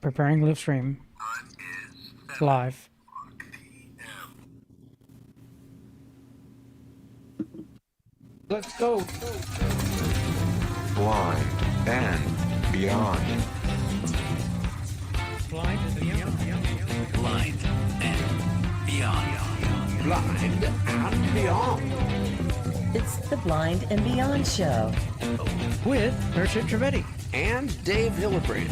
Preparing live stream live. Let's go. Blind and beyond. Blind and beyond. Blind and beyond. Blind and beyond. It's the Blind and Beyond Show. With Hershi and Dave And Dave Hillbrand.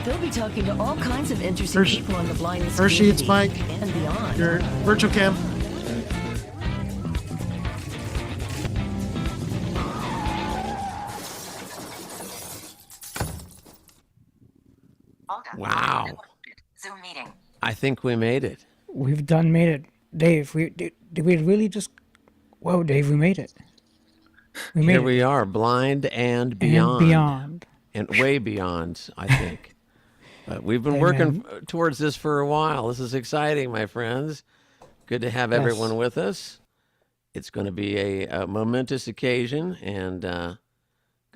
They'll be talking to all kinds of interesting Hershi- people in the blindness Hershi, it's community Mike. and beyond. Your virtual cam. Wow. Zoom meeting. I think we made it. We've made it. Dave, did we really just... Whoa, Dave, we made it. We made Here it. we are, blind and beyond. And beyond. And way beyond, I think. But we've been Hey, working towards this for a while. This is exciting, my friends. Good to have everyone with us. It's going to be a momentous occasion, and going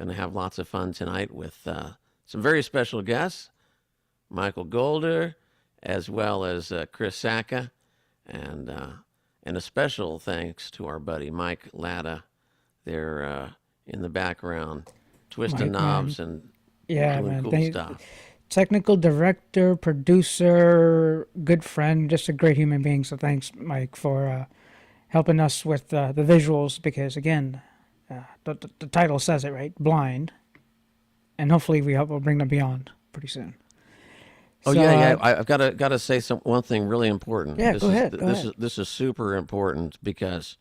to have lots of fun tonight with some very special guests, Michael Golder, as well as Chris Sacka, and a special thanks to our buddy Mike Latta. They're in the background, twisting Mike, knobs man. and Yeah, doing man. cool stuff. Technical director, producer, good friend, just a great human being. So thanks, Mike, for helping us with the visuals because, again, the title says it, right? Blind. And hopefully we'll bring them beyond pretty soon. Oh, So, yeah. I've got to say one thing really important. Yeah, go ahead. This is super important because,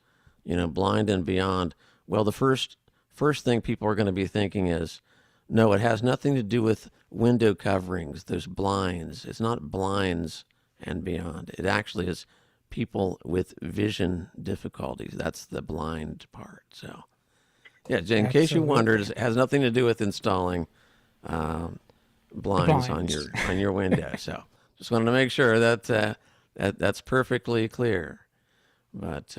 blind and beyond. Well, the first thing people are going to be thinking is, no, it has nothing to do with window coverings. There's blinds. It's not blinds and beyond. It actually is people with vision difficulties. That's the blind part. So, yeah, in case you wondered, it has nothing to do with installing blinds on your window. So, just wanted to make sure that that's perfectly clear. But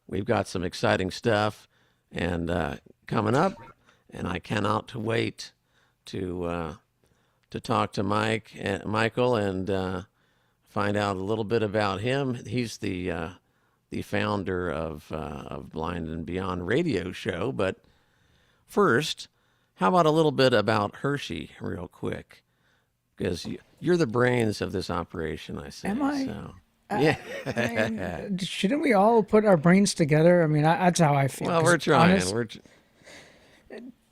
we've got some exciting stuff and coming up. And I cannot wait to talk to Michael, and find out a little bit about him. He's the founder of Blind and Beyond radio show. But first, how about a little bit about Hershi, real quick, because you're the brains of this operation. I say. Am I? So. Yeah. I mean, shouldn't we all put our brains together? I mean, that's how I feel. Well, we're trying.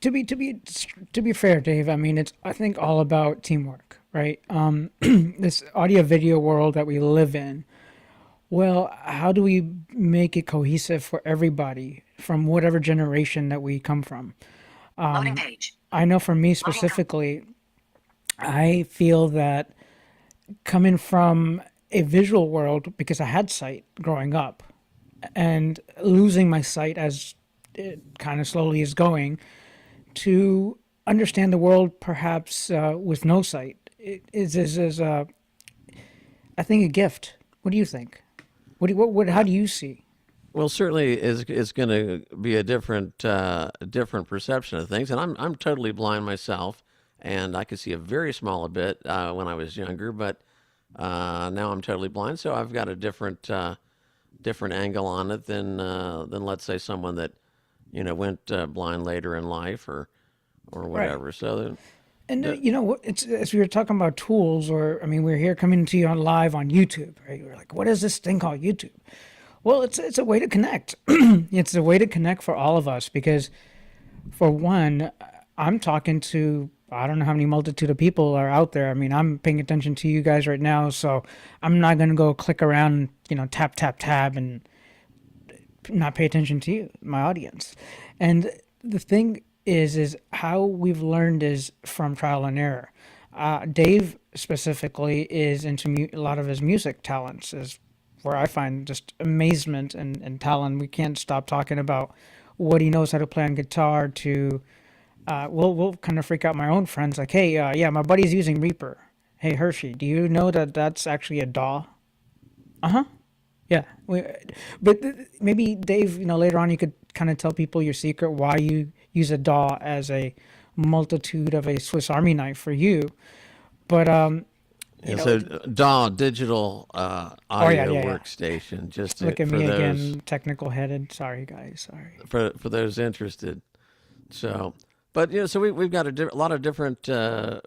To be fair, Dave, I mean, it's, I think, all about teamwork, right? This audio video world that we live in, well, how do we make it cohesive for everybody from whatever generation that we come from? Loading page. I know for me specifically, I feel that coming from a visual world, because I had sight growing up, and losing my sight as it kind of slowly is going, to understand the world perhaps with no sight is I think, a gift. What do you think? How do you see? Well, certainly is going to be a different perception of things, and I'm totally blind myself, and I could see a very small bit when I was younger, but now I'm totally blind, so I've got a different angle on it than let's say someone that went blind later in life or whatever. Right. So. And it's as we were talking about tools, or I mean, we're here coming to you on live on YouTube, right? We're like, what is this thing called YouTube? Well, it's a way to connect. It's a way to connect for all of us because, for one, I'm talking to, I don't know how many multitude of people are out there. I mean, I'm paying attention to you guys right now, so I'm not going to go click around, tap, tap, tab, and not pay attention to you, my audience. And the thing is how we've learned is from trial and error. Dave specifically is into a lot of his music talents, is where I find just amazement and talent. We can't stop talking about what he knows how to play on guitar to, we'll kind of freak out my own friends like, hey, yeah, my buddy's using Reaper. Hey, Hershi, do you know that that's actually a DAW? Uh-huh. Yeah. But maybe, Dave, later on you could kind of tell people your secret, why you use a DAW as a multitude of a Swiss Army knife for you. But It's a DAW, digital audio yeah. workstation. Just look at for me those, again, technical headed. Sorry, guys. Sorry. for those interested. So, but so we've got a lot of different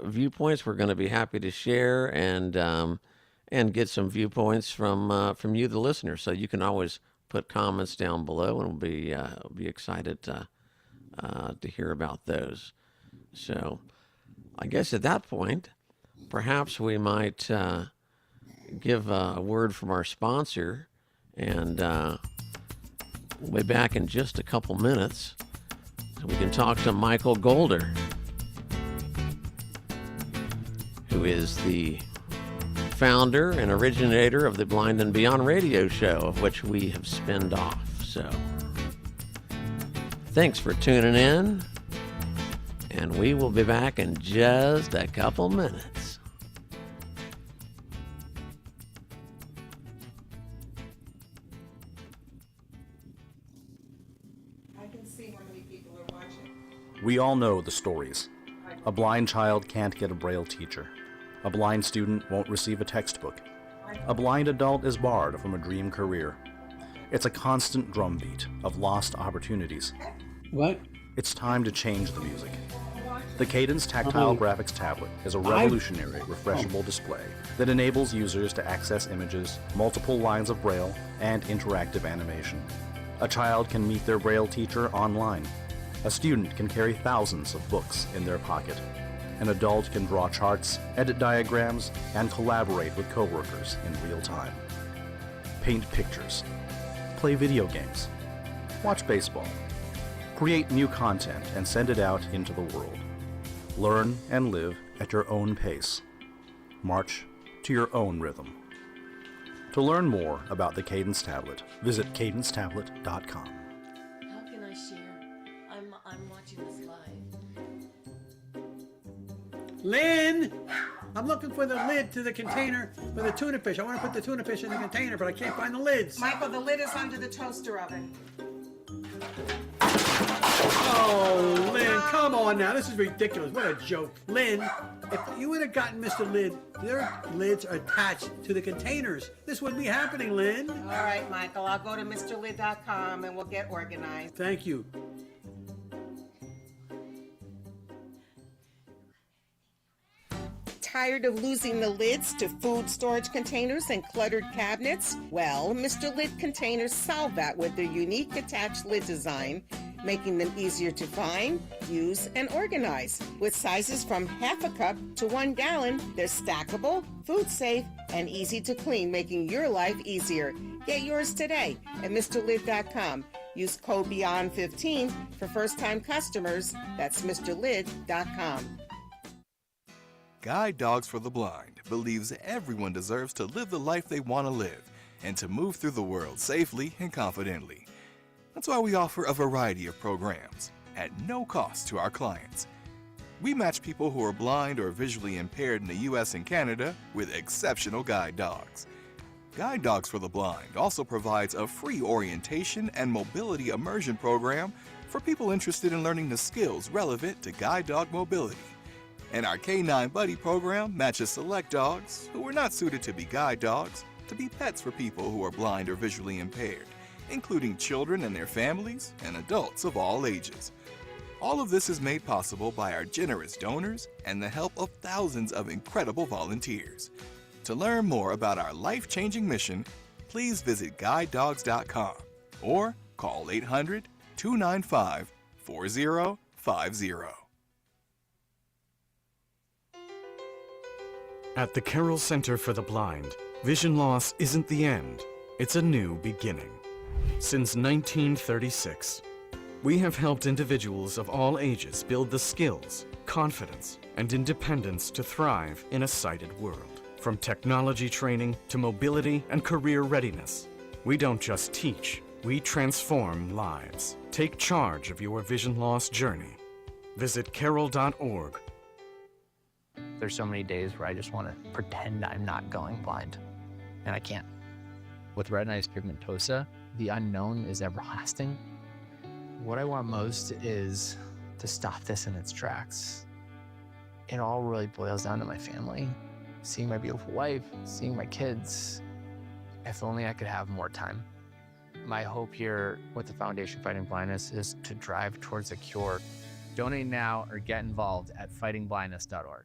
viewpoints. We're going to be happy to share and get some viewpoints from you, the listener. So you can always put comments down below, and we'll be excited to hear about those. So, I guess at that point, perhaps we might give a word from our sponsor, and we'll be back in just a couple minutes so we can talk to Michael Golder, who is the founder and originator of the Blind and Beyond radio show, of which we have spinned off. So thanks for tuning in, and we will be back in just a couple minutes. We all know the stories. A blind child can't get a Braille teacher. A blind student won't receive a textbook. A blind adult is barred from a dream career. It's a constant drumbeat of lost opportunities. What? It's time to change the music. The Cadence Tactile Graphics Tablet is a revolutionary refreshable display that enables users to access images, multiple lines of Braille, and interactive animation. A child can meet their Braille teacher online. A student can carry thousands of books in their pocket. An adult can draw charts, edit diagrams, and collaborate with coworkers in real time. Paint pictures. Play video games. Watch baseball. Create new content and send it out into the world. Learn and live at your own pace. March to your own rhythm. To learn more about the Cadence Tablet, visit cadencetablet.com. How can I share? I'm watching this live. Lynn! I'm looking for the lid to the container for the tuna fish. I want to put the tuna fish in the container, but I can't find the lids. Michael, the lid is under the toaster oven. Oh, Lynn, come on now. This is ridiculous. What a joke. Lynn, if you would have gotten Mr. Lid, their lids are attached to the containers. This wouldn't be happening, Lynn. All right, Michael, I'll go to MrLid.com and we'll get organized. Thank you. Tired of losing the lids to food storage containers and cluttered cabinets? Well, Mr. Lid containers solve that with their unique attached lid design, making them easier to find, use, and organize. With sizes from half a cup to 1 gallon, they're stackable, food safe, and easy to clean, making your life easier. Get yours today at MrLid.com. Use code BEYOND15 for first-time customers. That's MrLid.com. Guide Dogs for the Blind believes everyone deserves to live the life they want to live and to move through the world safely and confidently. That's why we offer a variety of programs at no cost to our clients. We match people who are blind or visually impaired in the U.S. and Canada with exceptional guide dogs. Guide Dogs for the Blind also provides a free orientation and mobility immersion program for people interested in learning the skills relevant to guide dog mobility. And our K9 Buddy program matches select dogs who are not suited to be guide dogs to be pets for people who are blind or visually impaired, including children and their families and adults of all ages. All of this is made possible by our generous donors and the help of thousands of incredible volunteers. To learn more about our life-changing mission, please visit guidedogs.com or call 800-295-4050. At the Carroll Center for the Blind, vision loss isn't the end, it's a new beginning. Since 1936, we have helped individuals of all ages build the skills, confidence, and independence to thrive in a sighted world. From technology training to mobility and career readiness, we don't just teach, we transform lives. Take charge of your vision loss journey. Visit carroll.org. There's so many days where I just want to pretend I'm not going blind, and I can't. With retinitis pigmentosa, the unknown is everlasting. What I want most is to stop this in its tracks. It all really boils down to my family, seeing my beautiful wife, seeing my kids. If only I could have more time. My hope here with the Foundation Fighting Blindness is to drive towards a cure. Donate now or get involved at fightingblindness.org.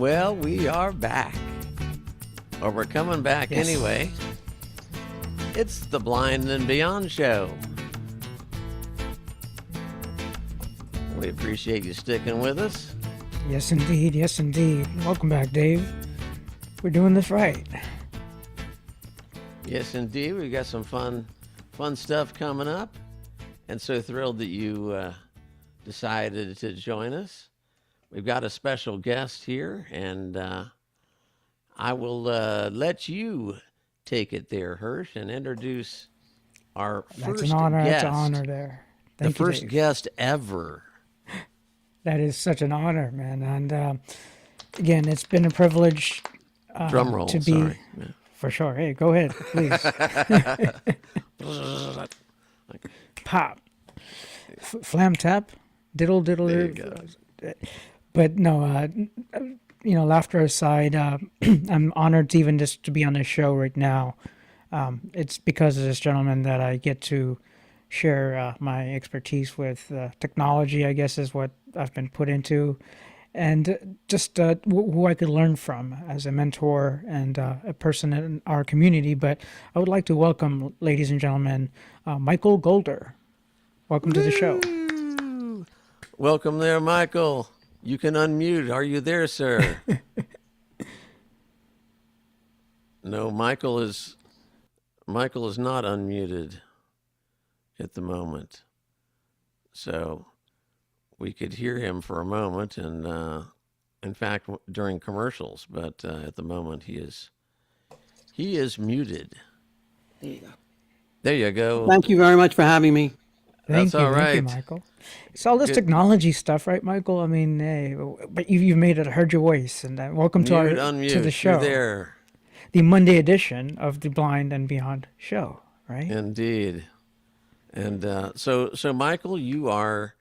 Well, we are back. Or we're coming back anyway. It's the Blind and Beyond show. We appreciate you sticking with us. Yes, indeed. Yes, indeed. Welcome back, Dave. We're doing this right. Yes, indeed. We've got some fun stuff coming up. And so thrilled that you decided to join us. We've got a special guest here, and I will let you take it there, Hersh, and introduce our first That's an honor. guest. That's an honor there. Thank the you, first Dave. guest ever. That is such an honor, man. And again, it's been a privilege Drum roll, to be, sorry. Yeah. for sure. Hey, go ahead, please. Pop. Flam tap. Diddle diddle. There you go. But no, laughter aside, I'm honored to even just to be on this show right now. It's because of this gentleman that I get to share my expertise with. Technology, I guess, is what I've been put into, and just who I could learn from as a mentor and a person in our community. But I would like to welcome, ladies and gentlemen, Michael Golder. Welcome to the show. Welcome there, Michael. You can unmute. Are you there, sir? No, Michael is not unmuted at the moment. So we could hear him for a moment, and in fact during commercials, but at the moment he is muted. There you go. There you go. Thank you very much for having me. Thank you, all right. Thank you, Michael. It's all this Good. technology stuff, right, Michael? I mean, hey, but you've made it. I heard your voice, and welcome to Unmute. to the show. You're there. The Monday edition of the Blind and Beyond show, right? Indeed. And so Michael, you are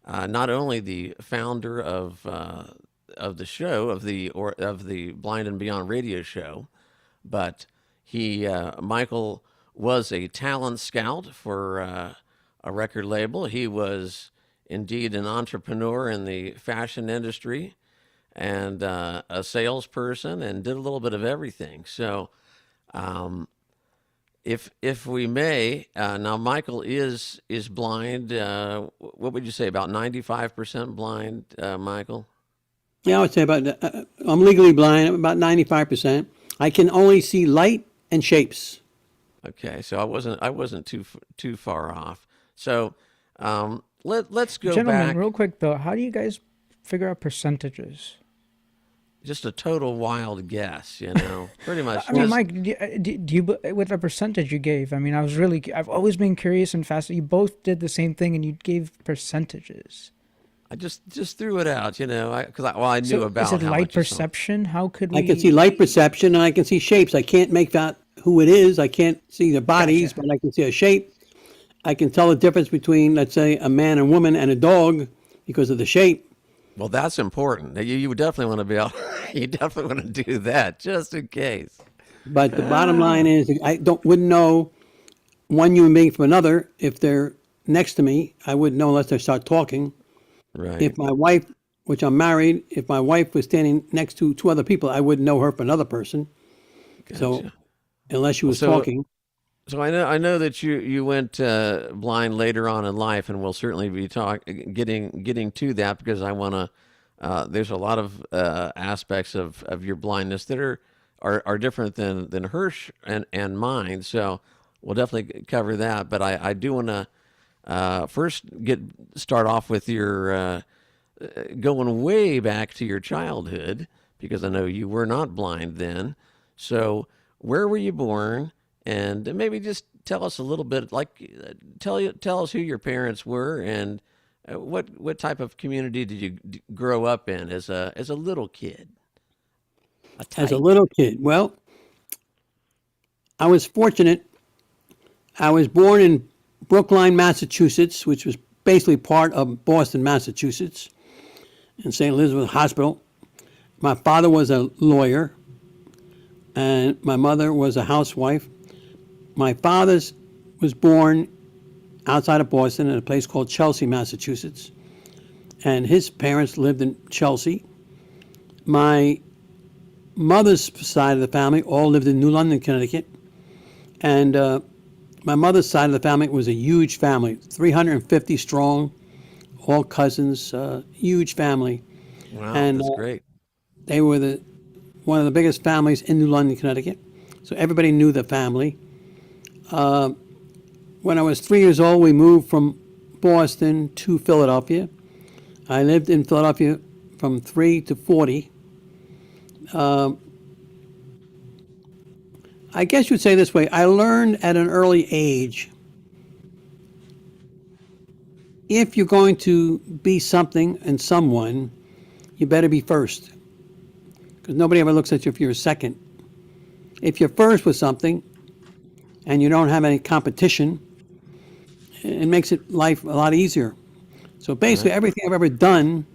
not only the founder of the show of the Blind and Beyond radio show, but Michael was a talent scout for a record label. He was indeed an entrepreneur in the fashion industry and a salesperson, and did a little bit of everything. So if we may, now Michael is blind. What would you say, about 95% blind, Michael? Yeah, I would say about, I'm legally blind, I'm about 95%. I can only see light and shapes. Okay, so I wasn't too far off. So let's go Gentlemen, back. real quick though, how do you guys figure out percentages? Just a total wild guess, pretty much. I mean, Mike, do you with the percentage you gave? I mean, I've always been curious and fascinated. You both did the same thing, and you gave percentages. I just threw it out, because I knew about. Is it how light much you saw. perception? How could we? I can see light perception and I can see shapes. I can't make out who it is. I can't see the bodies, but I can see a shape. I can tell the difference between, let's say, a man and woman and a dog because of the shape. Well, that's important. You would definitely want to be able. You definitely want to do that, just in case. But the bottom line is, wouldn't know one human being from another if they're next to me. I wouldn't know unless they start talking. Right. If my wife, which I'm married, if my wife was standing next to two other people, I wouldn't know her from another person. Gotcha. So unless she was talking. So I know that you went blind later on in life, and we'll certainly be getting to that, because I want to. There's a lot of aspects of your blindness that are different than Hersh and mine. So we'll definitely cover that. But I do want to first start off with your going way back to your childhood, because I know you were not blind then. So where were you born? And maybe just tell us a little bit, tell us who your parents were, and what type of community did you grow up in as a little kid? As a little kid, well, I was fortunate. I was born in Brookline, Massachusetts, which was basically part of Boston, Massachusetts, in St. Elizabeth Hospital. My father was a lawyer, and my mother was a housewife. My father was born outside of Boston in a place called Chelsea, Massachusetts, and his parents lived in Chelsea. My mother's side of the family all lived in New London, Connecticut, and my mother's side of the family was a huge family, 350 strong, all cousins, huge family. Wow, And that's great. they were one of the biggest families in New London, Connecticut. So everybody knew the family. When I was 3 years old, we moved from Boston to Philadelphia. I lived in Philadelphia from 3 to 40. I guess you'd say this way. I learned at an early age, if you're going to be something and someone, you better be first. Because nobody ever looks at you if you're second. If you're first with something and you don't have any competition, it makes life a lot easier. So basically, everything I've ever done,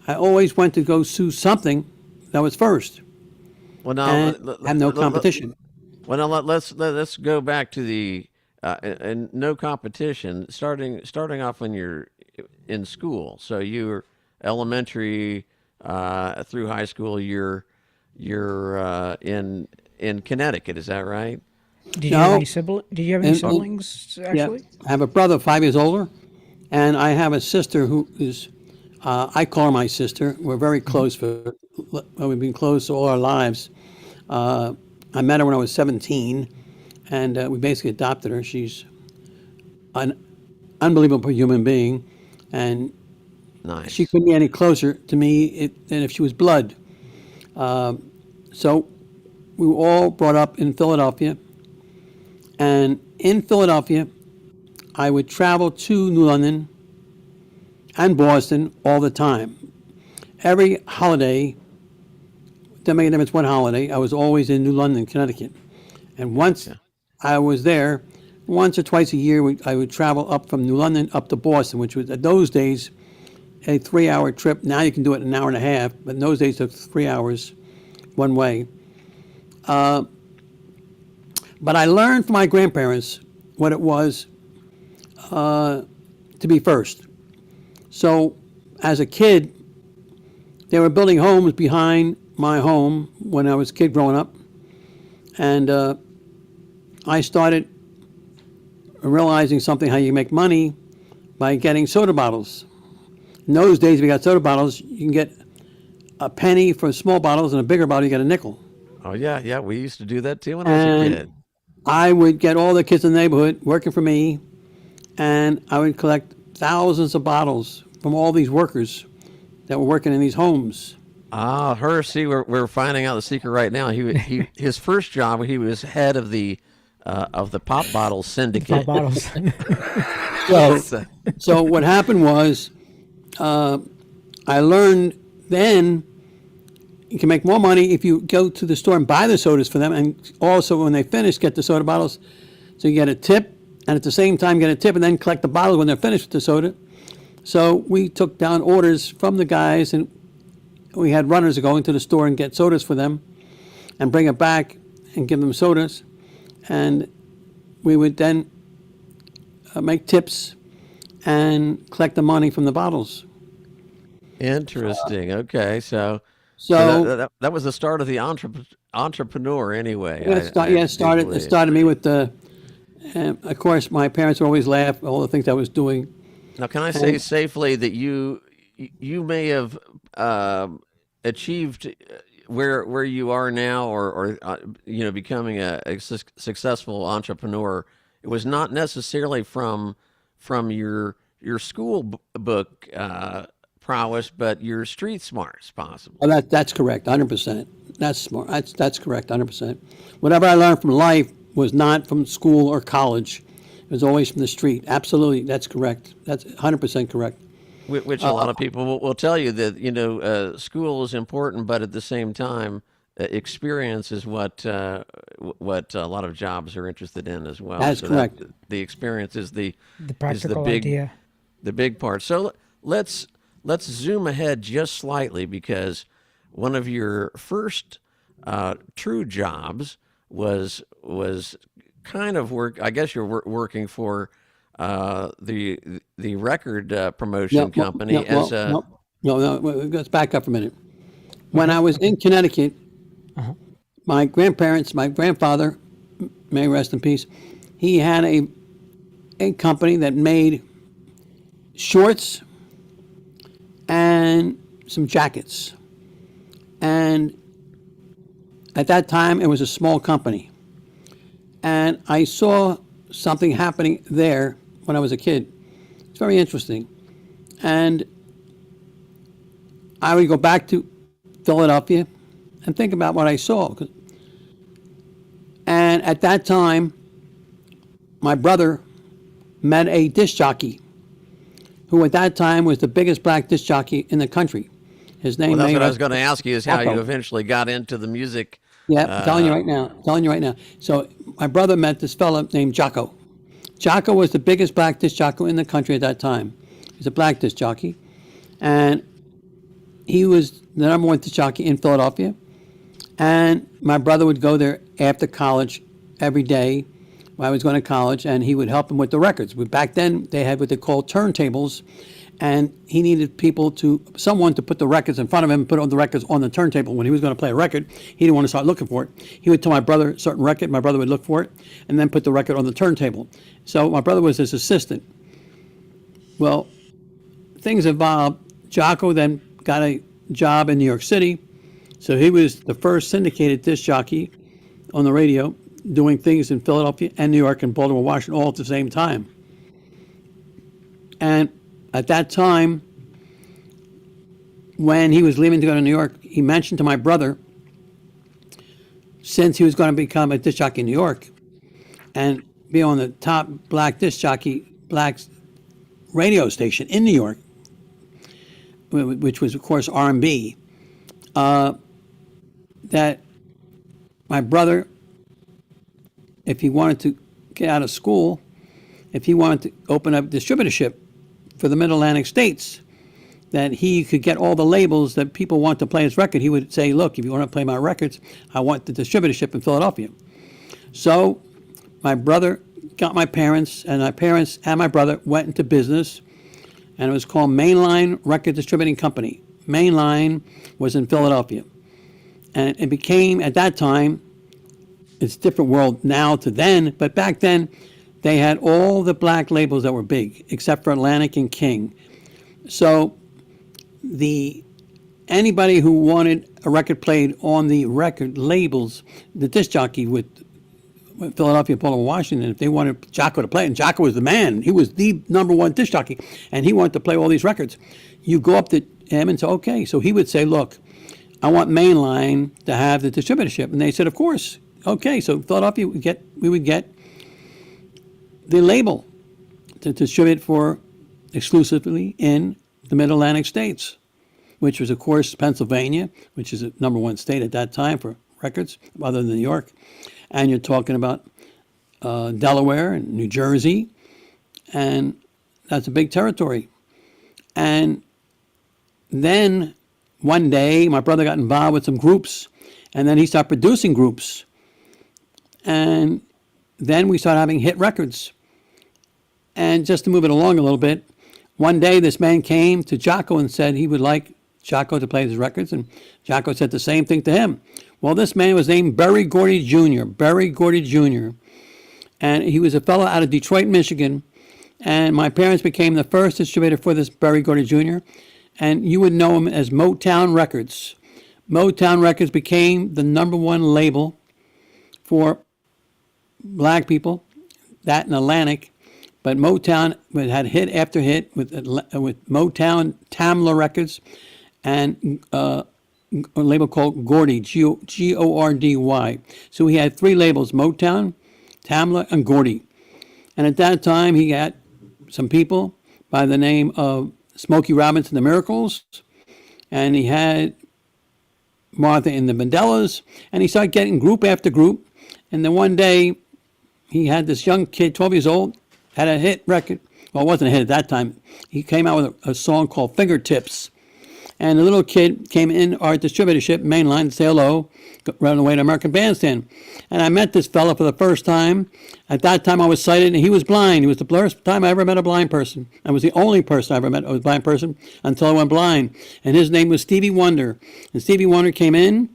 I always went to go do something that was first. Well, now And have no competition. Well, now let's go back to the and no competition. Starting off when you're in school, so you're elementary through high school. You're in Connecticut. Is that right? Did you have any siblings, actually? Yeah, I have a brother 5 years older, and I have a sister who is, I call her my sister. We're very close. We've been close all our lives. I met her when I was 17, and we basically adopted her. She's an unbelievable human being, and nice. She couldn't be any closer to me than if she was blood. So we were all brought up in Philadelphia. And in Philadelphia, I would travel to New London and Boston all the time. Every holiday, doesn't make a difference what holiday, I was always in New London, Connecticut. And once I was there, once or twice a year, I would travel up from New London up to Boston, which was, at those days, a 3-hour trip. Now you can do it in an hour and a half, but in those days it took 3 hours one way. But I learned from my grandparents what it was to be first. So as a kid, they were building homes behind my home when I was a kid growing up. And I started realizing something, how you make money by getting soda bottles. In those days, if you got soda bottles, you can get a penny for small bottles, and a bigger bottle, you get a nickel. Oh, yeah, we used to do that too when I was a kid. I would get all the kids in the neighborhood working for me, and I would collect thousands of bottles from all these workers that were working in these homes. Ah, Hershi, we're finding out the secret right now. His first job, he was head of the pop bottle syndicate. Pop bottles. So what happened was, I learned then you can make more money if you go to the store and buy the sodas for them, and also when they finish, get the soda bottles. So you get a tip, and at the same time get a tip, and then collect the bottles when they're finished with the soda. So we took down orders from the guys, and we had runners that go into the store and get sodas for them and bring it back and give them sodas. And we would then make tips and collect the money from the bottles. Interesting. Okay, so that was the start of the entrepreneur, anyway. It started me with the. Of course, my parents would always laugh at all the things I was doing. Now, can I say safely that you may have achieved where you are now, or becoming a successful entrepreneur? It was not necessarily from your school book prowess, but your street smarts, possibly. Oh, that's correct, 100%. That's smart. That's correct, 100%. Whatever I learned from life was not from school or college. It was always from the street. Absolutely, that's correct. That's 100% correct. Which a lot of people will tell you that school is important, but at the same time, experience is what a lot of jobs are interested in as well. That's correct. The experience is the practical big idea. the big part. So let's zoom ahead just slightly, because one of your first true jobs was kind of work. I guess you're working for the record promotion company as a. No, let's back up a minute. When I was in Connecticut, my grandfather, may rest in peace, he had a company that made shorts and some jackets. And at that time, it was a small company. And I saw something happening there when I was a kid. It's very interesting. And I would go back to Philadelphia and think about what I saw. And at that time, my brother met a disc jockey who at that time was the biggest black disc jockey in the country. His name. Well, that's what I was going to ask you, is how Sacka. you eventually got into the music. Yeah, I'm telling you right now. So my brother met this fella named Jocko. Jocko was the biggest black disc jockey in the country at that time. He's a black disc jockey. And he was the number one disc jockey in Philadelphia. And my brother would go there after college every day when I was going to college, and he would help him with the records. But back then, they had what they called turntables, and he needed someone to put the records in front of him, put all the records on the turntable. When he was going to play a record, he didn't want to start looking for it. He would tell my brother a certain record, my brother would look for it, and then put the record on the turntable. So my brother was his assistant. Well, things evolved. Jocko then got a job in New York City, so he was the first syndicated disc jockey on the radio, doing things in Philadelphia and New York and Baltimore, Washington, all at the same time. And at that time, when he was leaving to go to New York, he mentioned to my brother, since he was going to become a disc jockey in New York and be on the top black disc jockey, black radio station in New York, which was, of course, R&B, that my brother, if he wanted to get out of school, if he wanted to open up distributorship for the Mid-Atlantic states, that he could get all the labels that people want to play his record. He would say, look, if you want to play my records, I want the distributorship in Philadelphia. So my brother got my parents, and my parents and my brother went into business, and it was called Mainline Record Distributing Company. Mainline was in Philadelphia. And it became, at that time, it's a different world now to then, but back then, they had all the black labels that were big, except for Atlantic and King. So anybody who wanted a record played on the record labels, the disc jockey with Philadelphia, Baltimore, Washington, if they wanted Jocko to play, and Jocko was the man, he was the number one disc jockey, and he wanted to play all these records, you go up to him and say, okay. So he would say, look, I want Mainline to have the distributorship. And they said, of course. Okay, so Philadelphia, we would get the label to distribute for exclusively in the Mid-Atlantic states, which was, of course, Pennsylvania, which is a number one state at that time for records, other than New York. And you're talking about Delaware and New Jersey, and that's a big territory. And then one day, my brother got involved with some groups, and then he started producing groups. And then we started having hit records. And just to move it along a little bit, one day this man came to Jocko and said he would like Jocko to play his records, and Jocko said the same thing to him. Well, this man was named Berry Gordy Jr., and he was a fellow out of Detroit, Michigan, and my parents became the first distributor for this Berry Gordy Jr., and you would know him as Motown Records. Motown Records became the number one label for black people, that in Atlantic, but Motown had hit after hit with Motown, Tamla Records, and a label called Gordy, Gordy. So he had three labels, Motown, Tamla, and Gordy. And at that time, he got some people by the name of Smokey Robinson, the Miracles, and he had Martha and the Vandellas, and he started getting group after group. And then one day, he had this young kid, 12 years old, had a hit record. Well, it wasn't a hit at that time. He came out with a song called Fingertips. And the little kid came in our distributorship, Mainline, to say hello, ran away to American Bandstand. And I met this fella for the first time. At that time, I was sighted, and he was blind. He was the first time I ever met a blind person. I was the only person I ever met a blind person until I went blind. And his name was Stevie Wonder. And Stevie Wonder came in.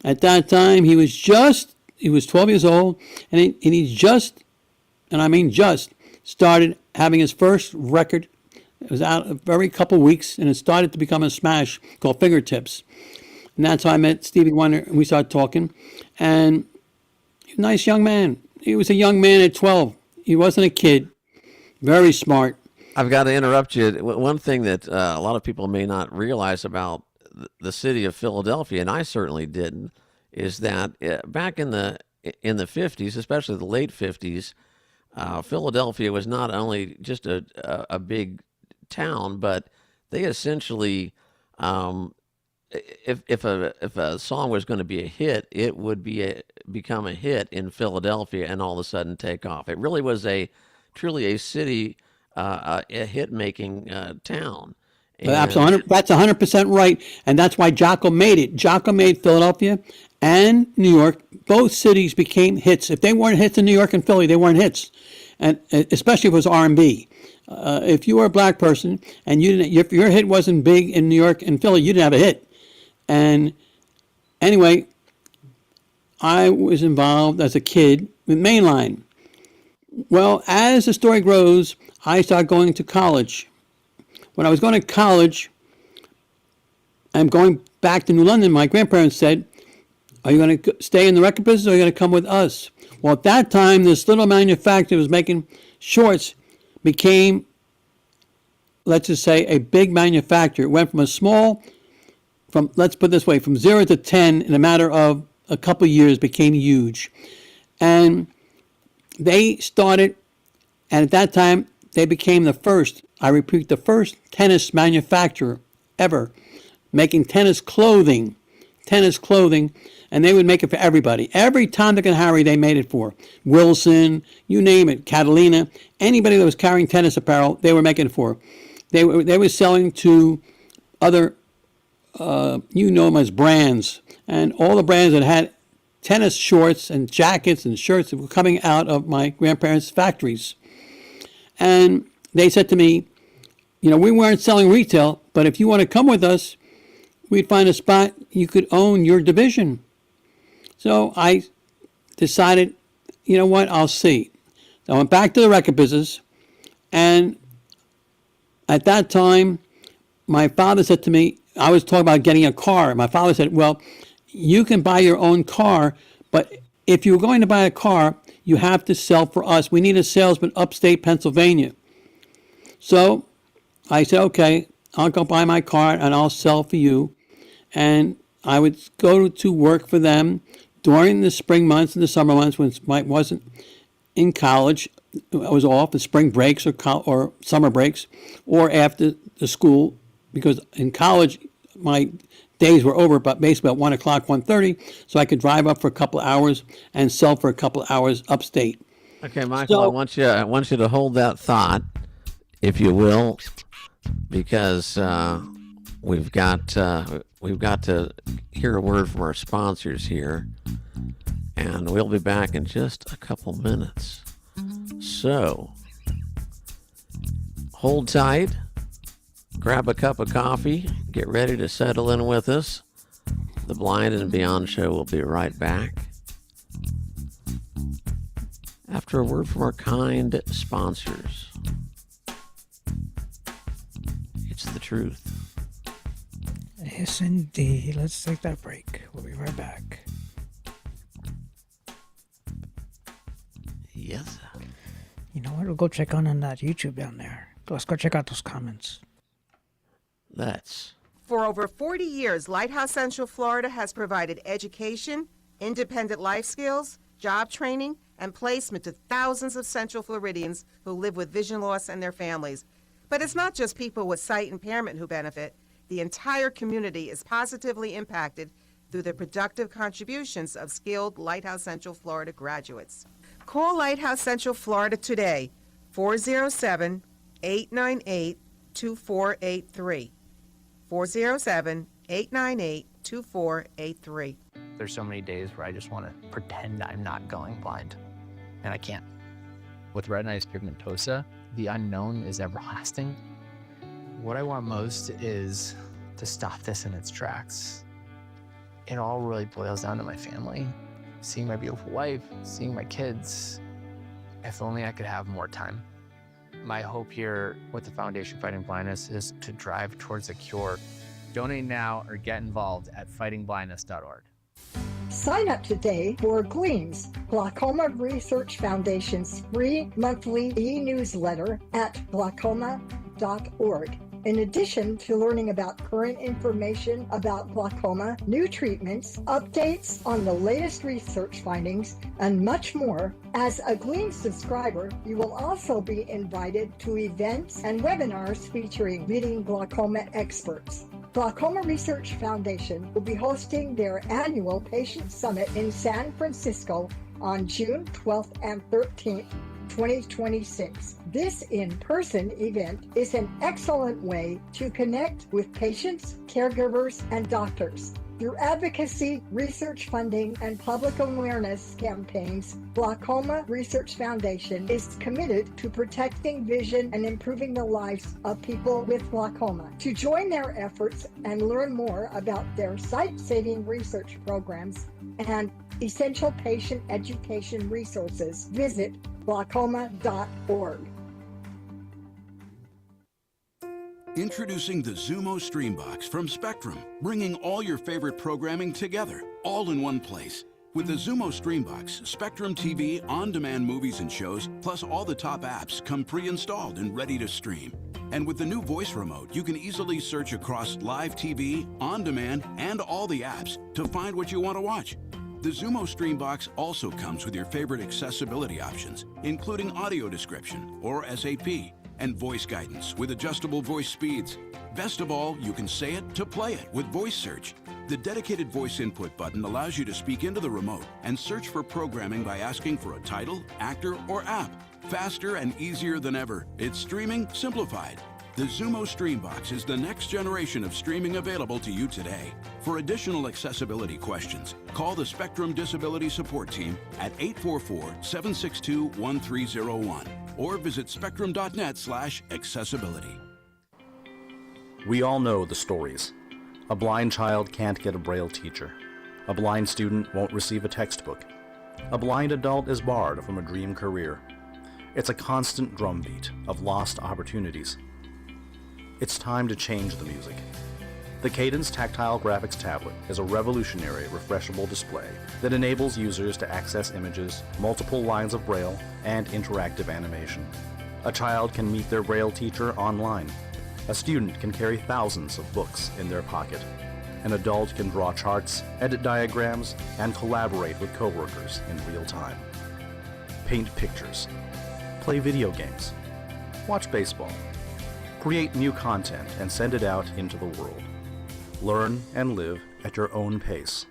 At that time, he was 12 years old, and he just, and I mean just, started having his first record. It was out a very couple weeks, and it started to become a smash called Fingertips. And that's how I met Stevie Wonder, and we started talking. And nice young man. He was a young man at 12. He wasn't a kid. Very smart. I've got to interrupt you. One thing that a lot of people may not realize about the city of Philadelphia, and I certainly didn't, is that back in the 50s, especially the late 50s, Philadelphia was not only just a big town, but they essentially, if a song was going to be a hit, it would become a hit in Philadelphia and all of a sudden take off. It really was truly a city, a hit-making town. That's 100% right, and that's why Jocko made it. Jocko made Philadelphia and New York. Both cities became hits. If they weren't hits in New York and Philly, they weren't hits, and especially if it was R&B. If you were a black person and if your hit wasn't big in New York and Philly, you didn't have a hit. And anyway, I was involved as a kid with Mainline. Well, as the story grows, I started going to college. When I was going to college, I'm going back to New London. My grandparents said, "Are you going to stay in the record business or are you going to come with us?" Well, at that time, this little manufacturer was making shorts became, let's just say, a big manufacturer. It went from let's put it this way, from 0 to 10 in a matter of a couple of years, became huge. And they started, and at that time, they became the first, I repeat, the first tennis manufacturer ever, making tennis clothing, and they would make it for everybody. Every Tom, Dick, and Harry they made it for. Wilson, you name it, Catalina, anybody that was carrying tennis apparel, they were making it for. They were selling to other, you know them as brands, and all the brands that had tennis shorts and jackets and shirts that were coming out of my grandparents' factories. And they said to me, we weren't selling retail, but if you want to come with us, we'd find a spot you could own your division. So I decided, you know what, I'll see. I went back to the record business, and at that time, my father said to me, I was talking about getting a car. My father said, well, you can buy your own car, but if you're going to buy a car, you have to sell for us. We need a salesman upstate Pennsylvania. So I said, okay, I'll go buy my car and I'll sell for you. And I would go to work for them during the spring months and the summer months when I wasn't in college. I was off the spring breaks or summer breaks, or after the school, because in college my days were over, but basically about 1 o'clock, 1:30, so I could drive up for a couple of hours and sell for a couple of hours upstate. Okay, Michael, I want you to hold that thought, if you will, because we've got to hear a word from our sponsors here, and we'll be back in just a couple minutes. So, hold tight, grab a cup of coffee, get ready to settle in with us. The Blind and Beyond show will be right back after a word from our kind sponsors. It's the truth. Yes, indeed. Let's take that break. We'll be right back. Yes. You know what? We'll go check on that YouTube down there. Let's go check out those comments. Let's. For over 40 years, Lighthouse Central Florida has provided education, independent life skills, job training, and placement to thousands of Central Floridians who live with vision loss and their families. But it's not just people with sight impairment who benefit. The entire community is positively impacted through the productive contributions of skilled Lighthouse Central Florida graduates. Call Lighthouse Central Florida today, 407-898-2483. 407-898-2483. There's so many days where I just want to pretend I'm not going blind, and I can't. With retinitis pigmentosa, the unknown is everlasting. What I want most is to stop this in its tracks. It all really boils down to my family, seeing my beautiful wife, seeing my kids. If only I could have more time. My hope here with the Foundation Fighting Blindness is to drive towards a cure. Donate now or get involved at fightingblindness.org. Sign up today for Gleams, Glaucoma Research Foundation's free monthly e-newsletter at glaucoma.org. In addition to learning about current information about glaucoma, new treatments, updates on the latest research findings, and much more, as a Gleams subscriber, you will also be invited to events and webinars featuring leading glaucoma experts. Glaucoma Research Foundation will be hosting their annual Patient Summit in San Francisco on June 12th and 13th, 2026. This in-person event is an excellent way to connect with patients, caregivers, and doctors. Through advocacy, research funding, and public awareness campaigns, Glaucoma Research Foundation is committed to protecting vision and improving the lives of people with glaucoma. To join their efforts and learn more about their sight-saving research programs and essential patient education resources, visit glaucoma.org. Introducing the Zumo Streambox from Spectrum, bringing all your favorite programming together, all in one place. With the Zumo Streambox, Spectrum TV on-demand movies and shows, plus all the top apps come pre-installed and ready to stream. And with the new voice remote, you can easily search across live TV, on-demand, and all the apps to find what you want to watch. The Zumo Streambox also comes with your favorite accessibility options, including audio description, or SAP, and voice guidance with adjustable voice speeds. Best of all, you can say it to play it with Voice Search. The dedicated voice input button allows you to speak into the remote and search for programming by asking for a title, actor, or app. Faster and easier than ever. It's streaming simplified. The Zumo Streambox is the next generation of streaming available to you today. For additional accessibility questions, call the Spectrum Disability Support Team at 844-762-1301 or visit spectrum.net/accessibility. We all know the stories. A blind child can't get a Braille teacher. A blind student won't receive a textbook. A blind adult is barred from a dream career. It's a constant drumbeat of lost opportunities. It's time to change the music. The Cadence Tactile Graphics Tablet is a revolutionary refreshable display that enables users to access images, multiple lines of Braille, and interactive animation. A child can meet their Braille teacher online. A student can carry thousands of books in their pocket. An adult can draw charts, edit diagrams, and collaborate with coworkers in real time. Paint pictures. Play video games. Watch baseball. Create new content and send it out into the world. Learn and live at your own pace.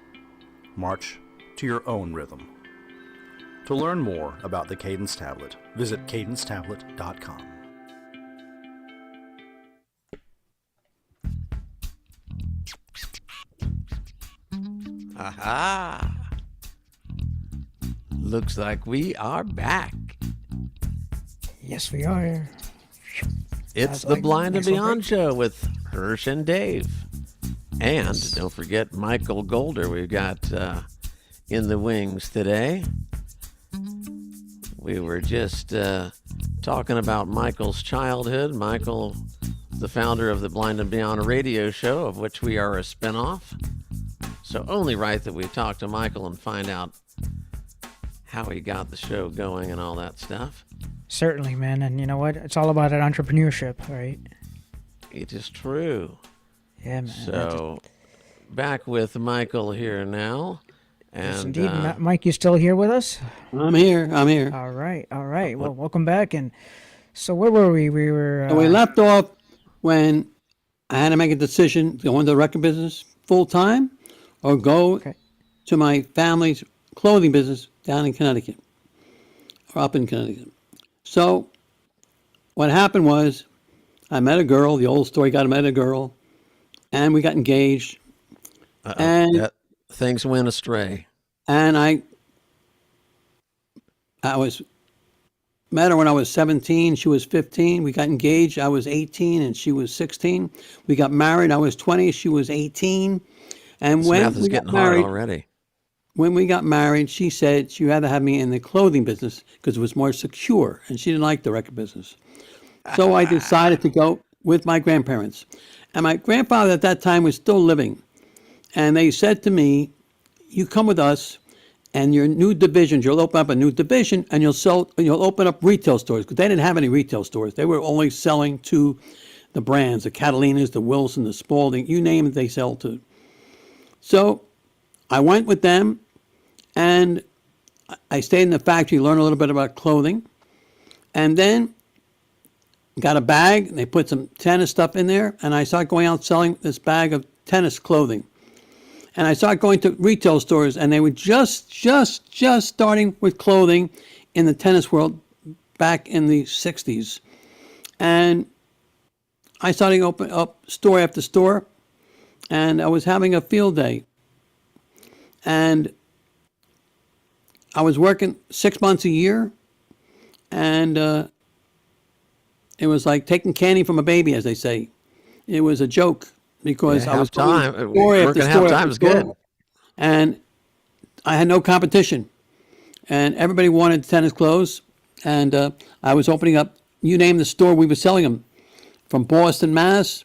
March to your own rhythm. To learn more about the Cadence Tablet, visit cadencetablet.com. Aha! Looks like we are back. Yes, we are. It's the Blind and Beyond show with Hersh and Dave. And don't forget Michael Golder we've got in the wings today. We were just talking about Michael's childhood. Michael, the founder of the Blind and Beyond radio show, of which we are a spinoff. So only right that we talk to Michael and find out how he got the show going and all that stuff. Certainly, man. And you know what? It's all about that entrepreneurship, right? It is true. Yeah, man. So back with Michael here now. And, yes, indeed. Mike, you still here with us? I'm here. All right. Well, welcome back. And so where were we? We were... we left off when I had to make a decision to go into the record business full time or go to my family's clothing business down in Connecticut or up in Connecticut. So what happened was I met a girl, the old story, I met a girl, and we got engaged. And things went astray. And I met her when I was 17. She was 15. We got engaged. I was 18 and she was 16. We got married. I was 20. She was 18. And This when math is we getting got hard married, already. when we got married, she said she'd rather have me in the clothing business because it was more secure, and she didn't like the record business. So I decided to go with my grandparents. And my grandfather at that time was still living. And they said to me, you come with us and your new divisions, you'll open up a new division and you'll open up retail stores, because they didn't have any retail stores. They were only selling to the brands, the Catalinas, the Wilson, the Spalding, you name it, they sell to. So I went with them and I stayed in the factory, learned a little bit about clothing, and then got a bag, and they put some tennis stuff in there, and I started going out selling this bag of tennis clothing. And I started going to retail stores, and they were just starting with clothing in the tennis world back in the 60s. And I started to open up store after store, and I was having a field day. And I was working 6 months a year, and it was like taking candy from a baby, as they say. It was a joke. Because I was working half time is good. And I had no competition. And everybody wanted tennis clothes. And I was opening up, you name the store, we were selling them. From Boston, Mass.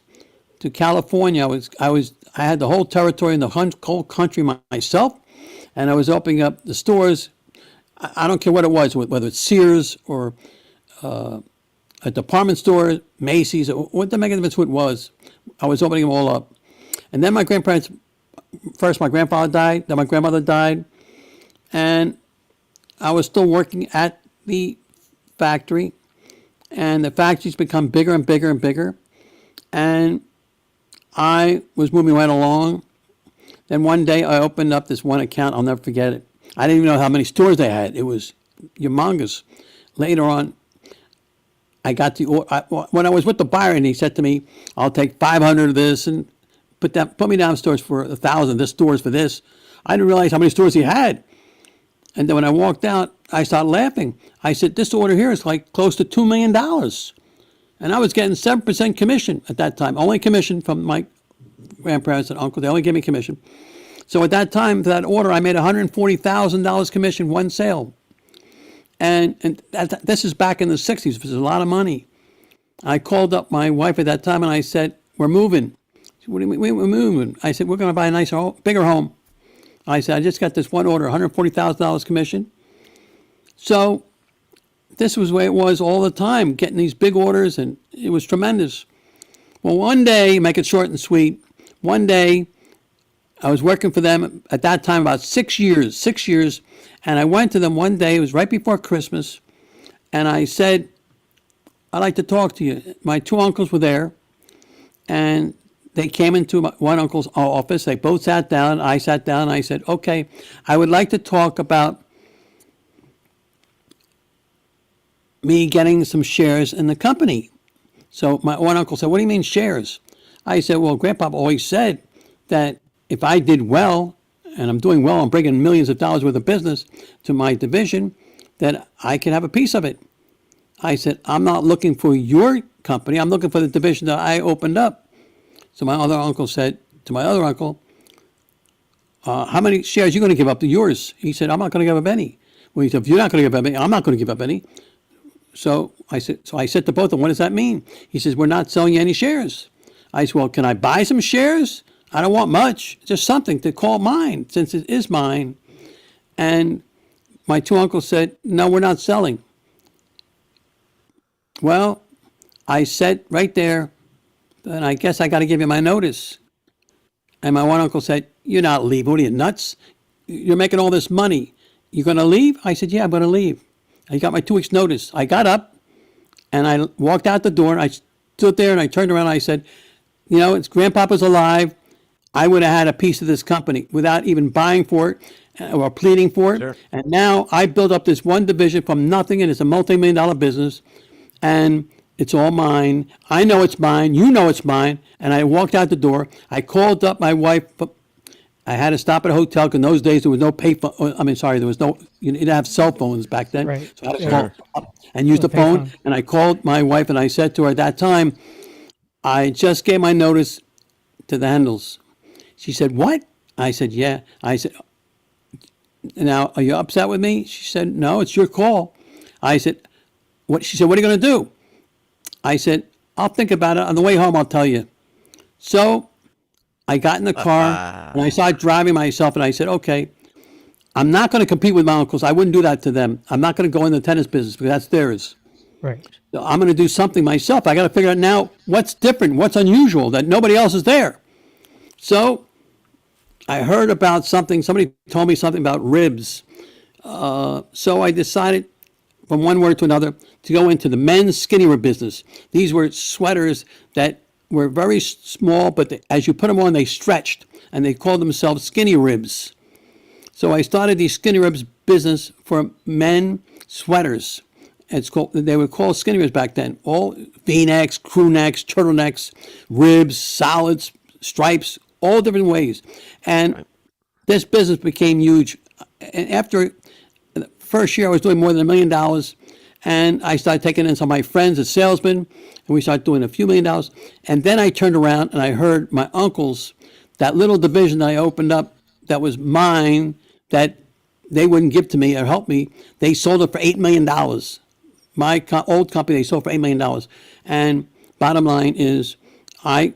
to California. I had the whole territory in the whole country myself. And I was opening up the stores. I don't care what it was, whether it's Sears or a department store, Macy's, or what the mechanism it was. I was opening them all up. And then my grandparents, first my grandfather died, then my grandmother died, and I was still working at the factory, and the factory's become bigger and bigger and bigger, and I was moving right along. Then one day I opened up this one account, I'll never forget it. I didn't even know how many stores they had. It was humongous. Later on, I got the when I was with the buyer, and he said to me, "I'll take 500 of this and put me down stores for 1,000. This store's for this." I didn't realize how many stores he had. And then when I walked out, I started laughing. I said, "This order here is like close to $2 million." And I was getting 7% commission at that time, only commission from my grandparents and uncle. They only gave me commission. So at that time, for that order, I made $140,000 commission, one sale. And this is back in the 60s, which is a lot of money. I called up my wife at that time and I said, "We're moving." She said, "What do you mean we're moving?" I said, "We're going to buy a nicer, bigger home." I said, "I just got this one order, $140,000 commission." So this was the way it was all the time, getting these big orders, and it was tremendous. Well, one day, make it short and sweet, one day I was working for them at that time about 6 years, and I went to them one day, it was right before Christmas, and I said, "I'd like to talk to you." My two uncles were there, and they came into one uncle's office. They both sat down. I sat down, and I said, "Okay, I would like to talk about me getting some shares in the company." So my one uncle said, "What do you mean shares?" I said, "Well, Grandpa always said that if I did well, and I'm doing well, I'm bringing millions of dollars worth of business to my division, that I can have a piece of it." I said, "I'm not looking for your company. I'm looking for the division that I opened up." So my other uncle said to my other uncle, "How many shares are you going to give up to yours?" He said, "I'm not going to give up any." Well, he said, "If you're not going to give up any, I'm not going to give up any." So I said to both of them, "What does that mean?" He says, "We're not selling you any shares." I said, "Well, can I buy some shares? I don't want much, just something to call mine, since it is mine." And my two uncles said, "No, we're not selling." Well, I said right there, "Then I guess I got to give you my notice." And my one uncle said, "You're not leaving. What are you, nuts? You're making all this money. You're going to leave?" I said, "Yeah, I'm going to leave." I got my 2 weeks notice. I got up and I walked out the door, and I stood there and I turned around and I said, "You know, it's Grandpapa's alive. I would have had a piece of this company without even buying for it or pleading for it. Sure. And now I built up this one division from nothing, and it's a multi-million-dollar business, and it's all mine. I know it's mine. You know it's mine. And I walked out the door. I called up my wife. I had to stop at a hotel because in those days there was no there was no, you didn't have cell phones back then. Right. So I had to call up and use the phone. Payphone. And I called my wife and I said to her at that time, I just gave my notice to the Handels. She said, what? I said, yeah. I said, now, are you upset with me? She said, no, it's your call. I said, what? She said, what are you going to do? I said, I'll think about it. On the way home, I'll tell you. So I got in the car and I started driving myself and I said, okay, I'm not going to compete with my uncles. I wouldn't do that to them. I'm not going to go in the tennis business because that's theirs. Right. So I'm going to do something myself. I got to figure out now what's different, what's unusual that nobody else is there. So I heard about something. Somebody told me something about ribs. So I decided from one word to another to go into the men's skinny rib business. These were sweaters that were very small, but as you put them on, they stretched, and they called themselves skinny ribs. So I started these skinny ribs business for men sweaters. They were called skinny ribs back then. All V-necks, crew necks, turtlenecks, ribs, solids, stripes, all different ways. And this business became huge. And after the first year, I was doing more than $1 million. And I started taking in some of my friends as salesmen, and we started doing a few $1 million. And then I turned around and I heard my uncles, that little division I opened up that was mine, that they wouldn't give to me or help me, they sold it for $8 million. My old company, they sold for $8 million. And bottom line is, I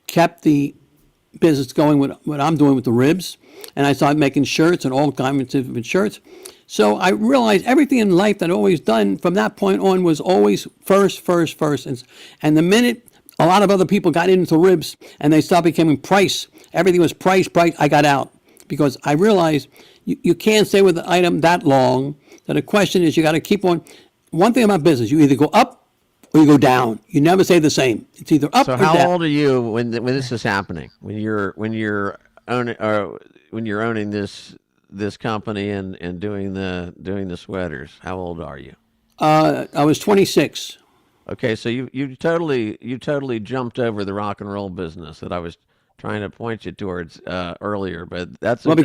kept the business going with what I'm doing with the ribs, and I started making shirts and all kinds of different shirts. So I realized everything in life that I'd always done from that point on was always first. And the minute a lot of other people got into ribs and they started becoming price, everything was price, I got out. Because I realized you can't stay with the item that long. So the question is, you got to keep on. One thing about business, you either go up or you go down. You never stay the same. It's either up or down. So how old are you when this is happening? When you're owning this company and doing the sweaters? How old are you? I was 26. Okay, so you totally jumped over the rock and roll business that I was trying to point you towards earlier, but that's okay.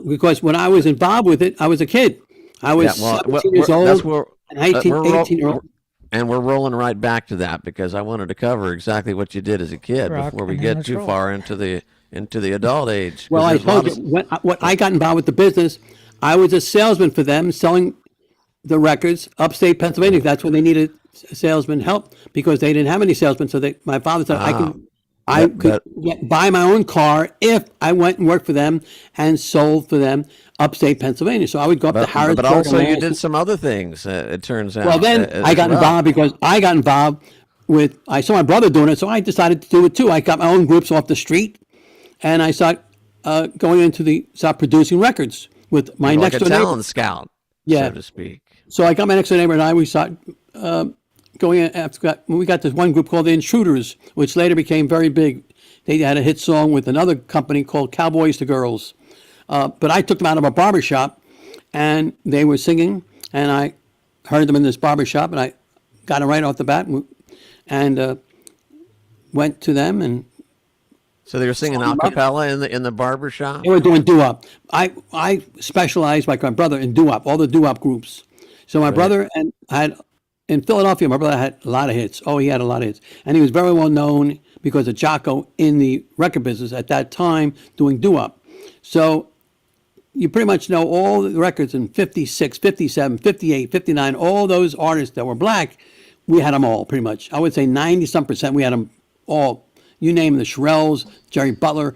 Because when I was involved with it, I was a kid. I was 17 years old, and 18 year old. And we're rolling right back to that because I wanted to cover exactly what you did as a kid before we get too far into the adult age. Well, I told you, when I got involved with the business, I was a salesman for them, selling the records upstate Pennsylvania. That's when they needed salesman help because they didn't have any salesmen. So my father said, I could buy my own car if I went and worked for them and sold for them upstate Pennsylvania. So I would go up to Harrisburg. But also you did some other things, it turns out. Well, then I got involved because I got involved with, I saw my brother doing it, so I decided to do it too. I got my own groups off the street, and I started start producing records with my next door neighbor. Like a talent scout, so to speak. So I got my next door neighbor and I, we started going in after we got this one group called the Intruders, which later became very big. They had a hit song with another company called Cowboys to Girls. But I took them out of a barbershop, and they were singing, and I heard them in this barbershop, and I got them right off the bat, and went to them. And so they were singing a cappella in the barbershop? They were doing doo-wop. I specialized, like my brother, in doo-wop, all the doo-wop groups. So my brother, and I had, in Philadelphia, my brother had a lot of hits. Oh, he had a lot of hits. And he was very well known because of Jocko in the record business at that time doing doo-wop. So you pretty much know all the records in 56, 57, 58, 59, all those artists that were black, we had them all pretty much. I would say 90-some%, we had them all. You name the Shirelles, Jerry Butler,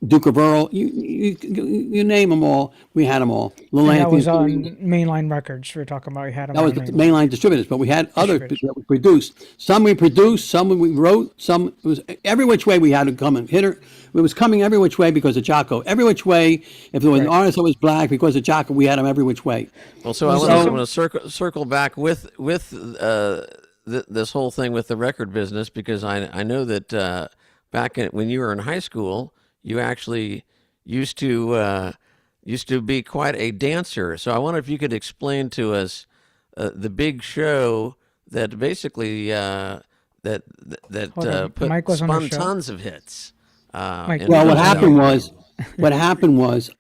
Duke of Earl, you name them all, we had them all. And that was on Mainline Records we were talking about. You had them that was the Mainline distributors, but we had other that we produced. Some we produced, some we wrote, some it was every which way we had to come and hit her. It was coming every which way because of Jocko. Every which way, if there was an artist that was black, because of Jocko, we had him every which way. Well, so I want to circle back with this whole thing with the record business because I know that back when you were in high school, you actually used to be quite a dancer. So I wonder if you could explain to us the big show that basically Hold on, put was on the spun show. tons of hits. Well, what happened was,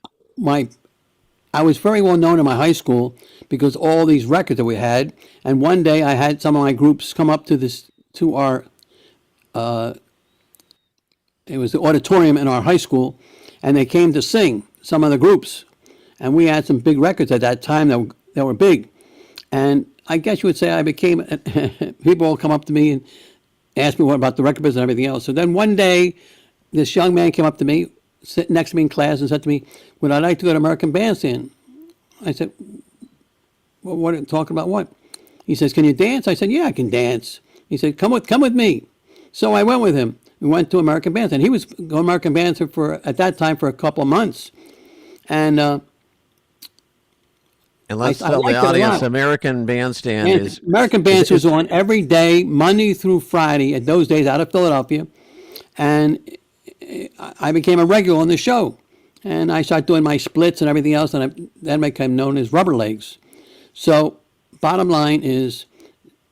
I was very well known in my high school because all these records that we had. And one day I had some of my groups come up to our, it was the auditorium in our high school, and they came to sing, some of the groups. And we had some big records at that time that were big. And I guess you would say I became, people will come up to me and ask me what about the record business and everything else. So then one day, this young man came up to me, sitting next to me in class, and said to me, would I like to go to American Bandstand? I said, well, what are you talking about, what? He says, can you dance? I said, yeah, I can dance. He said, come with me. So I went with him. We went to American Bandstand. He was going to American Bandstand at that time for a couple of months. And let's tell the audience, American Bandstand is... American Bandstand was on every day, Monday through Friday, at those days out of Philadelphia. And I became a regular on the show. And I started doing my splits and everything else, and then I became known as Rubber Legs. So, bottom line is,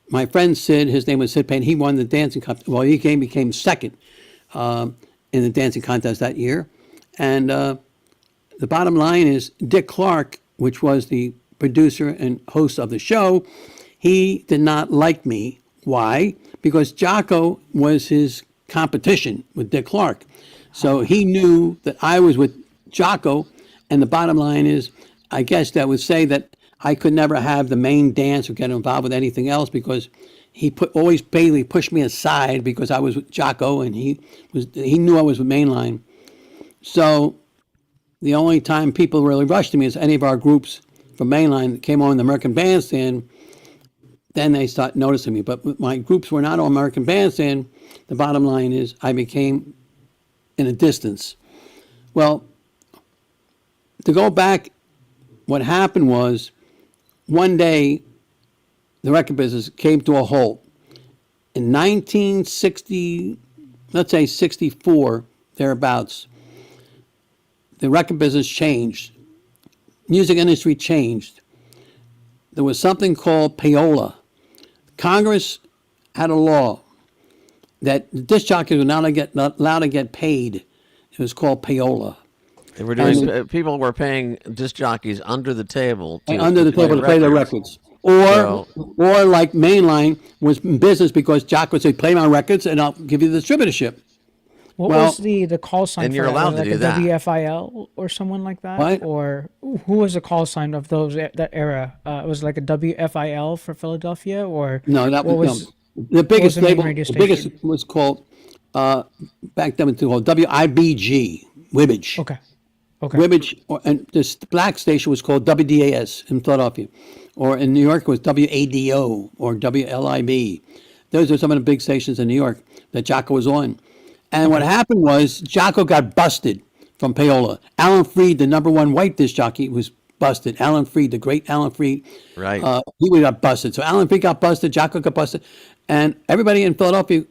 my friend Sid, his name was Sid Payne, he won the dancing contest. Well, he became second in the dancing contest that year. And the bottom line is, Dick Clark, which was the producer and host of the show, he did not like me. Why? Because Jocko was his competition with Dick Clark. So he knew that I was with Jocko, and the bottom line is, I guess that would say that I could never have the main dance or get involved with anything else because he always basically pushed me aside because I was with Jocko and he knew I was with Mainline. So the only time people really rushed to me is any of our groups from Mainline that came on the American Bandstand, then they start noticing me. But my groups were not on American Bandstand. The bottom line is I became in a distance. Well, to go back, what happened was one day the record business came to a halt. In 1960, let's say 64, thereabouts, the record business changed. Music industry changed. There was something called payola. Congress had a law that the disc jockeys were not allowed to get paid. It was called payola. They were doing. People were paying disc jockeys under the table to play their records. Or like Mainline was in business because Jocko would say, play my records and I'll give you the distributorship. What was the call sign and for you're that? allowed Was to it do like a that. WFIL or someone like that? What? Or who was the call sign of that era? It was like a WFIL for Philadelphia, or No, that what was the biggest the main label. radio The biggest station? was called back then it was called WIBG, Wibbage. Okay. Wibbage, and this black station was called WDAS in Philadelphia, or in New York it was WADO or WLIB. Those are some of the big stations in New York that Jocko was on. And what happened was Jocko got busted from payola. Alan Freed, the number one white disc jockey, was busted. Alan Freed, the great Alan Freed, Right. he got busted. So Alan Freed got busted, Jocko got busted, and everybody in Philadelphia,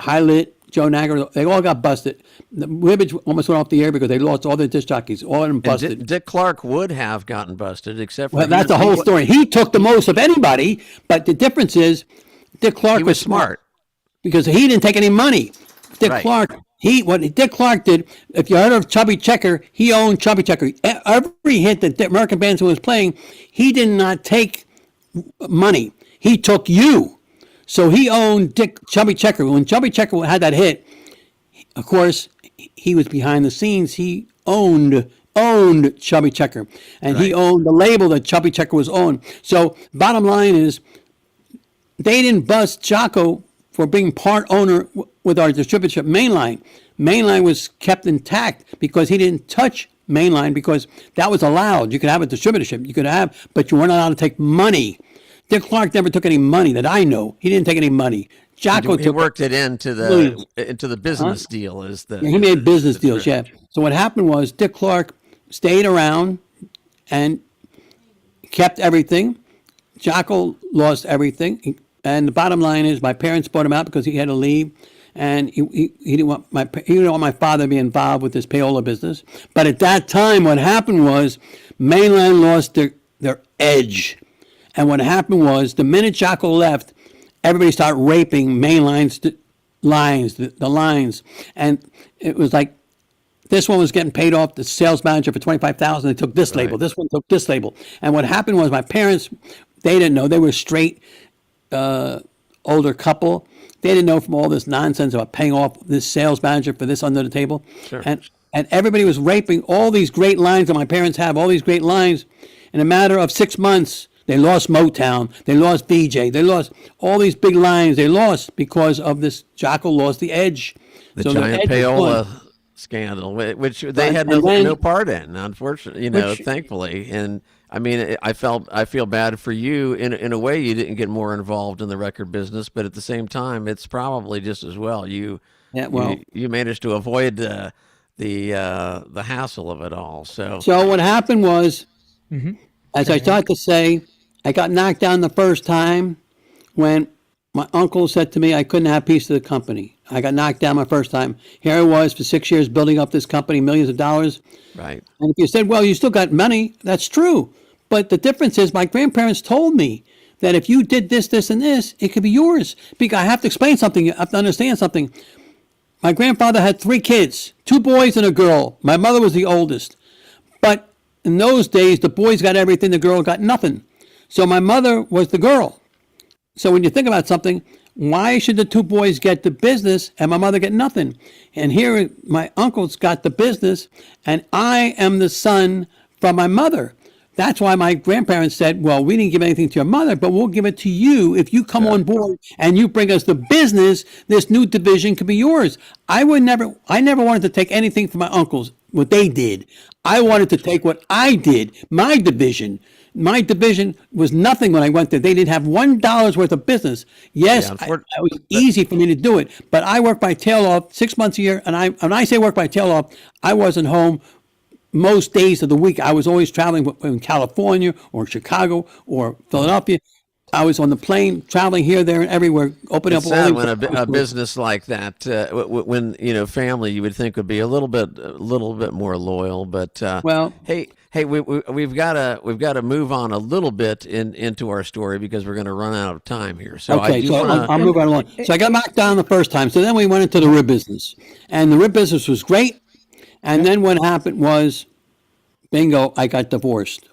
High Lit, Joe Nagger, they all got busted. The Wibbage almost went off the air because they lost all their disc jockeys, all of them busted. Dick Clark would have gotten busted, except for Well, that's the whole story. He took the most of anybody, but the difference is Dick Clark He was smart because he didn't take any money. Dick Clark, what Dick Clark did, if you heard of Chubby Checker, he owned Chubby Checker. Every hit that the American Bandstand was playing, he did not take money. He took you. So he owned Chubby Checker. When Chubby Checker had that hit, of course, he was behind the scenes. He owned Chubby Checker. And he owned the label that Chubby Checker was on. So bottom line is, they didn't bust Jocko for being part owner with our distributorship Mainline. Mainline was kept intact because he didn't touch Mainline because that was allowed. You could have a distributorship, but you weren't allowed to take money. Dick Clark never took any money that I know. He didn't take any money. Jocko he worked it into the business deal. He made business deals, yeah. So what happened was Dick Clark stayed around and kept everything. Jocko lost everything. And the bottom line is my parents bought him out because he had to leave. and he didn't want my father to be involved with this payola business. But at that time, what happened was Mainline lost their edge. And what happened was the minute Jocko left, everybody started raping Mainline's lines, the lines. And it was like, this one was getting paid off the sales manager for $25,000. They took this label. This one took this label. And what happened was my parents, they didn't know. They were straight, older couple. They didn't know from all this nonsense about paying off this sales manager for this under the table. Sure. And everybody was raping all these great lines that my parents have, all these great lines. In a matter of 6 months, they lost Motown. They lost VJ. They lost all these big lines. They lost because of this. Jocko lost the edge. The So giant edge was payola gone. scandal, which they Right, had and then- no part in, unfortunately, Which- thankfully. And I mean, I feel bad for you. In a way, you didn't get more involved in the record business, but at the same time, it's probably just as well. You managed to avoid the hassle of it all. So what happened was, as I started to say, I got knocked down the first time when my uncle said to me I couldn't have a piece of the company. I got knocked down my first time. Here I was for 6 years building up this company, millions of dollars. Right. And if you said, well, you still got money, that's true. But the difference is my grandparents told me that if you did this, this, and this, it could be yours. Because I have to explain something. You have to understand something. My grandfather had 3 kids, 2 boys and a girl. My mother was the oldest. But in those days, the boys got everything, the girl got nothing. So my mother was the girl. So when you think about something, why should the 2 boys get the business and my mother get nothing? And here my uncle's got the business and I am the son from my mother. That's why my grandparents said, well, we didn't give anything to your mother, but we'll give it to you. If you come on board and you bring us the business, this new division could be yours. I never wanted to take anything from my uncles, what they did. I wanted to take what I did, my division. My division was nothing when I went there. They didn't have $1 worth of business. Yes, it was easy for me to do it, but I worked my tail off 6 months a year. And when I say work my tail off, I wasn't home most days of the week. I was always traveling in California or Chicago or Philadelphia. I was on the plane, traveling here, there, and everywhere, opening it's up sad all when a business like that, when family, you would think would be a little bit more loyal. But hey, we've got to move on a little bit into our story because we're going to run out of time here. So I'll move right along. So I got knocked down the first time. So then we went into the rib business, and the rib business was great. And then what happened was, bingo, I got divorced.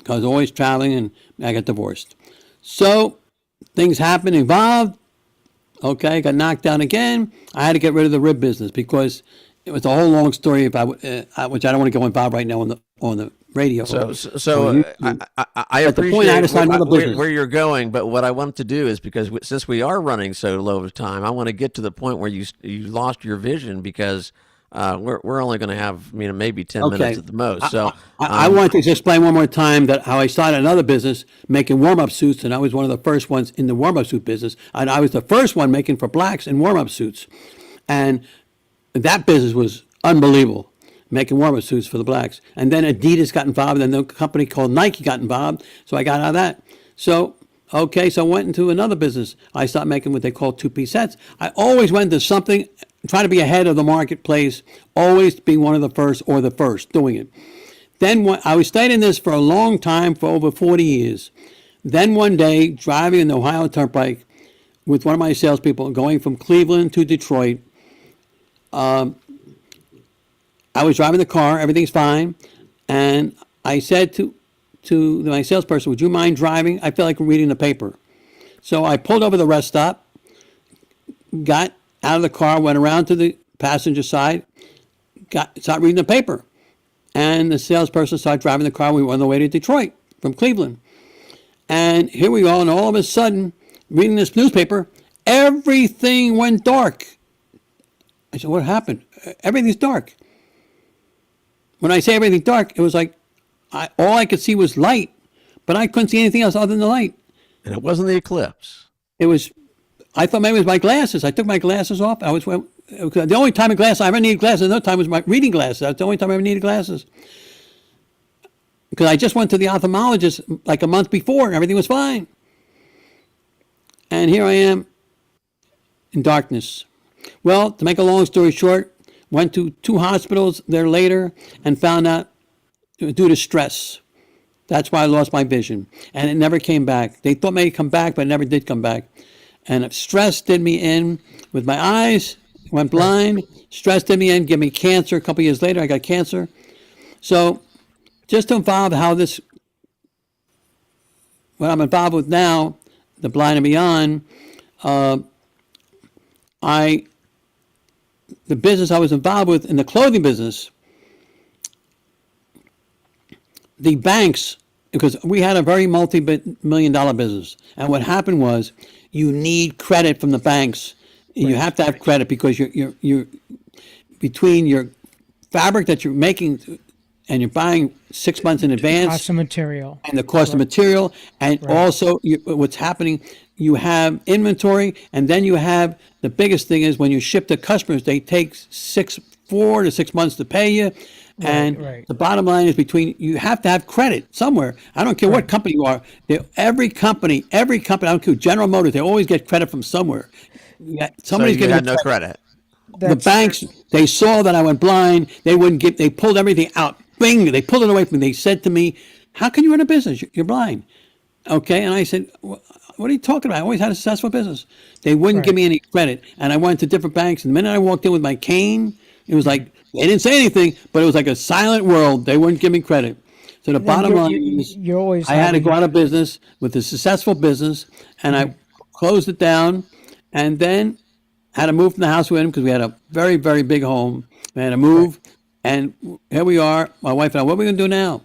I was always traveling and I got divorced. So things happened, evolved. Okay, got knocked down again. I had to get rid of the rib business because it was a whole long story about which I don't want to go involved right now on the radio. I appreciate where you're going, but what I want to do is, because since we are running so low of time, I want to get to the point where you lost your vision, because we're only going to have maybe 10 minutes at the most. So I want to just explain one more time that how I started another business making warm-up suits, and I was one of the first ones in the warm-up suit business, and I was the first one making for blacks in warm-up suits, and that business was unbelievable, making warm-up suits for the blacks. And then Adidas got involved, and then a company called Nike got involved, so I got out of that. So I went into another business. I started making what they call 2-piece sets. I always went into something, try to be ahead of the marketplace, always be one of the first or the first doing it. Then I was studying this for a long time, for over 40 years. Then one day, driving in the Ohio Turnpike with one of my salespeople going from Cleveland to Detroit, I was driving the car, everything's fine, and I said to my salesperson, would you mind driving? I feel like reading the paper. So I pulled over the rest stop, got out of the car, went around to the passenger side, started reading the paper. And the salesperson started driving the car. We were on the way to Detroit from Cleveland. And here we are, and all of a sudden, reading this newspaper, everything went dark. I said, what happened? Everything's dark. When I say everything dark, it was like all I could see was light, but I couldn't see anything else other than the light. And it wasn't the eclipse. I thought maybe it was my glasses. I took my glasses off. The only time I ever needed glasses another time was my reading glasses. That's the only time I ever needed glasses. Because I just went to the ophthalmologist like a month before and everything was fine. And here I am in darkness. Well, to make a long story short, went to 2 hospitals there later and found out due to stress. That's why I lost my vision. And it never came back. They thought maybe come back, but it never did come back. And stress did me in with my eyes, went blind. Stress did me in, gave me cancer. A couple years later, I got cancer. So just to involve how this, what I'm involved with now, the Blind and Beyond, the business I was involved with in the clothing business, the banks, because we had a very multi-million-dollar business, and what happened was you need credit from the banks. You have to have credit because you're between your fabric that you're making and you're buying 6 months in advance. Cost of material. And the cost of material, and also what's happening, you have inventory, and then you have, the biggest thing is when you ship to customers, they take 4 to 6 months to pay you. And the bottom line is you have to have credit somewhere. I don't care what company you are. Every company, I don't care, General Motors, they always get credit from somewhere. Somebody's so you getting had no credit. The banks, they saw that I went blind. They wouldn't give, they pulled everything out. Bing, they pulled it away from me. They said to me, how can you run a business? You're blind. Okay, and I said, what are you talking about? I always had a successful business. They wouldn't give me any credit. And I went to different banks, and the minute I walked in with my cane, it was like, they didn't say anything, but it was like a silent world. They wouldn't give me credit. So the bottom line is, I had to go out of business with a successful business, and I closed it down, and then had to move from the house with him because we had a very, very big home. We had to move, and here we are, my wife and I, what are we going to do now?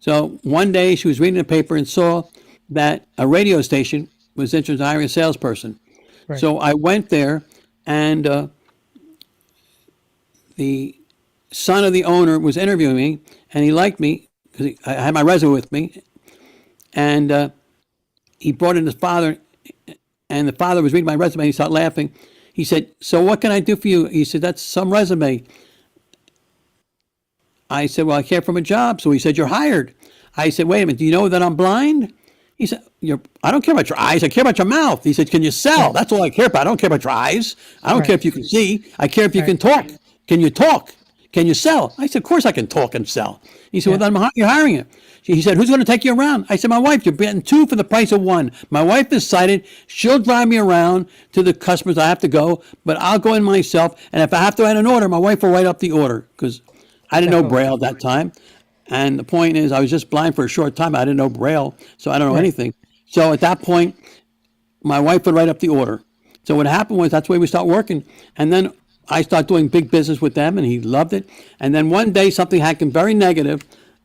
So one day she was reading the paper and saw that a radio station was interested in hiring a salesperson. So I went there, and the son of the owner was interviewing me, and he liked me because I had my resume with me, and he brought in his father, and the father was reading my resume. He started laughing. He said, so what can I do for you? He said, that's some resume. I said, well, I care for a job. So he said, you're hired. I said, wait a minute, do you know that I'm blind? He said, I don't care about your eyes. I care about your mouth. He said, can you sell? That's all I care about. I don't care about your eyes. I don't care if you can see. I care if you can talk. Can you talk? Can you sell? I said, of course I can talk and sell. He said, well, then you're hiring her. He said, who's going to take you around? I said, my wife. You're getting 2 for the price of 1. My wife decided she'll drive me around to the customers I have to go, but I'll go in myself. And if I have to write an order, my wife will write up the order because I didn't know Braille at that time. And the point is, I was just blind for a short time. I didn't know Braille, so I don't know anything. So at that point, my wife would write up the order. So what happened was that's where we start working. And then I started doing big business with them, and he loved it. And then one day, something happened very negative.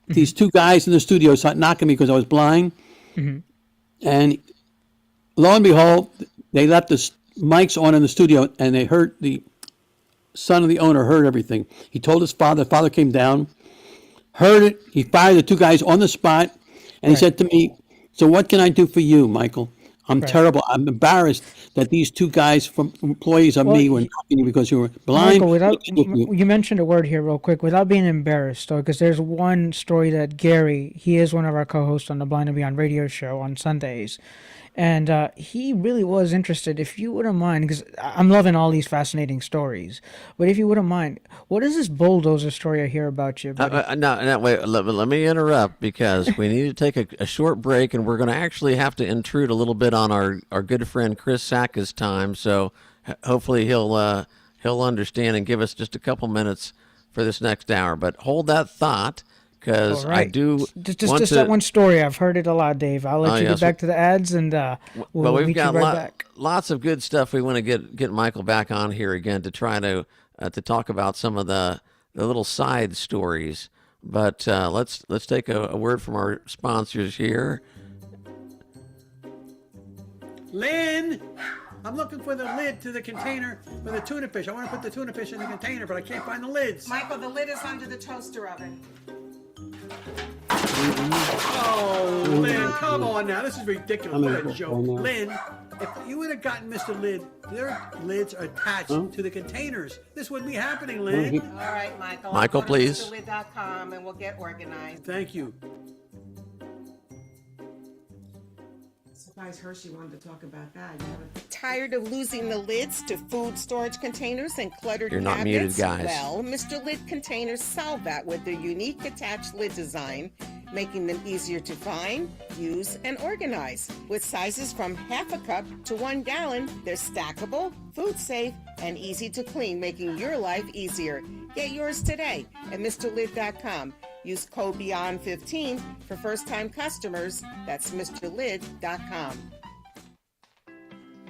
These 2 guys in the studio started knocking me because I was blind. And lo and behold, they left the mics on in the studio, and they heard the son of the owner heard everything. He told his father. The father came down, heard it. He fired the 2 guys on the spot, and he said to me, so what can I do for you, Michael? I'm terrible. I'm embarrassed that these 2 guys from employees of me were knocking you because you were blind. Michael, you mentioned a word here real quick, without being embarrassed, because there's one story that Gary, he is one of our co-hosts on the Blind and Beyond radio show on Sundays, and he really was interested. If you wouldn't mind, because I'm loving all these fascinating stories, but if you wouldn't mind, what is this bulldozer story I hear about you? No, wait, let me interrupt because we need to take a short break, and we're going to actually have to intrude a little bit on our good friend Chris Sacka's time. So hopefully he'll understand and give us just a couple minutes for this next hour. But hold that thought, because I do just that one story. I've heard it a lot, Dave. I'll let you get back to the ads, and we'll we've meet got you right back. Lots of good stuff. We want to get Michael back on here again to try to talk about some of the little side stories. But let's take a word from our sponsors here. Lynn, I'm looking for the lid to the container for the tuna fish. I want to put the tuna fish in the container, but I can't find the lids. Michael, the lid is under the toaster oven. Oh, Lynn, come on now. This is ridiculous. What a joke. Lynn, if you would have gotten Mr. Lid, their lids are attached to the containers. This wouldn't be happening, Lynn. All right, Michael. Michael, please. MrLid.com and we'll get organized. Thank you. Surprised Hershi wanted to talk about that. You have a tired of losing the lids to food storage containers and cluttered You're not cabinets? muted, guys. Well, Mr. Lid containers solve that with their unique attached lid design, making them easier to find, use, and organize. With sizes from half a cup to 1 gallon, they're stackable, food safe, and easy to clean, making your life easier. Get yours today at MrLid.com. Use code BEYOND15 for first-time customers. That's MrLid.com.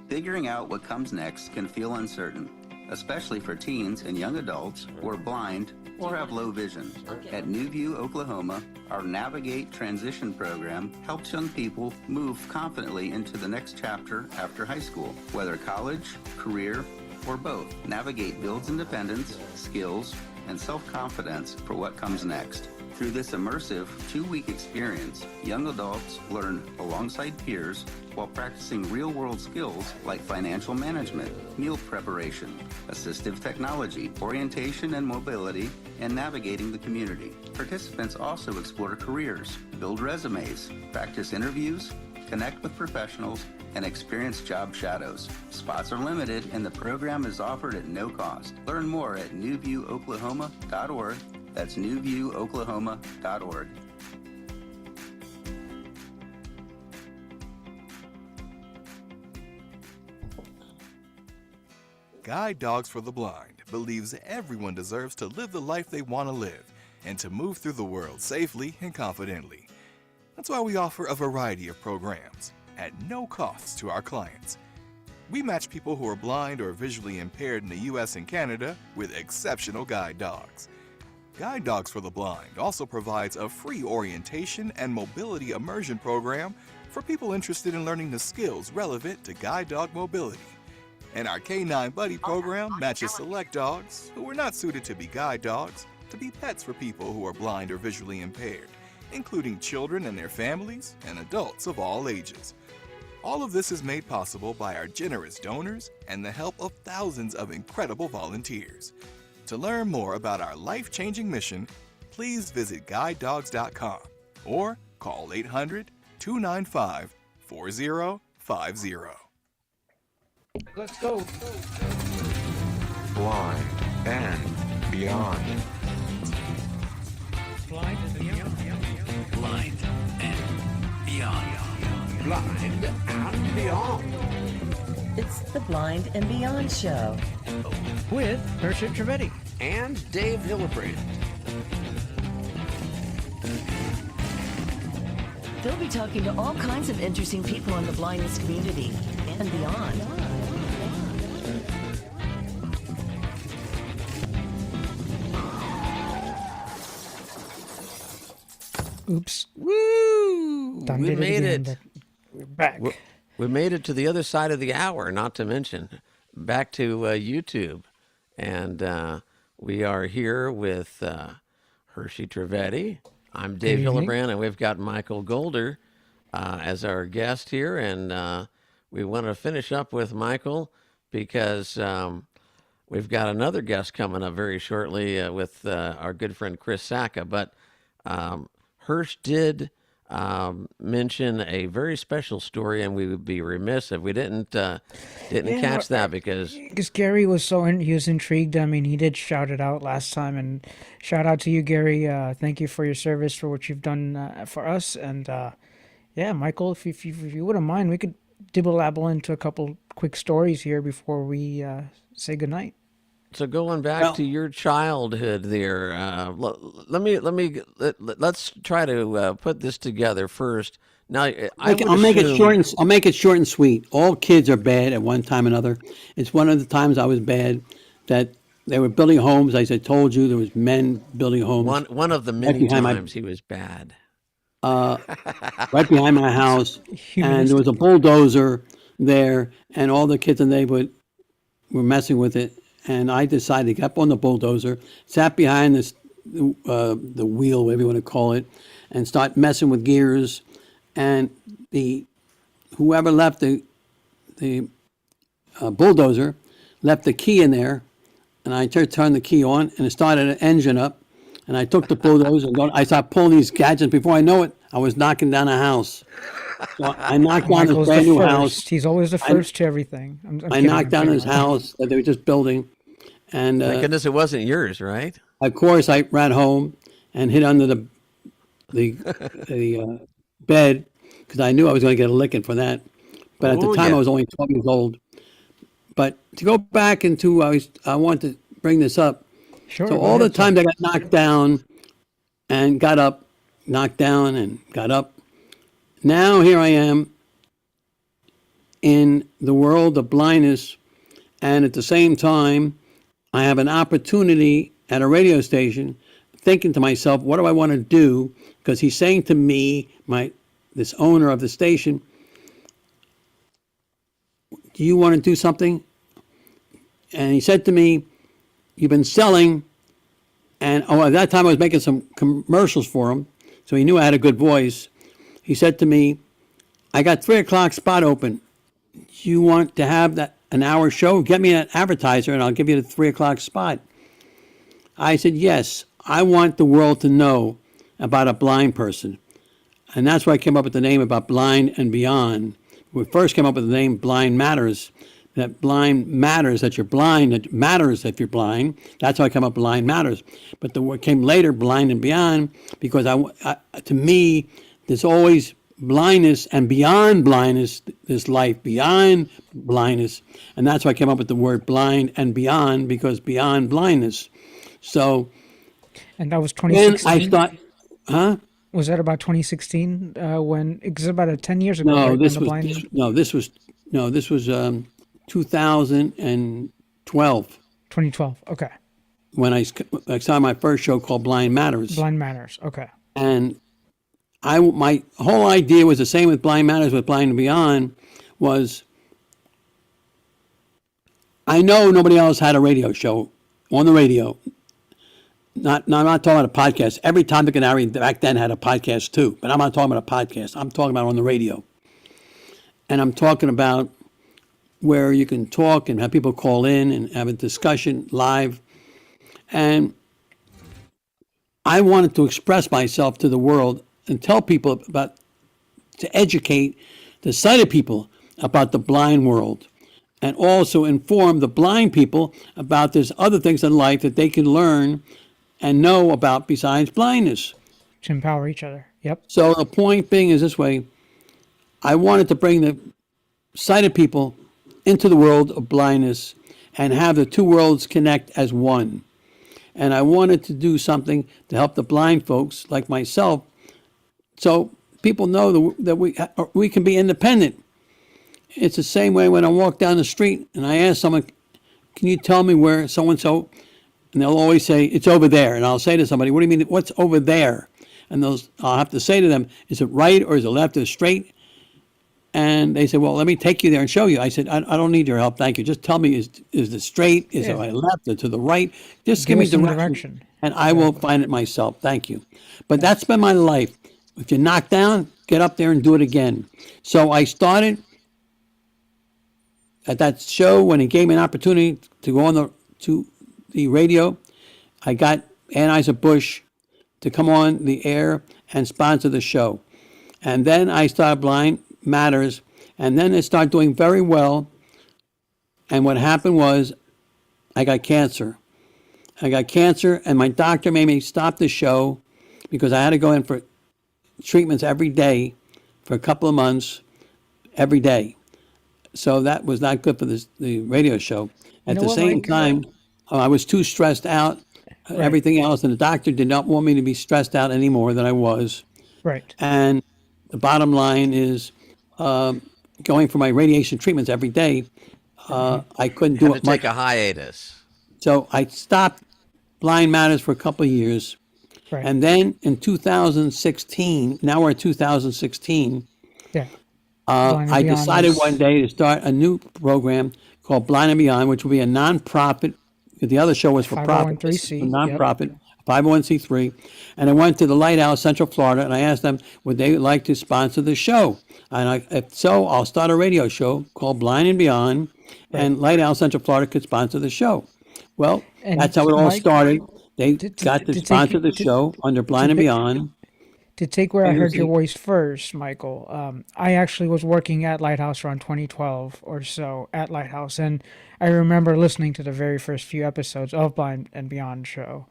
Figuring out what comes next can feel uncertain, especially for teens and young adults who are blind or have low vision. At New View, Oklahoma, our Navigate Transition program helps young people move confidently into the next chapter after high school, whether college, career, or both. Navigate builds independence, skills, and self-confidence for what comes next. Through this immersive 2-week experience, young adults learn alongside peers while practicing real-world skills like financial management, meal preparation, assistive technology, orientation and mobility, and navigating the community. Participants also explore careers, build resumes, practice interviews, connect with professionals, and experience job shadows. Spots are limited and the program is offered at no cost. Learn more at newviewoklahoma.org. That's newviewoklahoma.org. Guide Dogs for the Blind believes everyone deserves to live the life they want to live and to move through the world safely and confidently. That's why we offer a variety of programs at no cost to our clients. We match people who are blind or visually impaired in the U.S. and Canada with exceptional guide dogs. Guide Dogs for the Blind also provides a free orientation and mobility immersion program for people interested in learning the skills relevant to guide dog mobility. And our K9 Buddy program matches select dogs who are not suited to be guide dogs to be pets for people who are blind or visually impaired, including children and their families and adults of all ages. All of this is made possible by our generous donors and the help of thousands of incredible volunteers. To learn more about our life-changing mission, please visit guidedogs.com or call 800-295-4050. Let's go. Blind and beyond. Blind and beyond. Blind and beyond. Blind and beyond. It's the Blind and Beyond Show. With Hershi and Dave and Dave Hillbrand. They'll be talking to all kinds of interesting people in the blindness community and beyond. Oops. Woo! Done We did made again, it. but we're back. We made it to the other side of the hour, not to mention back to YouTube. And we are here with Hershi Trivedi. I'm Dave Hillbrand, and we've got Michael Golder as our guest here. And we want to finish up with Michael because we've got another guest coming up very shortly with our good friend Chris Sacka. But Hersh did mention a very special story, and we would be remiss if we didn't catch that because Gary was he was intrigued. I mean, he did shout it out last time, and shout out to you, Gary. Thank you for your service, for what you've done for us. And yeah, Michael, if you wouldn't mind, we could dibble-labble into a couple quick stories here before we say goodnight. So going back to your childhood there, let's try to put this together first. Now, I'll make it short and sweet. All kids are bad at one time or another. It's one of the times I was bad that they were building homes. As I told you, there was men building homes. One of the many times he was bad. Right behind my house, and there was a bulldozer there, and all the kids in the neighborhood were messing with it. And I decided to get up on the bulldozer, sat behind the wheel, whatever you want to call it, and start messing with gears. And whoever left the bulldozer left the key in there, and I turned the key on, and it started an engine up. And I took the bulldozer and I started pulling these gadgets. Before I know it, I was knocking down a house. So I knocked down this Michael's brand the new first. house. He's always the first to everything. I'm I kidding, knocked I'm down kidding. this house that they were just building, and Thank goodness it wasn't yours, right? of course I ran home and hid under the bed because I knew I was going to get a licking for that. But at the Oh, time yeah. I was only 12 years old. But to go back into, I want to bring this up. Sure. So go all the ahead, sir. times I got knocked down and got up, knocked down and got up. Now here I am in the world of blindness, and at the same time, I have an opportunity at a radio station, thinking to myself, what do I want to do? Because he's saying to me, this owner of the station, do you want to do something? And he said to me, you've been selling, and at that time I was making some commercials for him, so he knew I had a good voice. He said to me, I got 3:00 spot open. Do you want to have that an hour show? Get me an advertiser and I'll give you the 3:00 spot. I said, yes, I want the world to know about a blind person. And that's why I came up with the name about Blind and Beyond. We first came up with the name Blind Matters. That blind matters, that you're blind, it matters if you're blind. That's how I come up with Blind Matters. But the word came later, Blind and Beyond, because to me, there's always blindness, and beyond blindness, there's life beyond blindness. And that's why I came up with the word blind and beyond, because beyond blindness. So And that was then 2016. I thought, huh? Was that about 2016? When it's about 10 years ago. No, right, this when the was blind, this was 2012 2012. Okay. when I saw my first show called Blind Matters. Blind Matters. Okay. And my whole idea was the same with Blind Matters, with Blind and Beyond, was I know nobody else had a radio show on the radio. I'm not talking about a podcast. Every Tom, Dick, and Harry back then had a podcast too, but I'm not talking about a podcast. I'm talking about on the radio. And I'm talking about where you can talk and have people call in and have a discussion live. And I wanted to express myself to the world and tell people to educate the sighted people about the blind world, and also inform the blind people about there's other things in life that they can learn and know about besides blindness. To empower each other. Yep. So the point being is this way, I wanted to bring the sighted people into the world of blindness and have the two worlds connect as one. And I wanted to do something to help the blind folks like myself, so people know that we can be independent. It's the same way when I walk down the street and I ask someone, can you tell me where so-and-so, and they'll always say, it's over there. And I'll say to somebody, what do you mean, what's over there? And I'll have to say to them, is it right or is it left or straight? And they say, well, let me take you there and show you. I said, I don't need your help, thank you. Just tell me, is it straight? Is it left or to the right? Just give me direction. And I will find it myself, thank you. But that's been my life. If you're knocked down, get up there and do it again. So I started at that show when he gave me an opportunity to go on to the radio. I got Anheuser-Busch to come on the air and sponsor the show. And then I started Blind Matters, and then it started doing very well. And what happened was I got cancer. And my doctor made me stop the show because I had to go in for treatments every day for a couple of months, every day. So that was not good for the radio show. At the same time, I was too stressed out, everything else, and the doctor did not want me to be stressed out any more than I was. Right. And the bottom line is, going for my radiation treatments every day, I couldn't do it much. Take a hiatus. So I stopped Blind Matters for a couple of years. Right. And then in 2016, now we're at 2016, Yeah. I decided one day to start a new program called Blind and Beyond, which will be a nonprofit. The other show was for profit. 501(c)(3), A nonprofit, 501c3. And I went to the Lighthouse, Central Florida, and I asked them, would they like to sponsor the show? And if so, I'll start a radio show called Blind and Beyond, and Lighthouse, Central Florida could sponsor the show. Well, And that's how it all Mike, started. They got to sponsor the show under Blind and Beyond. to take where I you heard your see- voice first, Michael, I actually was working at Lighthouse around 2012 or so at Lighthouse, and I remember listening to the very first few episodes of Blind and Beyond show.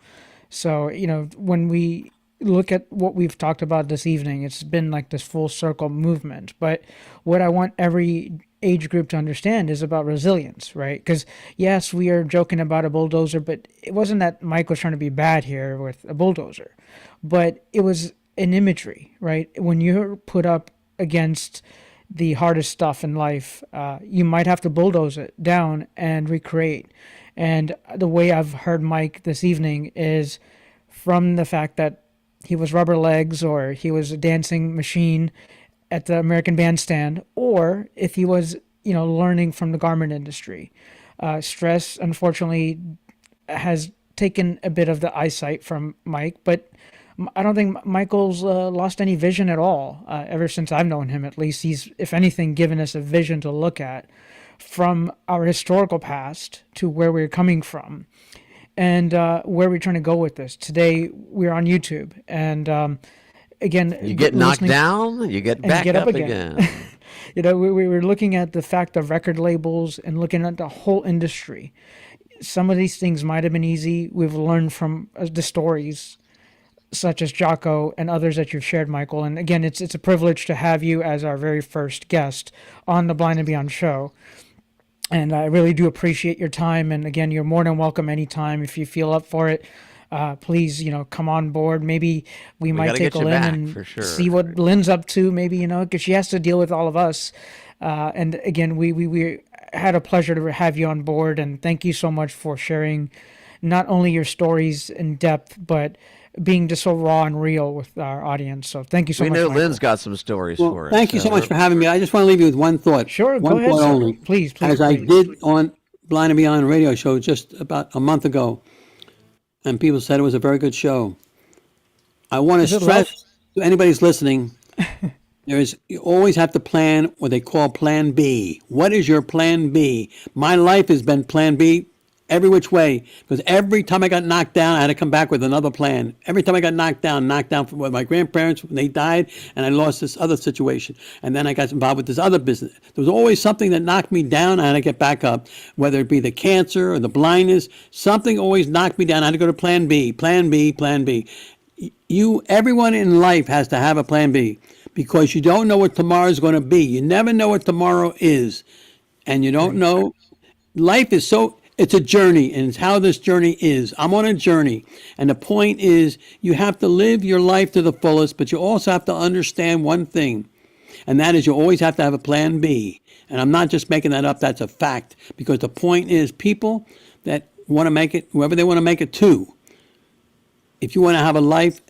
So, when we look at what we've talked about this evening, it's been like this full circle movement. But what I want every age group to understand is about resilience, right? Because yes, we are joking about a bulldozer, but it wasn't that Mike was trying to be bad here with a bulldozer, but it was an imagery, right? When you're put up against the hardest stuff in life, you might have to bulldoze it down and recreate. And the way I've heard Mike this evening is from the fact that he was rubber legs, or he was a dancing machine at the American Bandstand, or if he was, learning from the garment industry. Stress, unfortunately, has taken a bit of the eyesight from Mike, but I don't think Michael's lost any vision at all. Ever since I've known him, at least, he's, if anything, given us a vision to look at from our historical past to where we're coming from, and where we're trying to go with this. Today, we're on YouTube, and again, you get knocked down, you get back up again. We were looking at the fact of record labels and looking at the whole industry. Some of these things might have been easy. We've learned from the stories, such as Jocko and others that you've shared, Michael. And again, it's a privilege to have you as our very first guest on the Blind and Beyond show. And I really do appreciate your time. And again, you're more than welcome anytime if you feel up for it. Please, come on board. Maybe we might gotta take get a you Lynn back, and for sure. see what Lynn's up to. Maybe, because she has to deal with all of us. And again, we had a pleasure to have you on board. And thank you so much for sharing not only your stories in depth, but being just so raw and real with our audience. So thank you so much. We know Michael. Lynn's got some stories for us. Thank you so much for having me. I just want to leave you with one thought. Sure, one go ahead, thought sir. only. Please, As I did on Blind and Beyond radio show just about a month ago, and people said it was a very good show. I want to stress to anybody who's listening, you always have to plan what they call Plan B. What is your Plan B? My life has been Plan B every which way, because every time I got knocked down, I had to come back with another plan. Every time I got knocked down with my grandparents when they died, and I lost this other situation, and then I got involved with this other business. There was always something that knocked me down. I had to get back up, whether it be the cancer or the blindness. Something always knocked me down. I had to go to Plan B, Plan B, Plan B. Everyone in life has to have a Plan B, because you don't know what tomorrow is going to be. You never know what tomorrow is, and you don't know. Life is it's a journey, and it's how this journey is. I'm on a journey, and the point is you have to live your life to the fullest, but you also have to understand one thing, and that is you always have to have a Plan B. And I'm not just making that up, that's a fact, because the point is people that want to make it, whoever they want to make it to, if you want to have a life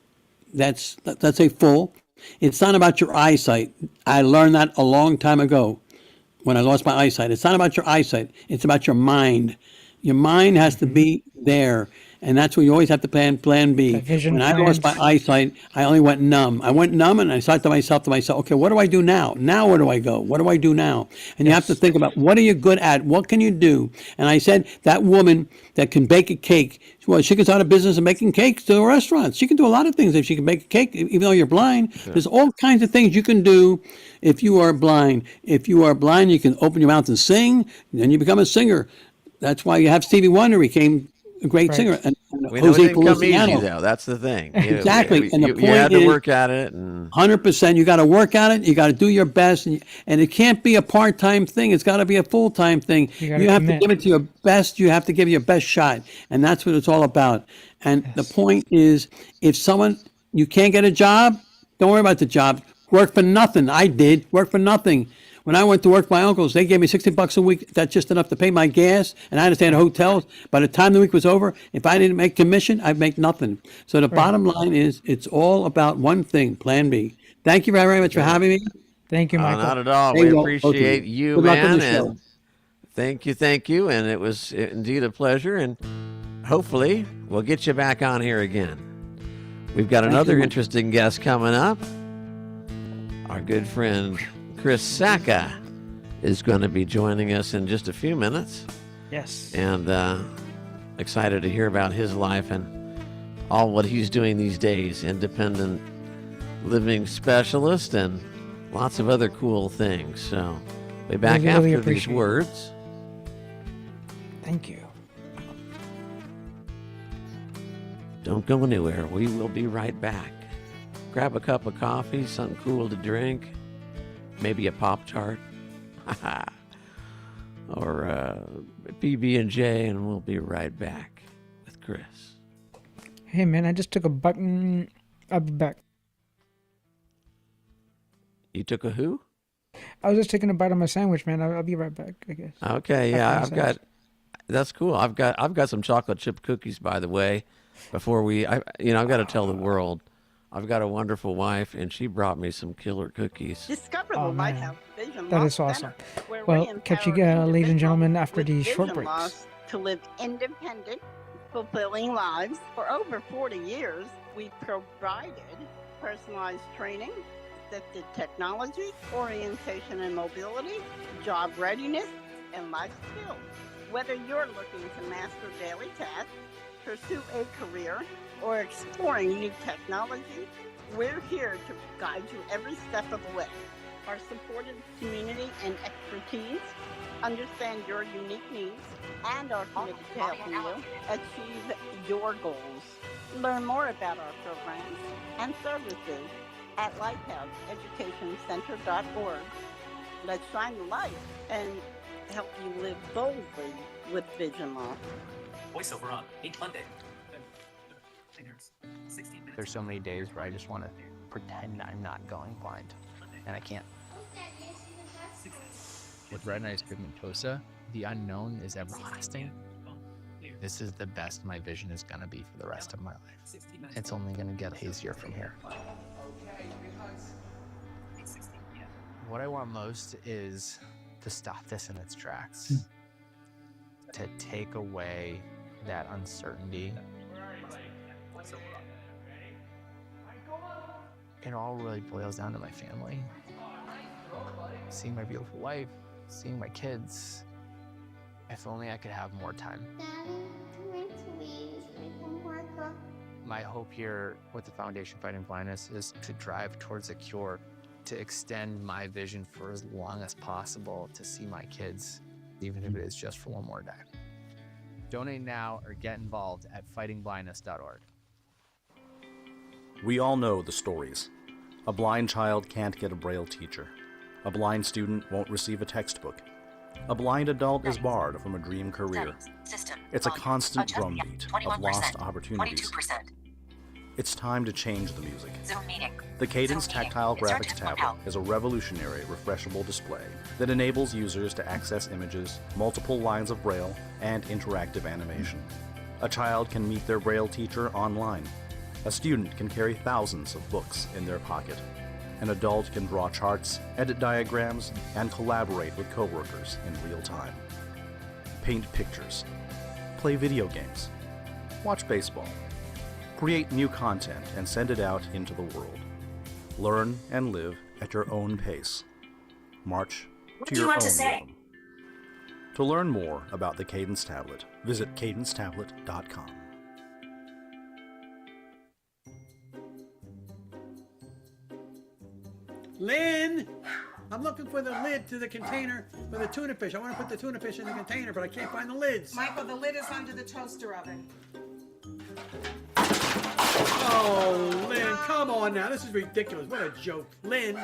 that's, let's say, full, it's not about your eyesight. I learned that a long time ago when I lost my eyesight. It's not about your eyesight. It's about your mind. Your mind has to be there. And that's where you always have to plan B. When I lost my eyesight, I only went numb. I went numb, and I thought to myself, okay, what do I do now? Now where do I go? What do I do now? And you have to think about, what are you good at? What can you do? And I said, that woman that can bake a cake, well, she gets out of business of making cakes to restaurants. She can do a lot of things if she can bake a cake, even though you're blind. Yeah. There's all kinds of things you can do if you are blind. If you are blind, you can open your mouth and sing, and then you become a singer. That's why you have Stevie Wonder became a great singer. And we know it didn't come easy, though. That's the thing. Exactly. And the point you had to is, work at it. 100%. You got to work at it. You got to do your best. And it can't be a part-time thing. It's got to be a full-time thing. You have to give it to your best. You have to give your best shot. And that's what it's all about. And the point is, if you can't get a job, don't worry about the job. Work for nothing. I did. Work for nothing. When I went to work for my uncles, they gave me $60 a week. That's just enough to pay my gas, and I had to stay in hotels. By the time the week was over, if I didn't make commission, I'd make nothing. So the bottom line is, it's all about one thing, Plan B. Thank you very much for having me. Thank you, Michael. Not at all. We appreciate you, man. And thank you. And it was indeed a pleasure. And hopefully, we'll get you back on here again. We've got another interesting guest coming up. Our good friend Chris Sacka is going to be joining us in just a few minutes. Yes. And excited to hear about his life and all what he's doing these days, independent living specialist, and lots of other cool things. So, be back Really after these appreciate it. words. Thank you. Don't go anywhere. We will be right back. Grab a cup of coffee, something cool to drink, maybe a Pop-Tart, or a PB&J, and we'll be right back with Chris. Hey, man, I just took a bite. I'll be back. You took a who? I was just taking a bite of my sandwich, man. I'll be right back, I guess. Okay, yeah, After the sandwich. that's cool. I've got some chocolate chip cookies, by the way. Before I've got to tell the world, I've got a wonderful wife, and she brought me some killer cookies. Discover Oh, the man. Lighthouse Vision That Loss is awesome. Center, where Well, we catch you, empower ladies and gentlemen, after with these short vision breaks. loss to live independent, fulfilling lives. For over 40 years, we provided personalized training, assisted technology, orientation and mobility, job readiness, and life skills. Whether you're looking to master daily tasks, pursue a career, or exploring new technology, we're here to guide you every step of the way. Our supportive community and expertise understand your unique needs and are committed to helping you achieve your goals. Learn more about our programs and services at lighthouseeducationcenter.org. Let's shine the light and help you live boldly with vision loss. Voiceover on 8 Monday. 16 minutes. There's so many days where I just want to pretend I'm not going blind, and I can't. With retinitis pigmentosa, the unknown is everlasting. This is the best my vision is going to be for the rest of my life. It's only going to get hazier from here. What I want most is to stop this in its tracks, to take away that uncertainty. It all really boils down to my family. Seeing my beautiful wife, seeing my kids. If only I could have more time. My hope here with the Foundation Fighting Blindness is to drive towards a cure, to extend my vision for as long as possible, to see my kids, even if it is just for one more day. Donate now or get involved at fightingblindness.org. We all know the stories. A blind child can't get a Braille teacher. A blind student won't receive a textbook. A blind adult is barred from a dream career. It's a constant drumbeat of lost opportunities. It's time to change the music. The Cadence Tactile Graphics Tablet is a revolutionary refreshable display that enables users to access images, multiple lines of Braille, and interactive animation. A child can meet their Braille teacher online. A student can carry thousands of books in their pocket. An adult can draw charts, edit diagrams, and collaborate with coworkers in real time. Paint pictures. Play video games. Watch baseball. Create new content and send it out into the world. Learn and live at your own pace. March to your own rhythm. To learn more about the Cadence Tablet, visit cadencetablet.com. Lynn, I'm looking for the lid to the container for the tuna fish. I want to put the tuna fish in the container, but I can't find the lids. Michael, the lid is under the toaster oven. Oh, Lynn, come on now. This is ridiculous. What a joke. Lynn,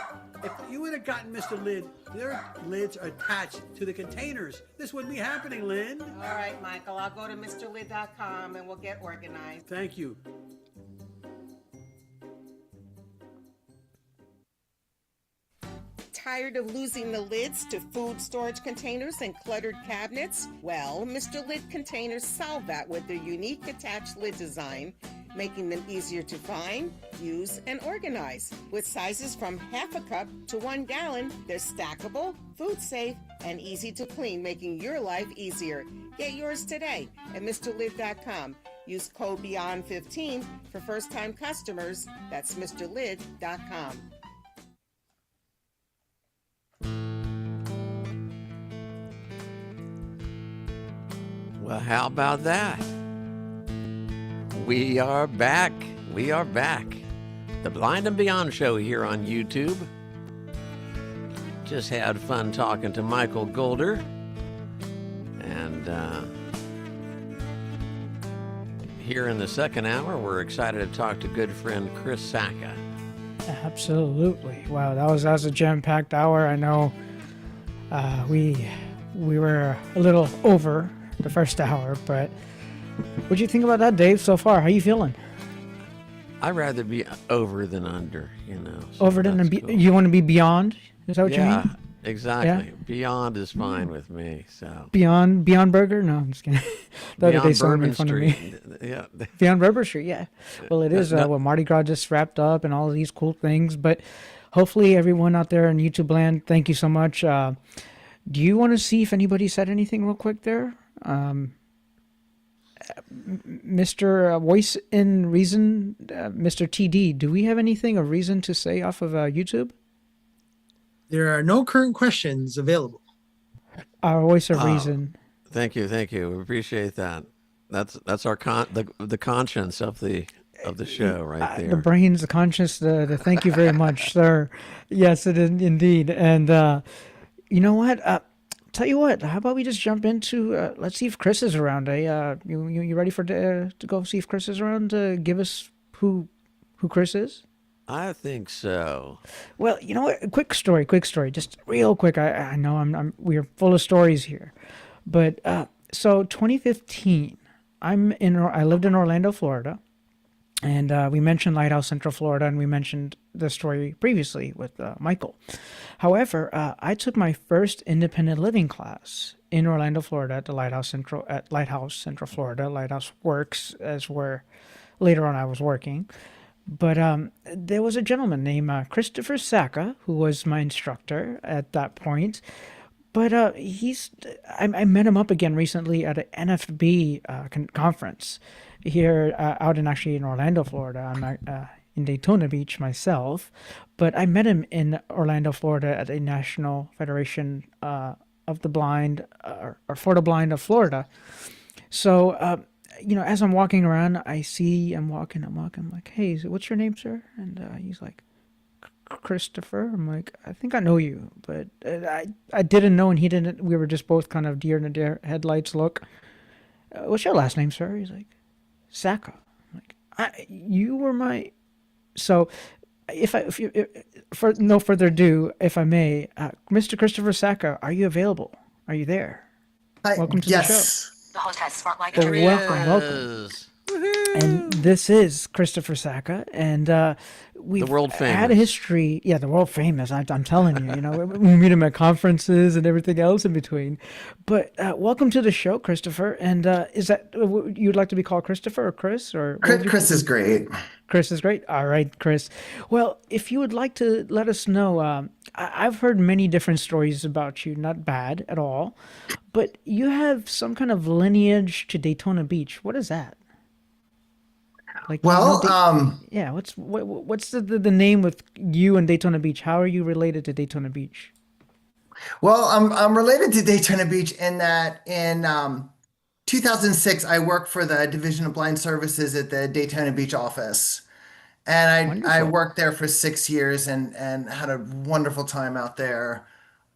if you would have gotten Mr. Lid, their lids are attached to the containers. This wouldn't be happening, Lynn. All right, Michael, I'll go to MrLid.com and we'll get organized. Thank you. Tired of losing the lids to food storage containers and cluttered cabinets? Well, Mr. Lid containers solve that with their unique attached lid design, making them easier to find, use, and organize. With sizes from half a cup to 1 gallon, they're stackable, food safe, and easy to clean, making your life easier. Get yours today at MrLid.com. Use code BEYOND15 for first-time customers. That's MrLid.com. Well, how about that? We are back. We are back. The Blind and Beyond show here on YouTube. Just had fun talking to Michael Golder. And here in the second hour, we're excited to talk to good friend Chris Sacka. Absolutely. Wow, that was a jam-packed hour. I know we were a little over the first hour, but what'd you think about that, Dave, so far? How you feeling? I'd rather be over than under, So over than you want to be beyond? Is that what you mean? Yeah, exactly. Yeah? Beyond is fine with me. So Beyond Burger? No, I'm just kidding. The other day someone made fun of me. Yeah. Beyond Bourbon Street, yeah. Well, it is Mardi Gras just wrapped up and all of these cool things. But hopefully everyone out there in YouTube land, thank you so much. Do you want to see if anybody said anything real quick there? Mr. Voice in Reason, Mr. TD, do we have anything of reason to say off of YouTube? There are no current questions available. Our Voice of Reason. Thank you. We appreciate that. That's our the conscience of the show right there. The brains, the conscience, the thank you very much, sir. Yes, it is indeed. And you know what? Tell you what, how about we just jump into, let's see if Chris is around. You ready to go see if Chris is around to give us who Chris is? I think so. Well, you know what? Quick story, just real quick. I know we're full of stories here, but so 2015, I lived in Orlando, Florida, and we mentioned Lighthouse Central Florida, and we mentioned the story previously with Michael. However, I took my first independent living class in Orlando, Florida, at the Lighthouse Central Florida. Lighthouse Works, as where later on I was working. But there was a gentleman named Christopher Sacka, who was my instructor at that point. But I met him up again recently at an NFB conference here out in Orlando, Florida. I'm in Daytona Beach myself, but I met him in Orlando, Florida at a National Federation of the Blind, or for the Blind of Florida. So, as I'm walking around, I'm walking, I'm like, hey, what's your name, sir? And he's like, Christopher. I'm like, I think I know you, but I didn't know, and he didn't. We were just both kind of deer in the deer headlights look. What's your last name, sir? He's like, Sacka. I'm like, you were my... So, for no further ado, if I may, Mr. Christopher Sacka, are you available? Are you there? Welcome to the show. The host has Spotlight. Well, welcome. And this is Christopher Sacka, and we've had a history. Yeah, the world famous. I'm telling you, we meet him at conferences and everything else in between. But welcome to the show, Christopher. And is that you'd like to be called Christopher or Chris or? Chris is great. Chris is great. All right, Chris. Well, if you would like to let us know, I've heard many different stories about you, not bad at all, but you have some kind of lineage to Daytona Beach. What is that? Like, yeah. What's the name with you and Daytona Beach? How are you related to Daytona Beach? Well, I'm related to Daytona Beach in that in 2006 I worked for the Division of Blind Services at the Daytona Beach office, and I worked there for 6 years and had a wonderful time out there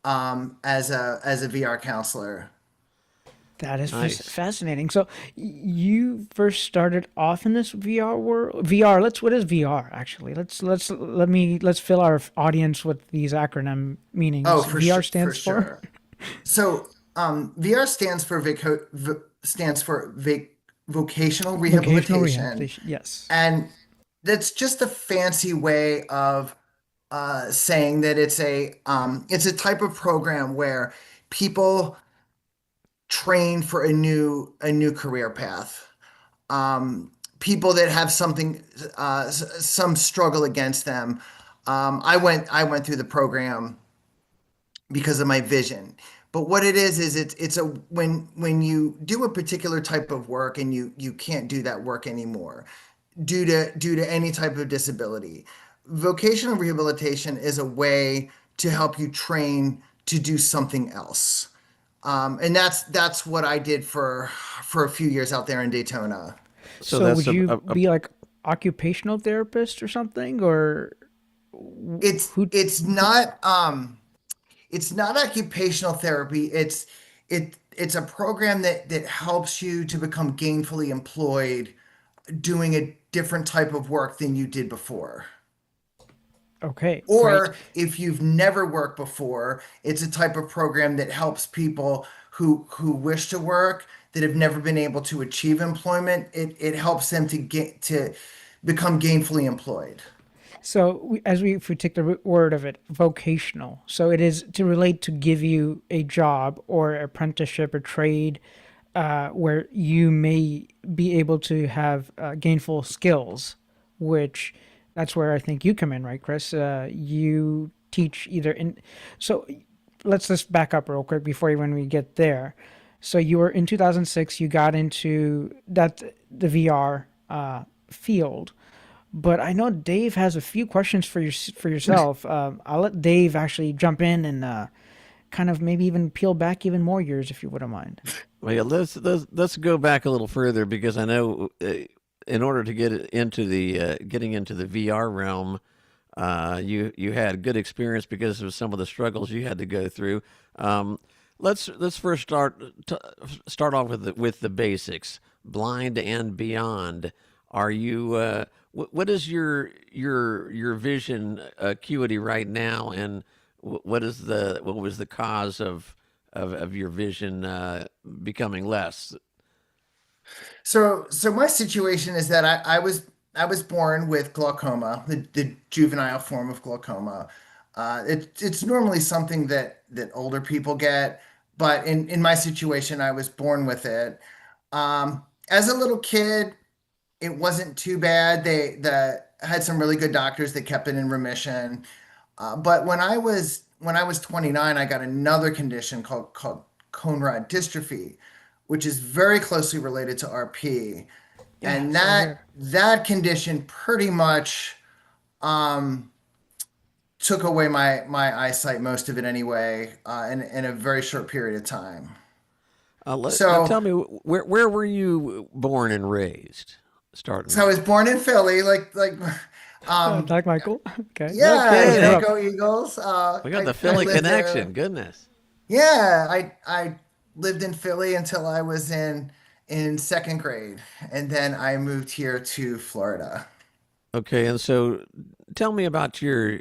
as a VR counselor. That is fascinating. So you first started off in this VR world. What is VR actually? Let's fill our audience with these acronym meanings. Oh, VR stands for. Sure. So VR stands for vocational rehabilitation. Yes. And that's just a fancy way of saying that it's a type of program where people train for a new career path. People that have some struggle against them. I went through the program because of my vision. But what it is it's when you do a particular type of work and you can't do that work anymore due to any type of disability. Vocational rehabilitation is a way to help you train to do something else. And that's what I did for a few years out there in Daytona. So would you be like occupational therapist or something, or It's not occupational therapy. It's a program that helps you to become gainfully employed doing a different type of work than you did before. Okay, great. Or if you've never worked before, it's a type of program that helps people who wish to work that have never been able to achieve employment. It helps them to become gainfully employed. So if we take the root word of it, vocational. So it is to relate to give you a job or apprenticeship or trade, where you may be able to have gainful skills, which that's where I think you come in, right, Chris? You teach either in. So let's just back up real quick when we get there. So you were in 2006. You got into the VR field. But I know Dave has a few questions for yourself. I'll let Dave actually jump in and kind of maybe even peel back even more years, if you wouldn't mind. Well, yeah, let's go back a little further, because I know in order to get into the getting into the VR realm, you had good experience because of some of the struggles you had to go through. Let's first start off with the basics. Blind and beyond. Are you? What is your vision acuity right now, and what was the cause of your vision becoming less? So my situation is that I was born with glaucoma, the juvenile form of glaucoma. It's normally something that older people get, but in my situation, I was born with it. As a little kid, it wasn't too bad. They had some really good doctors that kept it in remission. But when I was 29, I got another condition called cone rod dystrophy, which is very closely related to RP. Yeah, And same that condition pretty much took away my eyesight, most of it anyway, in a very short period of time. Now tell me, where were you born and raised? So I was born in Philly, like Michael. Okay. Yeah, go Eagles. We got the Philly connection. Goodness. Yeah, I lived in Philly until I was in second grade, and then I moved here to Florida. Okay, and so tell me about your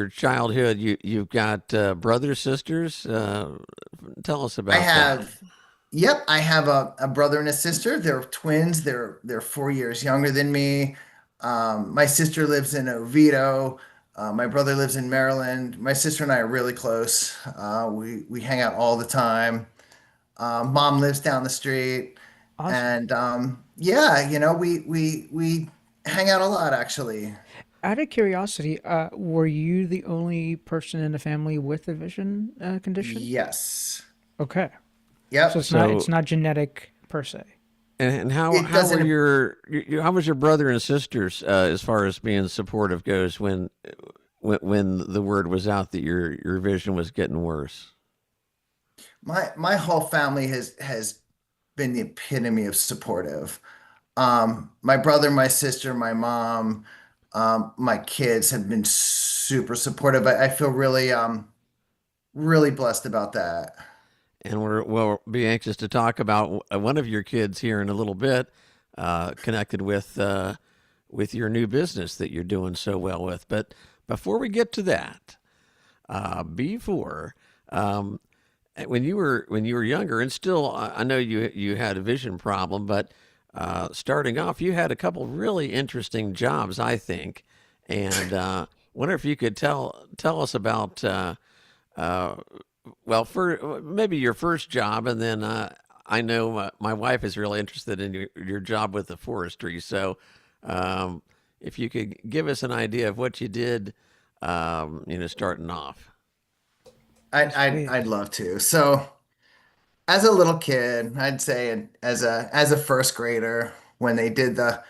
childhood. You've got brothers, sisters. Tell us about that. Yep, I have a brother and a sister. They're twins. They're 4 years younger than me. My sister lives in Oviedo. My brother lives in Maryland. My sister and I are really close. We hang out all the time. Mom lives down the street, Awesome. and yeah, we hang out a lot actually. Out of curiosity, were you the only person in the family with a vision condition? Yes. Okay. Yep. So it's not genetic per se. And how was your brother and sisters as far as being supportive goes when the word was out that your vision was getting worse? My whole family has been the epitome of supportive. My brother, my sister, my mom, my kids have been super supportive. I feel really blessed about that. And we'll be anxious to talk about one of your kids here in a little bit, connected with your new business that you're doing so well with. But before we get to that, when you were younger, and still, I know you had a vision problem, but starting off, you had a couple really interesting jobs, I think, and wonder if you could tell us about. Well, for maybe your first job, and then I know my wife is really interested in your job with the Forestry. So, if you could give us an idea of what you did, starting off. I'd love to. So, as a little kid, I'd say as a first grader, when they did the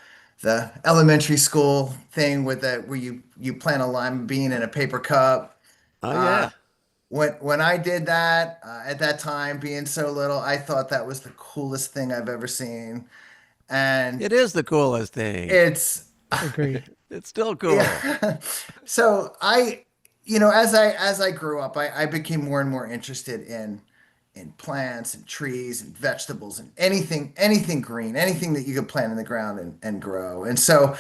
elementary school thing where you plant a lima bean in a paper cup. Oh yeah. When I did that at that time, being so little, I thought that was the coolest thing I've ever seen. And it is the coolest thing. Agree. It's still cool. Yeah. So as I grew up, I became more and more interested in plants and trees and vegetables and anything green, anything that you could plant in the ground and grow. And so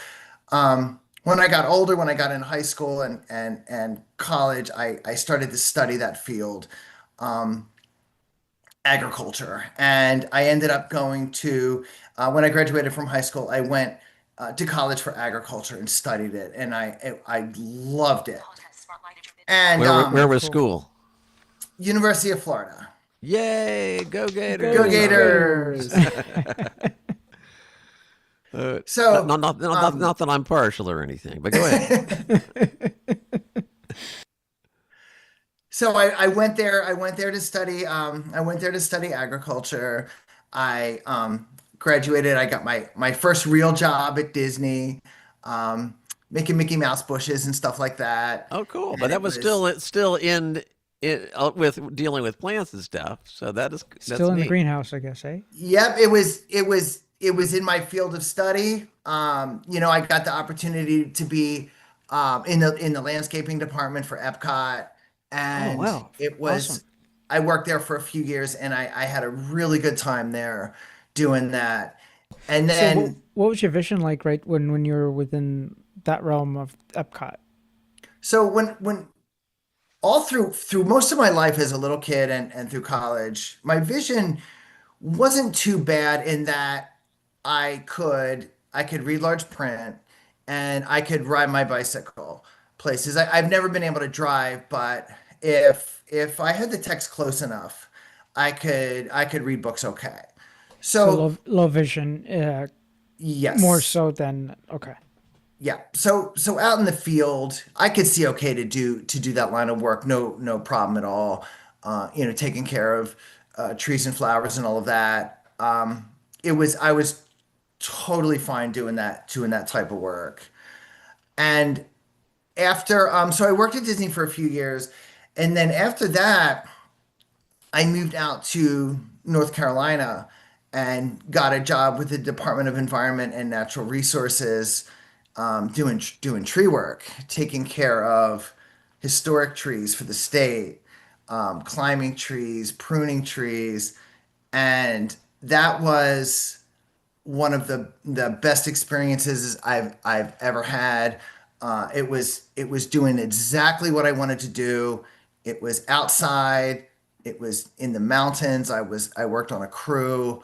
when I got older, when I got in high school and college, I started to study that field, agriculture. And I ended up going to, when I graduated from high school, I went to college for agriculture and studied it. And I loved it. And Where was school? University of Florida. Yay! Go Gators! Go Gators! So not that I'm partial or anything, but go ahead. So I went there. I went there to study. I went there to study agriculture. I graduated. I got my first real job at Disney, making Mickey Mouse bushes and stuff like that. Oh, cool! And But that was still in with dealing with plants and stuff. So that's Still in the neat. greenhouse, I guess, eh? Yep, it was in my field of study. I got the opportunity to be in the landscaping department for Epcot, and wow. it was Awesome. I worked there for a few years, and I had a really good time there doing that. And So then what was your vision like, right, when you were within that realm of Epcot? so when all through most of my life as a little kid and through college, my vision wasn't too bad in that I could read large print and I could ride my bicycle places. I've never been able to drive, but if I had the text close enough, I could read books okay. So low vision, yes, more so than okay. yeah. So out in the field, I could see okay to do that line of work. No problem at all. Taking care of trees and flowers and all of that. I was totally fine doing that type of work. And after so I worked at Disney for a few years, and then after that, I moved out to North Carolina and got a job with the Department of Environment and Natural Resources, doing tree work, taking care of historic trees for the state, climbing trees, pruning trees, and that was one of the best experiences I've ever had. It was doing exactly what I wanted to do. It was outside. It was in the mountains. I worked on a crew.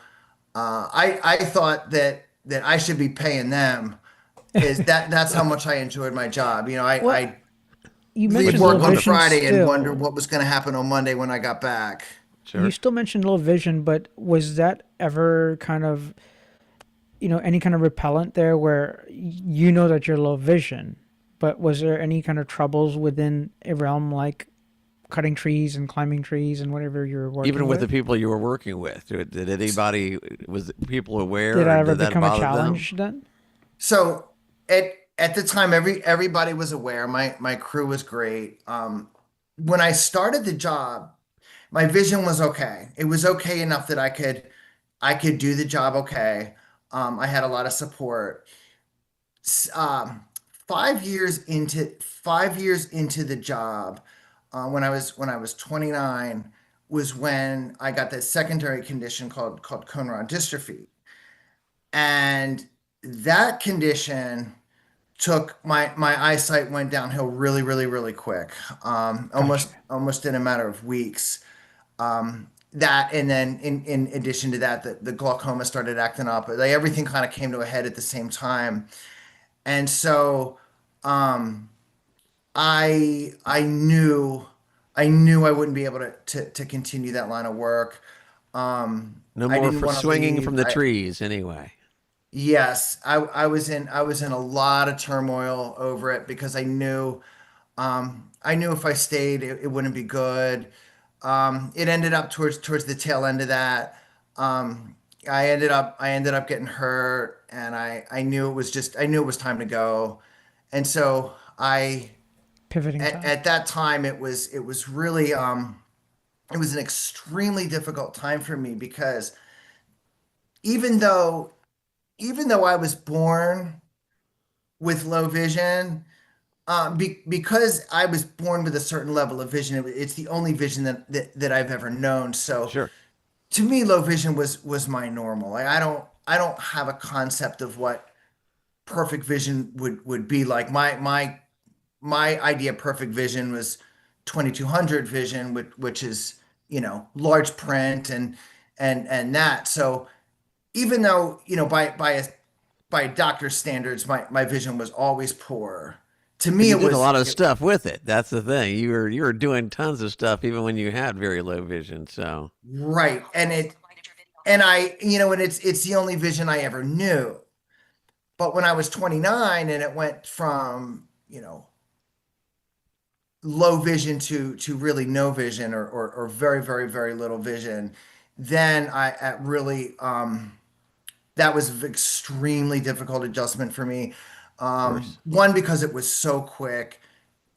I thought that I should be paying them. That's how much I enjoyed my job. You I'd leave mentioned work low on vision Friday and still. wonder what was going to happen on Monday when I got back. Sure. You still mentioned low vision, but was that ever kind of, any kind of repellent there where that you're low vision, but was there any kind of troubles within a realm like cutting trees and climbing trees and whatever you're working Even with the with? people you were working with, did anybody was people aware? Did or I ever that become a bother them? challenge then? So at the time, everybody was aware. My crew was great. When I started the job, my vision was okay. It was okay enough that I could do the job okay. I had a lot of support. 5 years into the job, when I was 29, was when I got this secondary condition called cone rod dystrophy, and that condition took my eyesight went downhill really, really, really quick. Almost in a matter of weeks. That and then in addition to that, the glaucoma started acting up. Like everything kind of came to a head at the same time, and so I knew I wouldn't be able to continue that line of work. No I more didn't for wanna swinging leave. from the trees, anyway. Yes, I was in a lot of turmoil over it because I knew if I stayed, it wouldn't be good. It ended up towards the tail end of that. I ended up getting hurt, and I knew it was time to go, and so Pivoting time. at that time it was really it was an extremely difficult time for me because even though I was born with low vision, because I was born with a certain level of vision. It's the only vision that I've ever known. So Sure. to me, low vision was my normal. Like I don't have a concept of what perfect vision would be like. My idea of perfect vision was 2200 vision, which is, large print and that. So even though, by doctor's standards, my vision was always poor. To But me, you it did a was lot of stuff with it. That's the thing. You were doing tons of stuff even when you had very low vision. So right. And it's the only vision I ever knew. But when I was 29 and it went from, low vision to really no vision or very, very, very little vision, then I really, that was an extremely difficult adjustment for me. course. One, because it was so quick.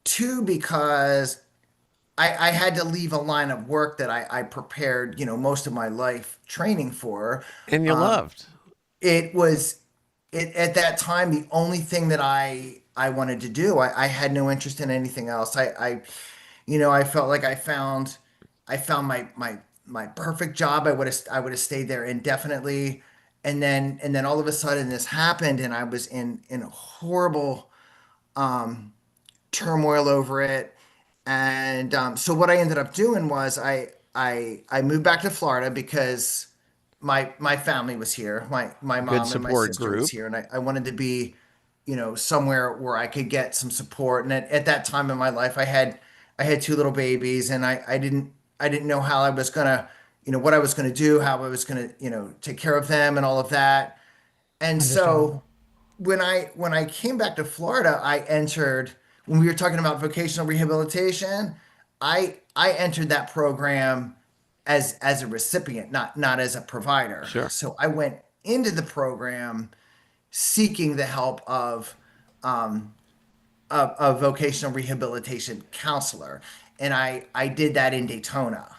Two, because I had to leave a line of work that I prepared, most of my life training for. And you Um, loved. it was at that time the only thing that I wanted to do. I had no interest in anything else. I felt like I found my perfect job. I would have stayed there indefinitely. And then all of a sudden this happened and I was in a horrible um turmoil over it. And so what I ended up doing was I moved back to Florida because my family was here. My Good mom and my support sister was group. here, and I wanted to be, somewhere where I could get some support. And at that time in my life, I had two little babies, and I didn't know how I was gonna, what I was gonna do, how I was gonna, take care of them and all of that. And so Understandable. when I came back to Florida, I entered when we were talking about vocational rehabilitation, I entered that program as a recipient, not as a provider. Sure. So I went into the program seeking the help of a vocational rehabilitation counselor, and I did that in Daytona.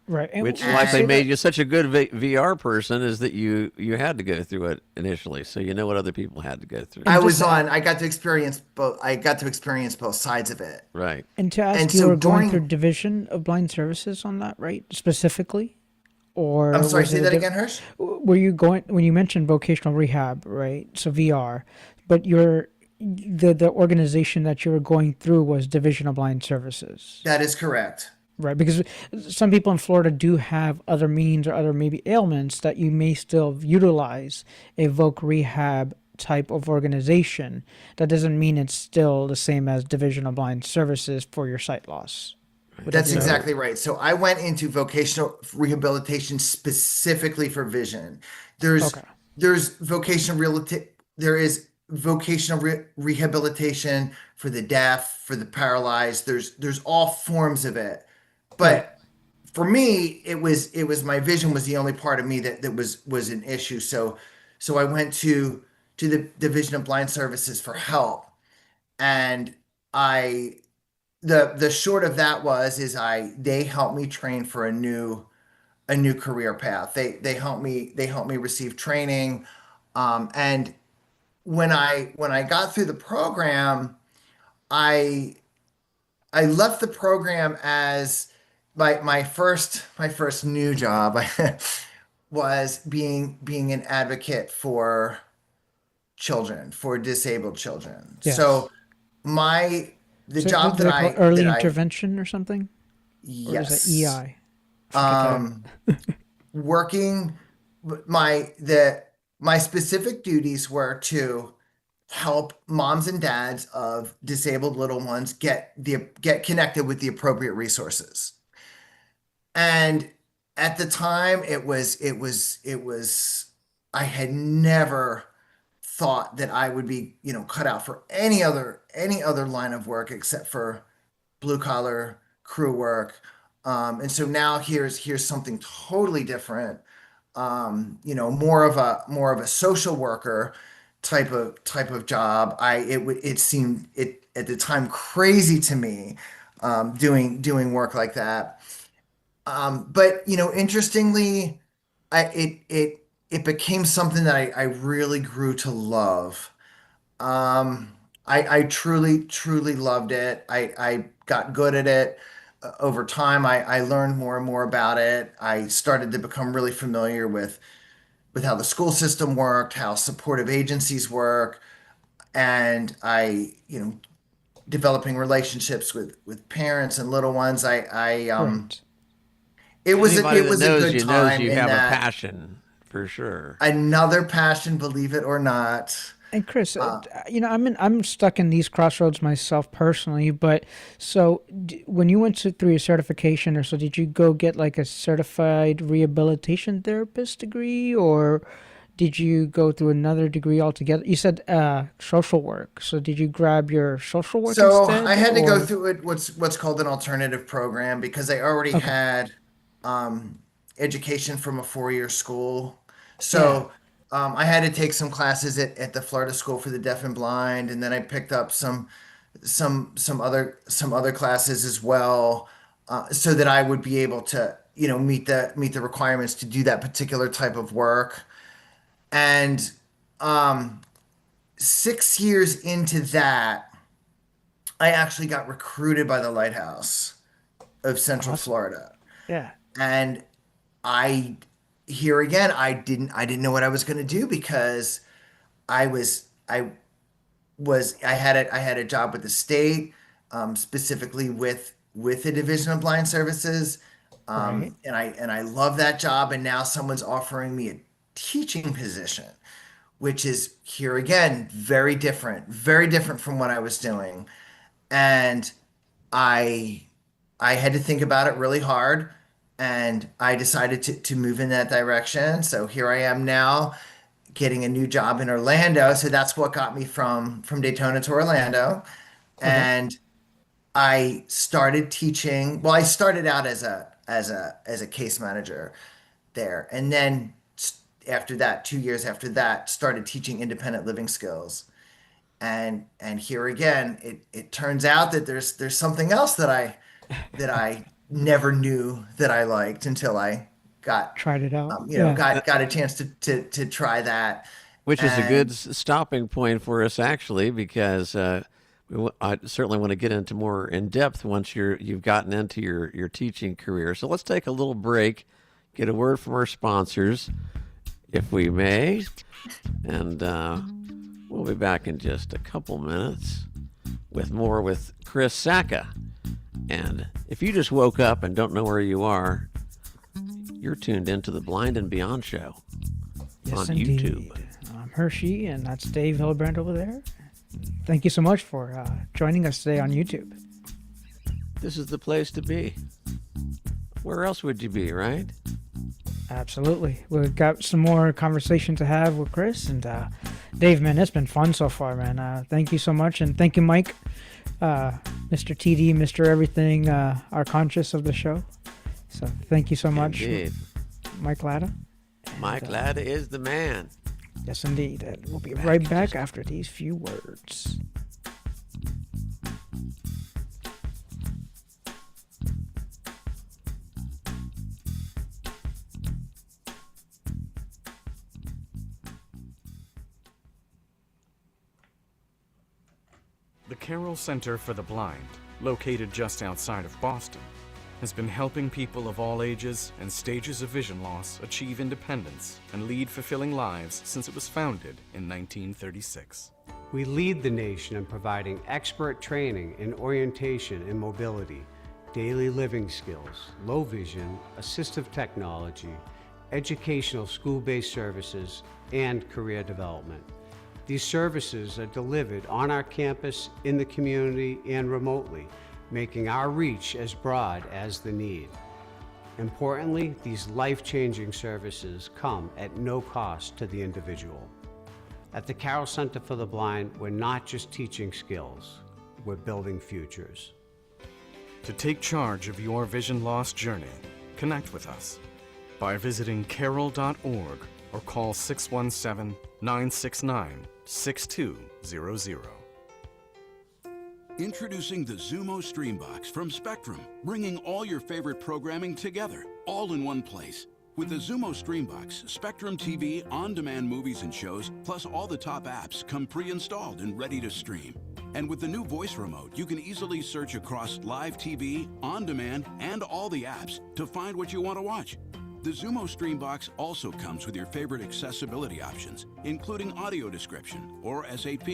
Right. And Which, would you like they say made that? you such a good VR person, is that you had to go through it initially, so you know what other people had to go through. And just I got to experience both. I got to experience both sides of it. Right. and to And ask, you so were going through during, Division of Blind Services on that, right? Specifically, I'm or sorry, was say it that again, Hirsch? were you going when you mentioned vocational rehab, right? So VR, but the organization that you were going through was Division of Blind Services. That is correct. Right, because some people in Florida do have other means or other maybe ailments that you may still utilize a voc rehab type of organization. That doesn't mean it's still the same as Division of Blind Services for your sight loss. Would that That's be right? exactly right. So I went into vocational rehabilitation specifically for vision. There's Okay. there's vocational there is vocational rehabilitation for the deaf, for the paralyzed. There's all forms of it. Right. But for me, it was my vision was the only part of me that was an issue. So I went to the Division of Blind Services for help. And I the short of that was is I they helped me train for a new career path. They helped me receive training. And when I got through the program, I I left the program as my first new job was being an advocate for children, for disabled children. Yes. So my the So do job that they call it I early that I intervention or something? Or is that yes. EI? Forget that. Um working my specific duties were to help moms and dads of disabled little ones get connected with the appropriate resources. And at the time it was I had never thought that I would be, cut out for any other line of work except for blue collar crew work. And so now here's something totally different. More of a social worker type of job. It seemed it at the time crazy to me, doing work like that. But interestingly, it became something that I really grew to love. Um, I truly, truly loved it. I got good at it. Over time, I learned more and more about it. I started to become really familiar with how the school system worked, how supportive agencies work, and developing relationships with parents and little ones. Right. It was Anybody it that was a knows good you knows time you in have a that passion for sure. another passion, believe it or not. And Chris, I'm stuck in these crossroads myself personally. But so, when you went through your certification, or so, did you go get like a certified rehabilitation therapist degree, or did you go through another degree altogether? You said social work. So, did you grab your social work So I instead, had to go or through what's called an alternative program because I already okay? had education from a 4-year school. Yeah. So I had to take some classes at the Florida School for the Deaf and Blind, and then I picked up some other classes as well, so that I would be able to meet the requirements to do that particular type of work. And 6 years into that, I actually got recruited by the Lighthouse of Central Awesome. Florida. Yeah. And I here again, I didn't know what I was going to do because I had a job with the state, specifically with the Division of Blind Services. Right. And I love that job, and now someone's offering me a teaching position, which is here again very different from what I was doing. And I I had to think about it really hard, and I decided to move in that direction. So here I am now getting a new job in Orlando. So that's what got me from Daytona to Orlando. Okay. And I started teaching. Well, I started out as a case manager there, and then after that, 2 years after that, started teaching independent living skills. And here again, it turns out that there's something else that I never knew that I liked until I got Tried it out. got a chance to try that. Which is a good And stopping point for us, actually, because I certainly want to get into more in depth once you've gotten into your teaching career. So let's take a little break, get a word from our sponsors, if we may, and we'll be back in just a couple minutes with more with Chris Sacka. And if you just woke up and don't know where you are, you're tuned into the Blind and Beyond show Yes, on indeed. YouTube. I'm Hershi, and that's Dave Hillbrand over there. Thank you so much for joining us today on YouTube. This is the place to be. Where else would you be, right? Absolutely. We've got some more conversation to have with Chris and Dave, man. It's been fun so far, man. Thank you so much. And thank you, Mike, Mr. TD, Mr. Everything, our conscious of the show. So thank you so much, Indeed. Mike Latta. Mike Latta is the man. Yes, indeed. And we'll be right back after these few words. The Carroll Center for the Blind, located just outside of Boston, has been helping people of all ages and stages of vision loss achieve independence and lead fulfilling lives since it was founded in 1936. We lead the nation in providing expert training in orientation and mobility, daily living skills, low vision, assistive technology, educational school-based services, and career development. These services are delivered on our campus, in the community, and remotely, making our reach as broad as the need. Importantly, these life-changing services come at no cost to the individual. At the Carroll Center for the Blind, we're not just teaching skills, we're building futures. To take charge of your vision loss journey, connect with us by visiting carroll.org or call 617-969-6200. Introducing the Zumo Streambox from Spectrum, bringing all your favorite programming together, all in one place. With the Zumo Streambox, Spectrum TV on-demand movies and shows, plus all the top apps come pre-installed and ready to stream. And with the new voice remote, you can easily search across live TV, on demand, and all the apps to find what you want to watch. The Zumo Streambox also comes with your favorite accessibility options, including audio description or SAP,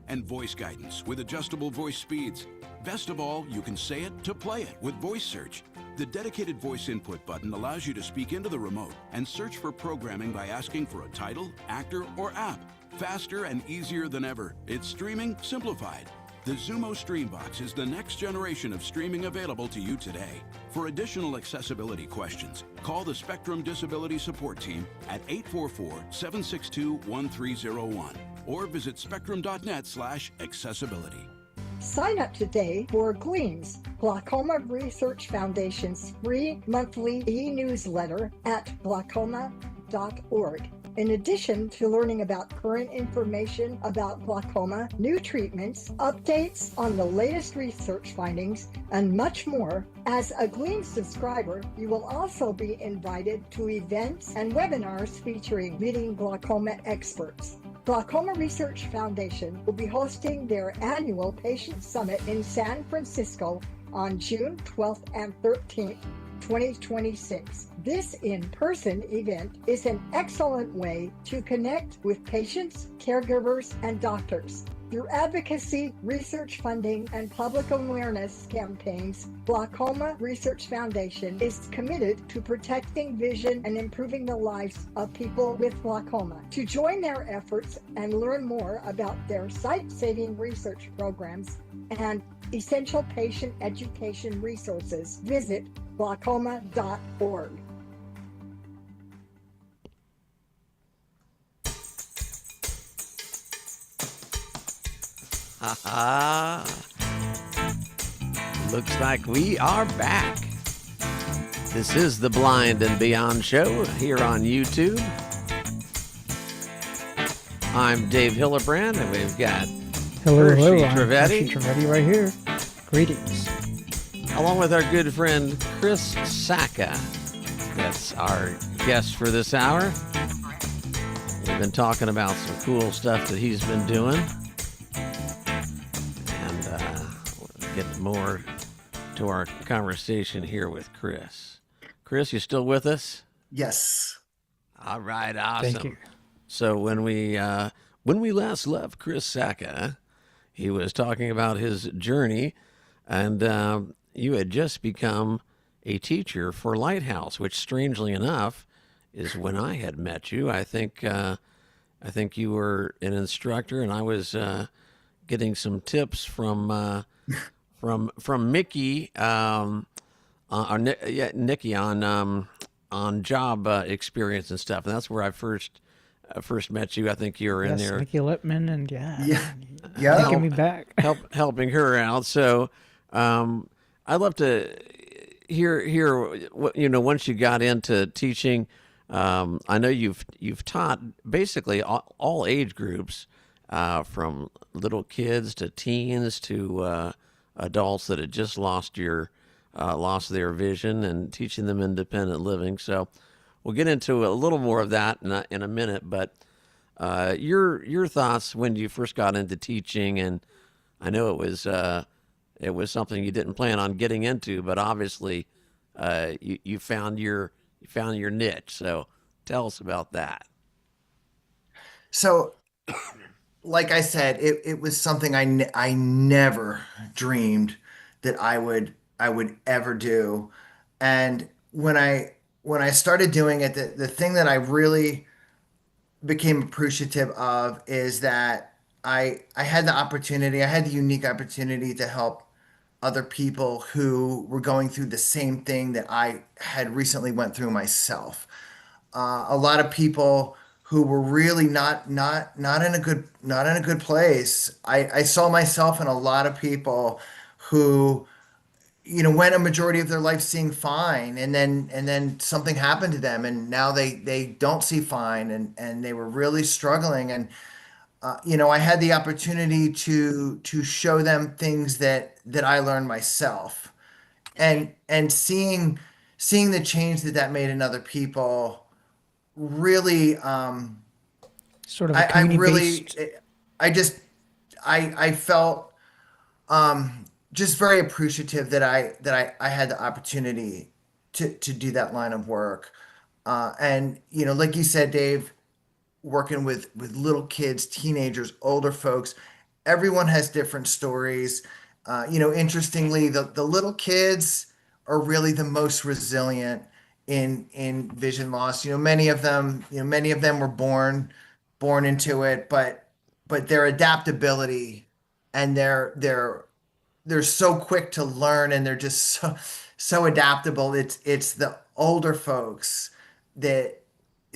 and voice guidance with adjustable voice speeds. Best of all, you can say it to play it with voice search. The dedicated voice input button allows you to speak into the remote and search for programming by asking for a title, actor, or app. Faster and easier than ever. It's streaming simplified. The Zumo Streambox is the next generation of streaming available to you today. For additional accessibility questions, call the Spectrum Disability Support Team at 844-762-1301 or visit spectrum.net/accessibility. Sign up today for Gleams, Glaucoma Research Foundation's free monthly e-newsletter at glaucoma.org. In addition to learning about current information about glaucoma, new treatments, updates on the latest research findings, and much more, as a Gleams subscriber, you will also be invited to events and webinars featuring leading glaucoma experts. Glaucoma Research Foundation will be hosting their annual Patient Summit in San Francisco on June 12th and 13th. 2026. This in-person event is an excellent way to connect with patients, caregivers, and doctors. Through advocacy, research funding, and public awareness campaigns, Glaucoma Research Foundation is committed to protecting vision and improving the lives of people with glaucoma. To join their efforts and learn more about their sight-saving research programs and essential patient education resources, visit glaucoma.org. Looks like we are back. This is the Blind and Beyond show here on YouTube. I'm Dave Hillbrand, and we've got Hello, Hershi I'm Trivedi. Hershi Trivedi right here. Greetings. Along with our good friend Chris Sacka. That's our guest for this hour. We've been talking about some cool stuff that he's been doing. And we'll get more to our conversation here with Chris. Chris, you still with us? Yes. All right, awesome. Thank you. So when we last left Chris Sacka, he was talking about his journey, and you had just become a teacher for Lighthouse, which, strangely enough, is when I had met you. I think you were an instructor, and I was getting some tips from Mickey, Nikki on job experience and stuff, and that's where I first met you. I think you were in there, Nikki Lipman, and Yeah. taking me back, helping her out. So I'd love to hear what, once you got into teaching. I know you've taught basically all age groups, from little kids to teens to adults that had just lost their vision, and teaching them independent living. So we'll get into a little more of that in a minute. But your thoughts when you first got into teaching, and I know it was something you didn't plan on getting into, but obviously you found your niche. So tell us about that. So, like I said, it was something I never dreamed that I would ever do. And when I started doing it, the thing that I really became appreciative of is that I had the unique opportunity to help other people who were going through the same thing that I had recently went through myself. A lot of people who were really not in a good place. I saw myself in a lot of people who, went a majority of their life seeing fine, and then something happened to them, and now they don't see fine, and they were really struggling. And I had the opportunity to show them things that I learned myself, and seeing the change that made in other people really, sort of a community-based. I felt just very appreciative that I had the opportunity to do that line of work. And like you said, Dave, working with little kids, teenagers, older folks, everyone has different stories. Interestingly, the little kids are really the most resilient in vision loss. Many of them were born into it, but their adaptability and they're so quick to learn, and they're just so adaptable. It's the older folks that,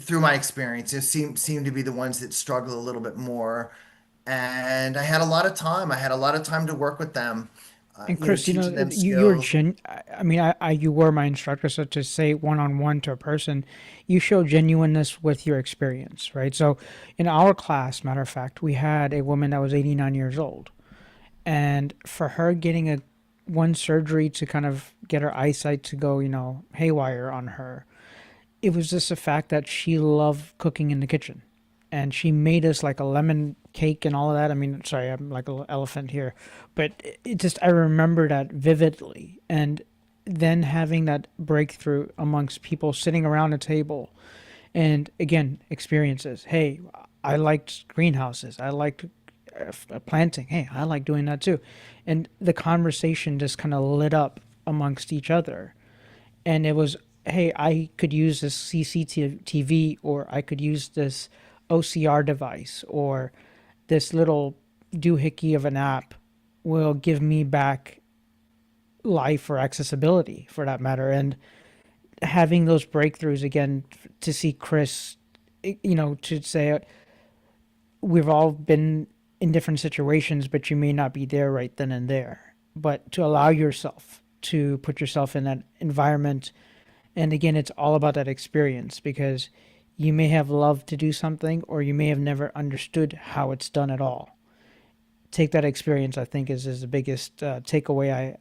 through my experience, it seem to be the ones that struggle a little bit more. And I had a lot of time. I had a lot of time to work with them, And Chris, teaching them you're skills. I mean, you were my instructor, so to say one-on-one to a person, you show genuineness with your experience, right? So in our class, matter of fact, we had a woman that was 89 years old, and for her getting one surgery to kind of get her eyesight to go, haywire on her, it was just the fact that she loved cooking in the kitchen, and she made us like a lemon cake and all of that. I mean, sorry, I'm like a little elephant here, but it just, I remember that vividly. And then having that breakthrough amongst people sitting around a table, and again, experiences. Hey, I liked greenhouses. I liked planting. Hey, I like doing that too. And the conversation just kind of lit up amongst each other. And it was, hey, I could use this CCTV, or I could use this OCR device, or this little doohickey of an app will give me back life or accessibility for that matter. And having those breakthroughs again, to see Chris, to say we've all been in different situations, but you may not be there right then and there, but to allow yourself to put yourself in that environment. And again, it's all about that experience, because you may have loved to do something, or you may have never understood how it's done at all. Take that experience, I think, is the biggest takeaway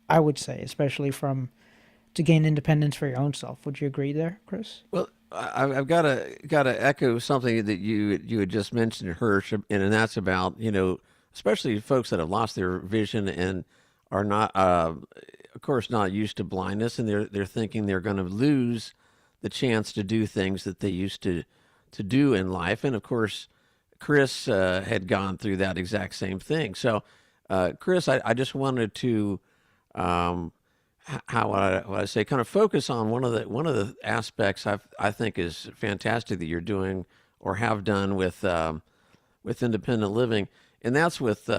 I would say, especially to gain independence for your own self. Would you agree there, Chris? Well, I've got to echo something that you had just mentioned, Hersh, and that's about, especially folks that have lost their vision and are not, of course, not used to blindness, and they're thinking they're going to lose the chance to do things that they used to do in life. And of course, Chris had gone through that exact same thing. So, Chris, I just wanted to, how would I say, kind of focus on one of the aspects I think is fantastic that you're doing or have done with independent living, and that's with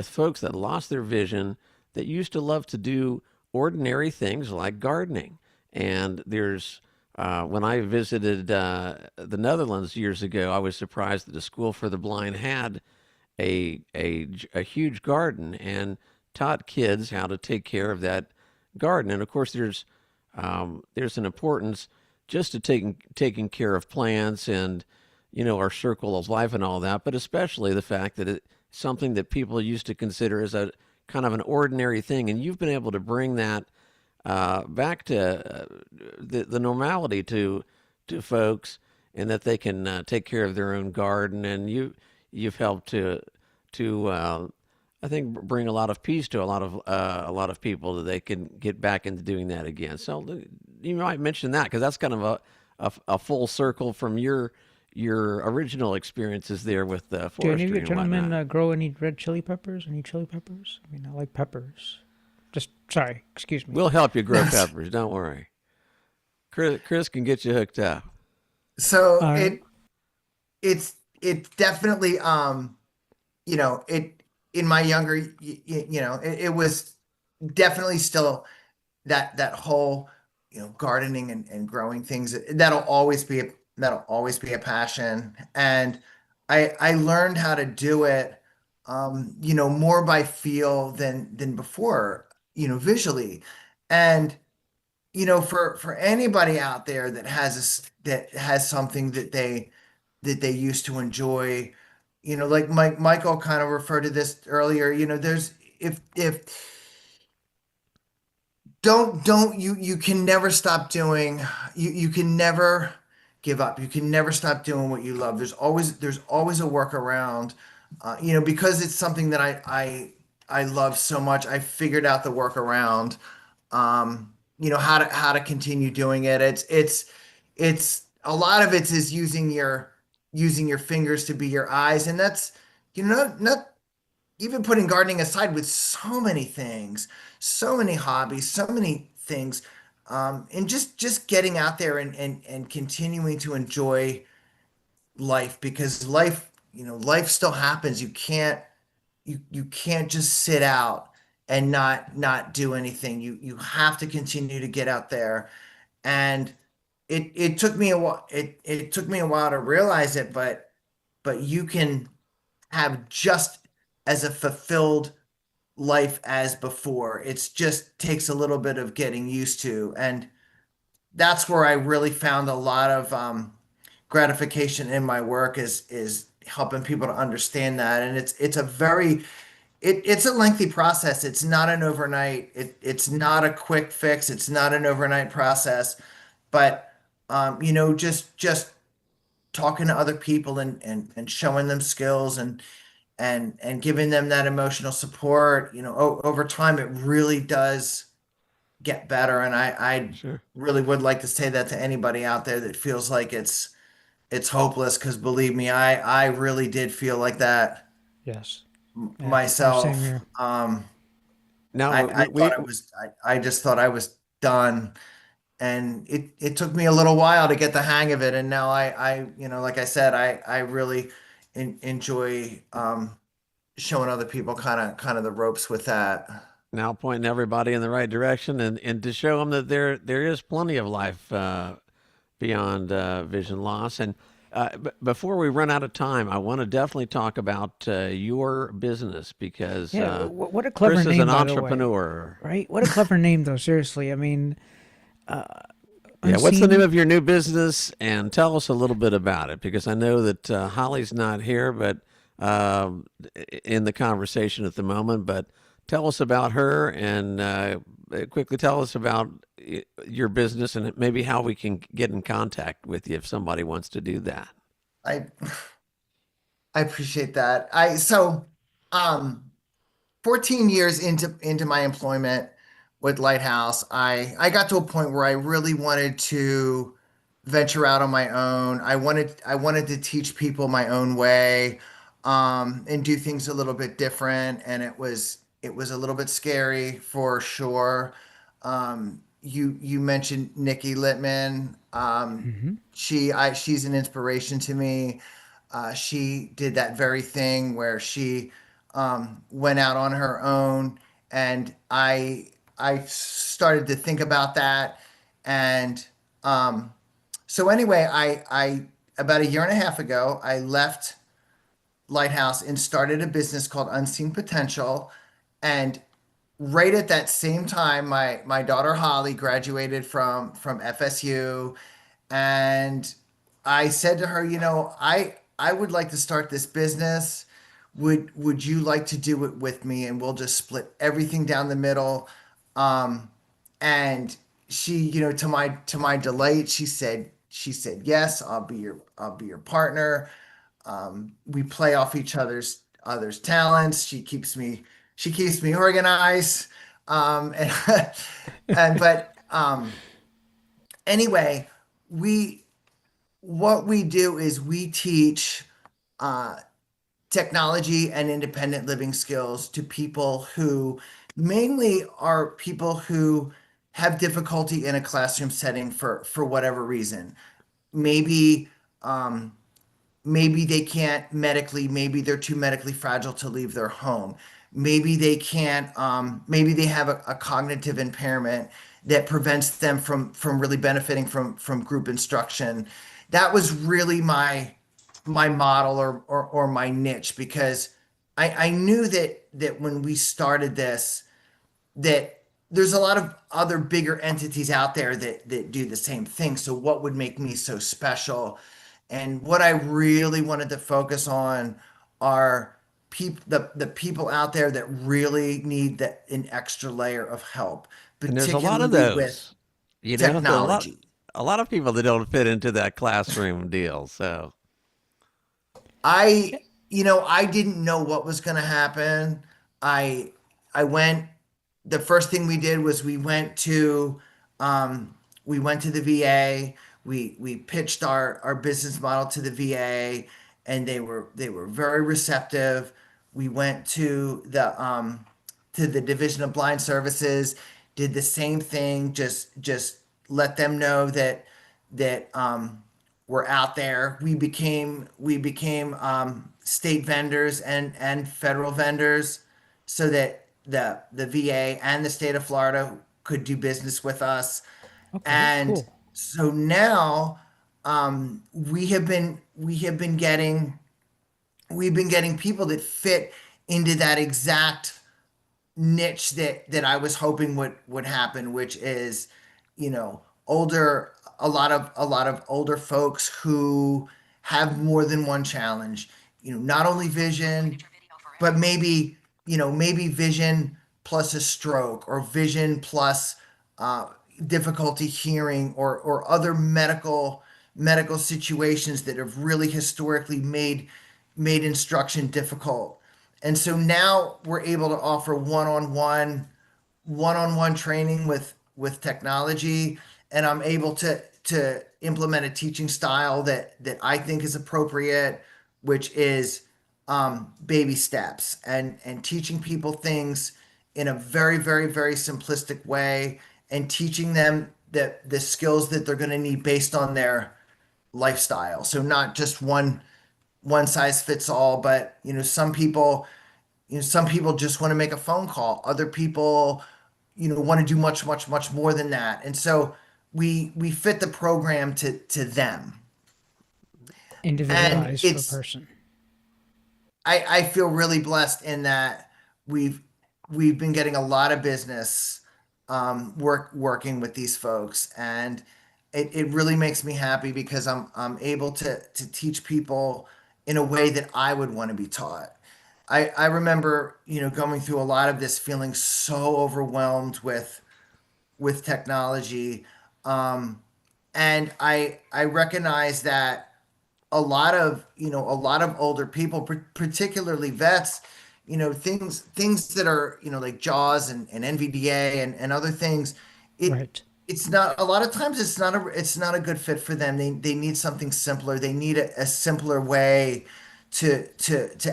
folks that lost their vision, that used to love to do ordinary things like gardening. And there's when I visited the Netherlands years ago, I was surprised that the School for the Blind had a huge garden and taught kids how to take care of that garden. And of course, there's an importance just to taking care of plants and our circle of life and all that, but especially the fact that it's something that people used to consider as a kind of an ordinary thing, and you've been able to bring that back to the normality to folks, and that they can take care of their own garden. And you've helped to I think bring a lot of peace to a lot of people, that they can get back into doing that again. So you might mention that, because that's kind of a full circle from your original experiences there with forestry. Do any of you and gentlemen whatnot. grow any red chili peppers? Any chili peppers? I mean, I like peppers. Just sorry, excuse me. We'll help you grow peppers. Don't worry. Chris can get you hooked up. So All right. it's definitely in my younger it was definitely still that whole gardening and growing things. That'll always be a passion. And I learned how to do it more by feel than before, visually. And for anybody out there that has something that they used to enjoy, like Michael kind of referred to this earlier, there's if don't you can never stop doing, you can never give up. You can never stop doing what you love. There's always a workaround, because it's something that I love so much. I figured out the workaround. How to continue doing it. It's a lot of it is using your fingers to be your eyes, and that's not even putting gardening aside with so many things, so many hobbies, so many things, and just getting out there and continuing to enjoy life because life still happens. You can't just sit out and not do anything. You have to continue to get out there. And it took me a while. It took me a while to realize it, but you can have just as a fulfilled life as before. It's just takes a little bit of getting used to. And that's where I really found a lot of gratification in my work is helping people to understand that. And it's a lengthy process. It's not an overnight. It's not a quick fix. It's not an overnight process. But just talking to other people and showing them skills and giving them that emotional support, over time it really does get better. And I really would like to say that to anybody out there that feels like it's hopeless, because believe me, I really did feel like that. Yes. Myself. Same here. Now I just thought I was done. And it took me a little while to get the hang of it. And now like I said, I really enjoy showing other people kind of the ropes with that. Now pointing everybody in the right direction and to show them that there is plenty of life beyond vision loss. And before we run out of time, I want to definitely talk about your business because what a clever Chris name, is an by the way. entrepreneur. Right? What a clever name, though. Seriously. I mean, what's the name of your new business? And tell us a little bit about it, because I know that Holly's not here, but in the conversation at the moment. But tell us about her and quickly tell us about your business and maybe how we can get in contact with you if somebody wants to do that. I appreciate that. 14 years into my employment with Lighthouse, I got to a point where I really wanted to venture out on my own. I wanted to teach people my own way, and do things a little bit different. And it was a little bit scary for sure. You mentioned Nikki Littman. She's an inspiration to me. She did that very thing where she went out on her own, and I started to think about that. And so anyway, I about a year and a half ago, I left Lighthouse and started a business called Unseen Potential. And right at that same time, my daughter Holly graduated from FSU, and I said to her, I would like to start this business. Would you like to do it with me? And we'll just split everything down the middle. And she, to my delight, she said yes. I'll be your partner. We play off each other's talents. She keeps me organized. Anyway, what we do is we teach technology and independent living skills to people who mainly are people who have difficulty in a classroom setting for whatever reason. Maybe they can't medically, maybe they're too medically fragile to leave their home. Maybe they can't, maybe they have a cognitive impairment that prevents them from really benefiting from group instruction. That was really my model or my niche, because I knew that when we started this, that there's a lot of other bigger entities out there that do the same thing. So what would make me so special? And what I really wanted to focus on are the people out there that really need an extra layer of help. And there's a lot of particularly those. with technology. A lot of people that don't fit into that classroom deal. So I didn't know what was going to happen. I the first thing we did was we went to the VA. We pitched our business model to the VA, and they were very receptive. We went to the Division of Blind Services, did the same thing. Just let them know that we're out there. We became state vendors and federal vendors, so that the VA and the state of Florida could do business with us. Okay, And cool. so now we've been getting people that fit into that exact niche that I was hoping would happen, which is, older, a lot of older folks who have more than one challenge. Not only vision, but maybe vision plus a stroke, or vision plus difficulty hearing, or other medical situations that have really historically made instruction difficult. And so now we're able to offer one-on-one training with technology, and I'm able to implement a teaching style that I think is appropriate, which is baby steps, and teaching people things in a very, very, very simplistic way, and teaching them the skills that they're going to need based on their lifestyle. So not just one size fits all, but some people just want to make a phone call. Other people, want to do much, much, much more than that. And so we fit the program to them. And Individualized per person. I feel really blessed in that we've been getting a lot of business working with these folks, and it really makes me happy because I'm able to teach people in a way that I would want to be taught. I remember, going through a lot of this, feeling so overwhelmed with technology. And I recognize that a lot of older people, particularly vets, things that are, like JAWS and NVDA and other things, Right. it's not, a lot of times it's not a good fit for them. They need something simpler. They need a simpler way to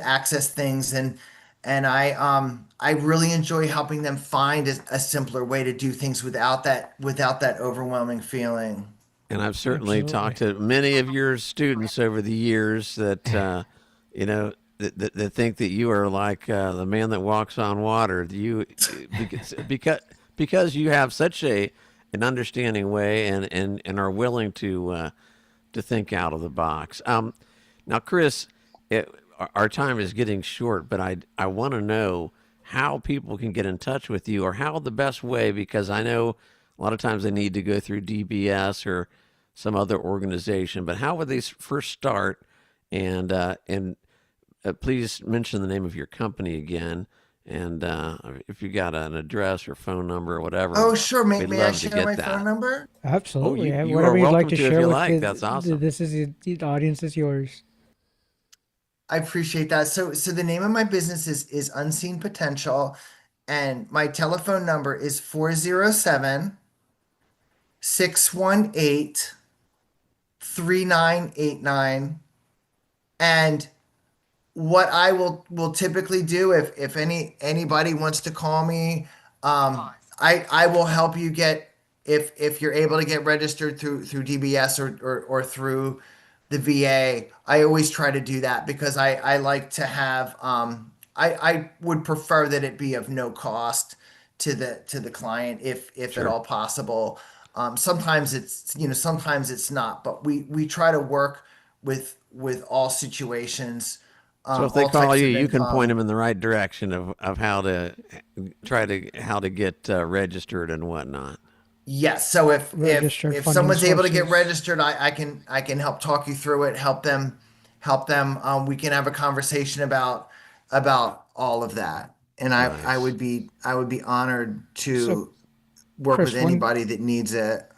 access things. And I really enjoy helping them find a simpler way to do things without that overwhelming feeling. And I've certainly talked to many of your students over the years that, that think that you are like the man that walks on water. Because you have such an understanding way and are willing to think out of the box. Now, Chris, our time is getting short, but I want to know how people can get in touch with you, or how the best way, because I know a lot of times they need to go through DBS or some other organization, but how would they first start? And please mention the name of your company again. And if you got an address or phone number or whatever. Oh, sure. May we'd I love to share get my that. phone number? Absolutely. Oh, you Whatever are you'd like welcome to to if share you with like. That's awesome. This is the audience is yours. I appreciate that. So the name of my business is Unseen Potential, and my telephone number is 407-618-3989. And what I will typically do, if anybody wants to call me, I will help you get, if you're able to get registered through DBS or through the VA. I always try to do that because I like to have, I would prefer that it be of no cost to the client, if Sure. at all possible. Sometimes sometimes it's not, but we try to work with all situations. So if they all call types you, of you can point income. them in the right direction of how to get registered and whatnot. Yes. So if Registered funding someone's able to get sources. registered, I can help talk you through it, help them. We can have a conversation about all of that. And I Nice. would be honored to So, work Chris, with anybody that needs it.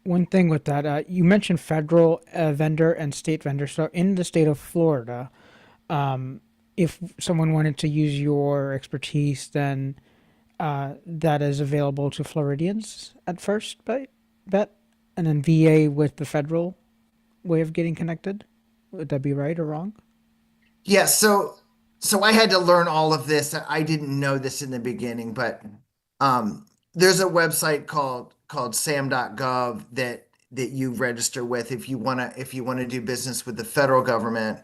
one thing with that, you mentioned federal vendor and state vendor. So in the state of Florida, if someone wanted to use your expertise, then that is available to Floridians at first, bet, and then VA with the federal way of getting connected. Would that be right or wrong? Yeah, so I had to learn all of this. I didn't know this in the beginning, but there's a website called sam.gov that you register with if you wanna do business with the federal government.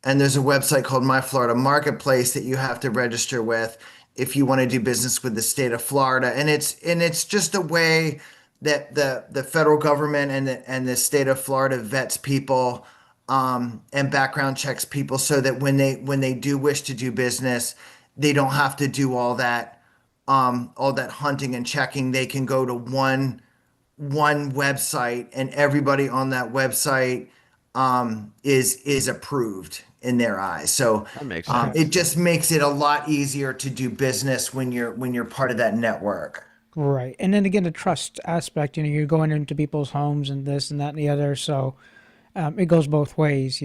And there's a website called My Florida Marketplace that you have to register with if you want to do business with the state of Florida. And it's just a way that the federal government and the state of Florida vets people and background checks people so that when they do wish to do business, they don't have to do all that hunting and checking. They can go to one website, and everybody on that website is approved in their eyes. So That makes sense. it just makes it a lot easier to do business when you're part of that network. Right. And then again, the trust aspect, you're going into people's homes and this and that and the other. So it goes both ways.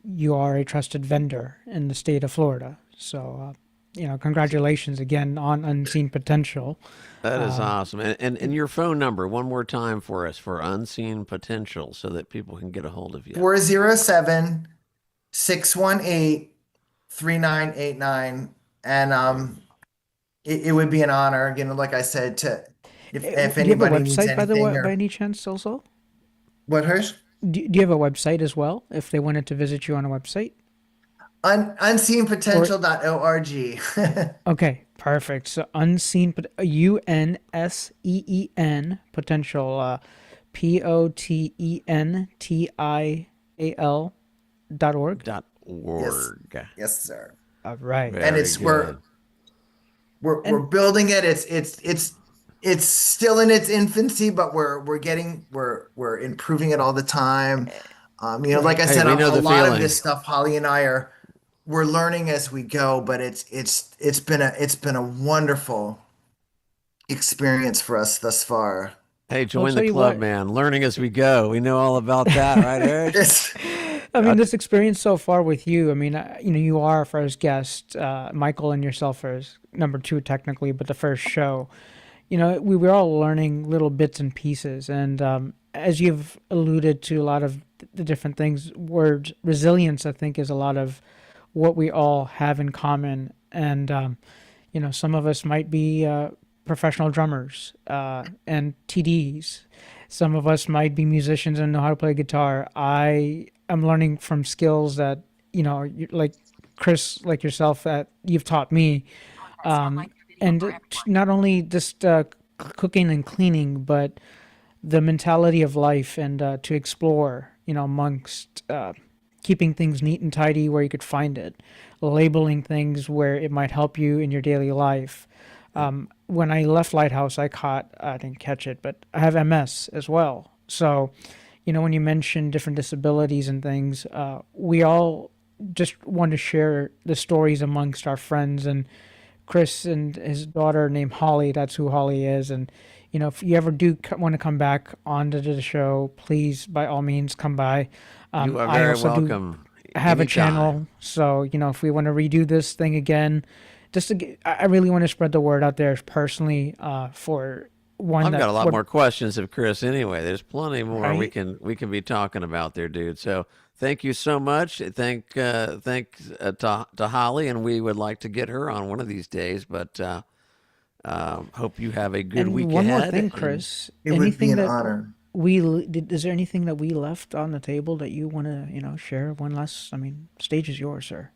You are a trusted vendor in the state of Florida. So, congratulations again on Unseen Potential. That is awesome. And your phone number, one more time for us for Unseen Potential so that people can get a hold of you. 407-618-3989. And it would be an honor, again, like I said, if Do you have a anybody needs website, by the anything way, or by any chance, also? what, Hirsch? Do you have a website as well, if they wanted to visit you on a website? Unseenpotential.org. Okay, perfect. So UNSEEN potential, POTENTIAL.org. .org. Yes, sir. All right. And it's we're building it. It's still in its infancy, but we're improving it all the time. Like I Hey, said, we a know the lot of feeling. this stuff, Holly and I we're learning as we go, but it's been a wonderful experience for us thus far. Hey, I'll join tell the you club, what. man. Learning as we go. We know all about that, right, Eric? I mean, this experience so far with you, I mean, you are our first guest, Michael and yourself as number 2 technically, but the first show. We were all learning little bits and pieces. And as you've alluded to a lot of the different things, resilience, I think, is a lot of what we all have in common. And, some of us might be professional drummers and TDs. Some of us might be musicians and know how to play guitar. I am learning from skills that, like Chris, like yourself, that you've taught me. And not only just cooking and cleaning, but the mentality of life and to explore, amongst keeping things neat and tidy where you could find it, labeling things where it might help you in your daily life. When I left Lighthouse, I didn't catch it, but I have MS as well. So, when you mention different disabilities and things, we all just want to share the stories amongst our friends. And Chris and his daughter named Holly, that's who Holly is. And, if you ever do want to come back onto the show, please, by all means, come by. You are I very also do welcome. have a Anytime. channel. So, if we want to redo this thing again, I really want to spread the word out there personally for one I've that got a lot would- more questions of Chris anyway. There's plenty more we Right? can be talking about there, dude. So thank you so much. Thanks to Holly, and we would like to get her on one of these days. But hope you have a good And week one more ahead. thing, and- Chris. It would be anything an that honor. is there anything that we left on the table that you want to, share? One last, stage is yours, sir.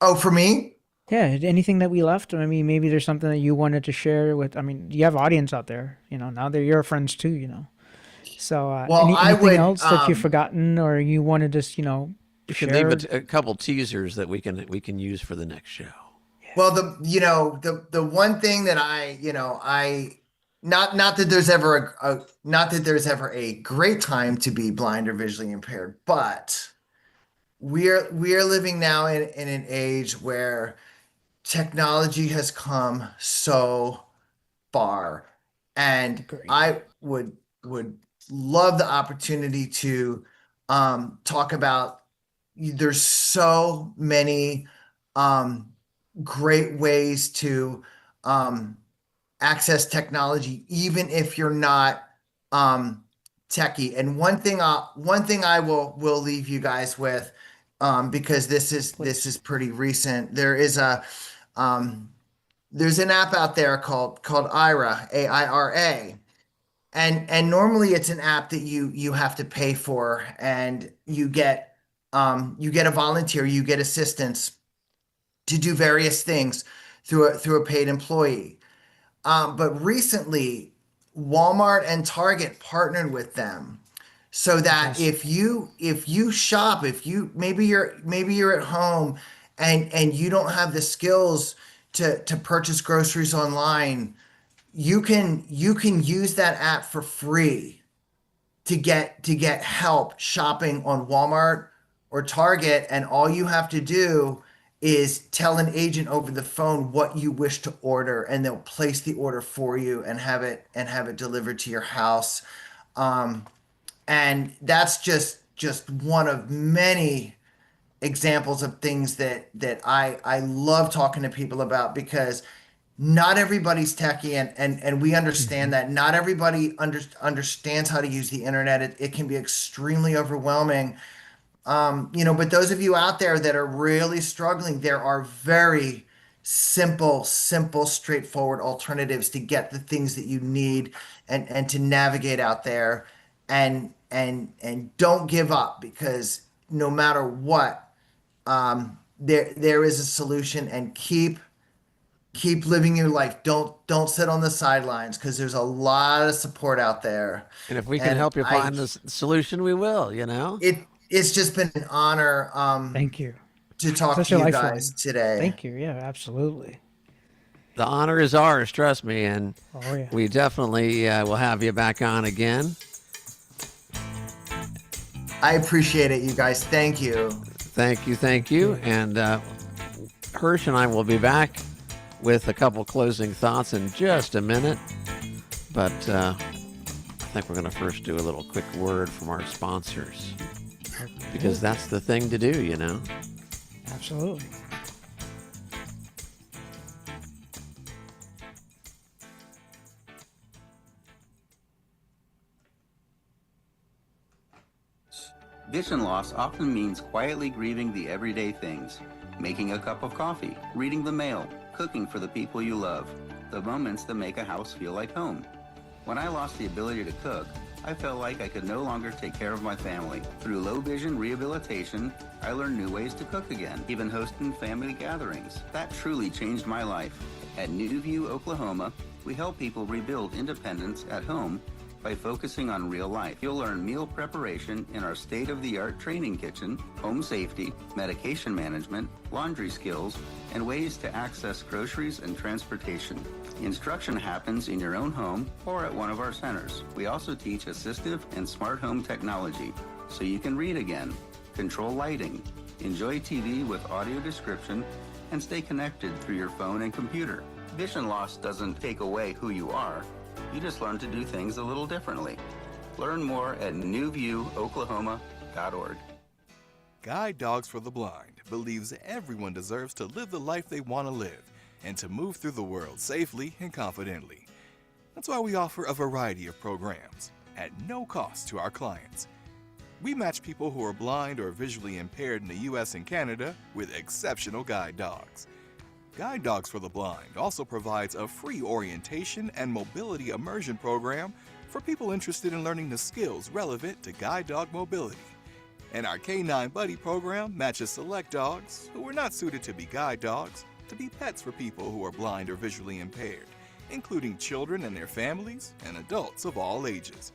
Oh, for me? Yeah, anything that we left? Maybe there's something that you wanted to share with, you have audience out there, now they're your friends too, So, Well, I anything would, else that you've forgotten or you want to just, You can share? leave a couple teasers that we can use for the next show. Well, the one thing that not that there's ever not that there's ever a great time to be blind or visually impaired, but we're living now in an age where technology has come so far, and I would love the opportunity to talk about. There's so many great ways to access technology, even if you're not techie. And one thing I will leave you guys with, because this is pretty recent. There's an app out there called Aira, AIRA. And normally it's an app that you have to pay for, and you get a volunteer, you get assistance to do various things through a paid employee. But recently, Walmart and Target partnered with them, so that if you shop, maybe you're at home and you don't have the skills to purchase groceries online, you can use that app for free to get help shopping on Walmart or Target, and all you have to do is tell an agent over the phone what you wish to order, and they'll place the order for you and have it delivered to your house. And that's just one of many examples of things that I love talking to people about, because not everybody's techie, and we understand that not everybody understands how to use the internet. It can be extremely overwhelming. But those of you out there that are really struggling, there are very simple, straightforward alternatives to get the things that you need and to navigate out there, and don't give up, because no matter what, there is a solution, and keep living your life. Don't sit on the sidelines, because there's a lot of support out there. And if we can help you find the solution, we will, It's just been an honor. Thank you. To talk Such to a you lifeline. guys today. Thank you. Yeah, absolutely. The honor is ours, trust me, and Oh, yeah. we definitely will have you back on again. I appreciate it, you guys. Thank you. Thank you. And Hersh and I will be back with a couple closing thoughts in just a minute. But I think we're going to first do a little quick word from our sponsors, because that's the thing to do, Absolutely. Vision loss often means quietly grieving the everyday things. Making a cup of coffee, reading the mail, cooking for the people you love. The moments that make a house feel like home. When I lost the ability to cook, I felt like I could no longer take care of my family. Through low vision rehabilitation, I learned new ways to cook again, even hosting family gatherings. That truly changed my life. At New View, Oklahoma, we help people rebuild independence at home by focusing on real life. You'll learn meal preparation in our state-of-the-art training kitchen, home safety, medication management, laundry skills, and ways to access groceries and transportation. Instruction happens in your own home or at one of our centers. We also teach assistive and smart home technology, so you can read again, control lighting, enjoy TV with audio description, and stay connected through your phone and computer. Vision loss doesn't take away who you are. You just learn to do things a little differently. Learn more at newviewoklahoma.org. Guide Dogs for the Blind believes everyone deserves to live the life they want to live and to move through the world safely and confidently. That's why we offer a variety of programs at no cost to our clients. We match people who are blind or visually impaired in the U.S. and Canada with exceptional guide dogs. Guide Dogs for the Blind also provides a free orientation and mobility immersion program for people interested in learning the skills relevant to guide dog mobility. And our K9 Buddy program matches select dogs who are not suited to be guide dogs to be pets for people who are blind or visually impaired, including children and their families and adults of all ages.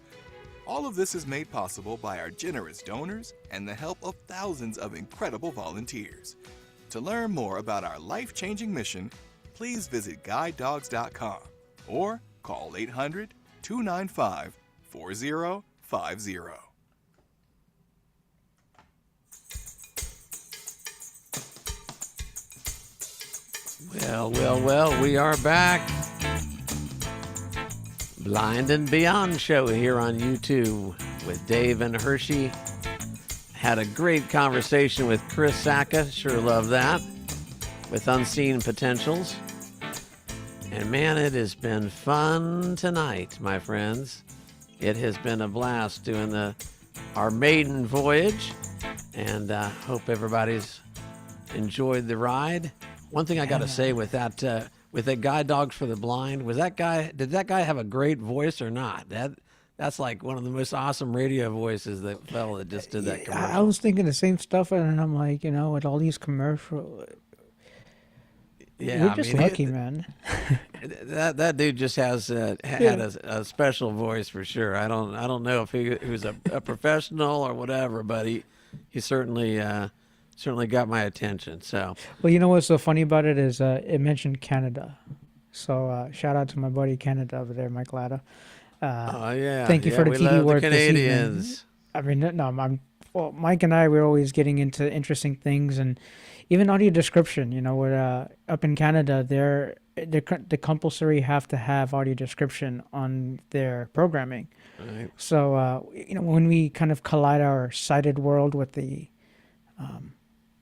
All of this is made possible by our generous donors and the help of thousands of incredible volunteers. To learn more about our life-changing mission, please visit guidedogs.com or call 800-295-4050. Well, we are back. Blind and Beyond show here on YouTube with Dave and Hershi. Had a great conversation with Chris Sacka. Sure love that. with Unseen Potentials. And man, it has been fun tonight, my friends. It has been a blast doing our maiden voyage, and hope everybody's enjoyed the ride. One thing I got to say with that Guide Dogs for the Blind, did that guy have a great voice or not? That's like one of the most awesome radio voices, that fella that just did that commercial. I was thinking the same stuff, and I'm like, with all these commercials, we're just lucky, man. That dude just had a special voice for sure. I don't know if he was a professional or whatever, but he certainly got my attention. So, well, you know what's so funny about it is it mentioned Canada, so shout out to my buddy Canada over there, Mike Latta. Oh yeah, thank you for the we TV love work the this evening. Canadians. I mean, no, Mike and I, we're always getting into interesting things, and even audio description. Up in Canada, they compulsory have to have audio description on their programming. Right. So, when we kind of collide our sighted world with the,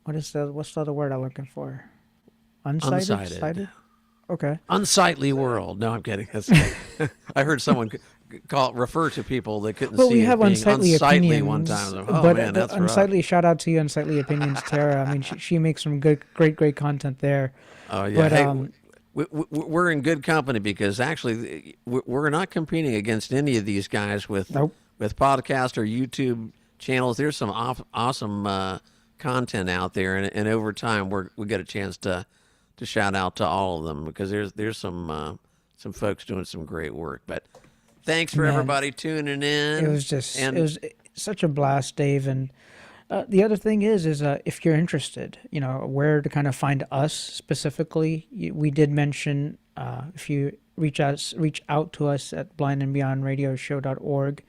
what's the other word I'm looking for? Unsighted? Sighted? Okay. Unsightly world. No, I'm kidding. I heard someone refer to people that couldn't Well, see we have being unsightly unsightly opinions. one time. But Man, that's unsightly, rough. shout out to you, Unsightly Opinions, Tara. I mean, she makes some great content there. Oh yeah. But, we're in good company because actually we're not competing against any of these guys with podcast or YouTube channels. There's some awesome content out there, and over time we get a chance to shout out to all of them because there's some folks doing some great work. But thanks for everybody tuning in. It was such a blast, Dave. And the other thing is if you're interested, where to kind of find us specifically. We did mention if you reach out to us at blindandbeyondradioshow.org.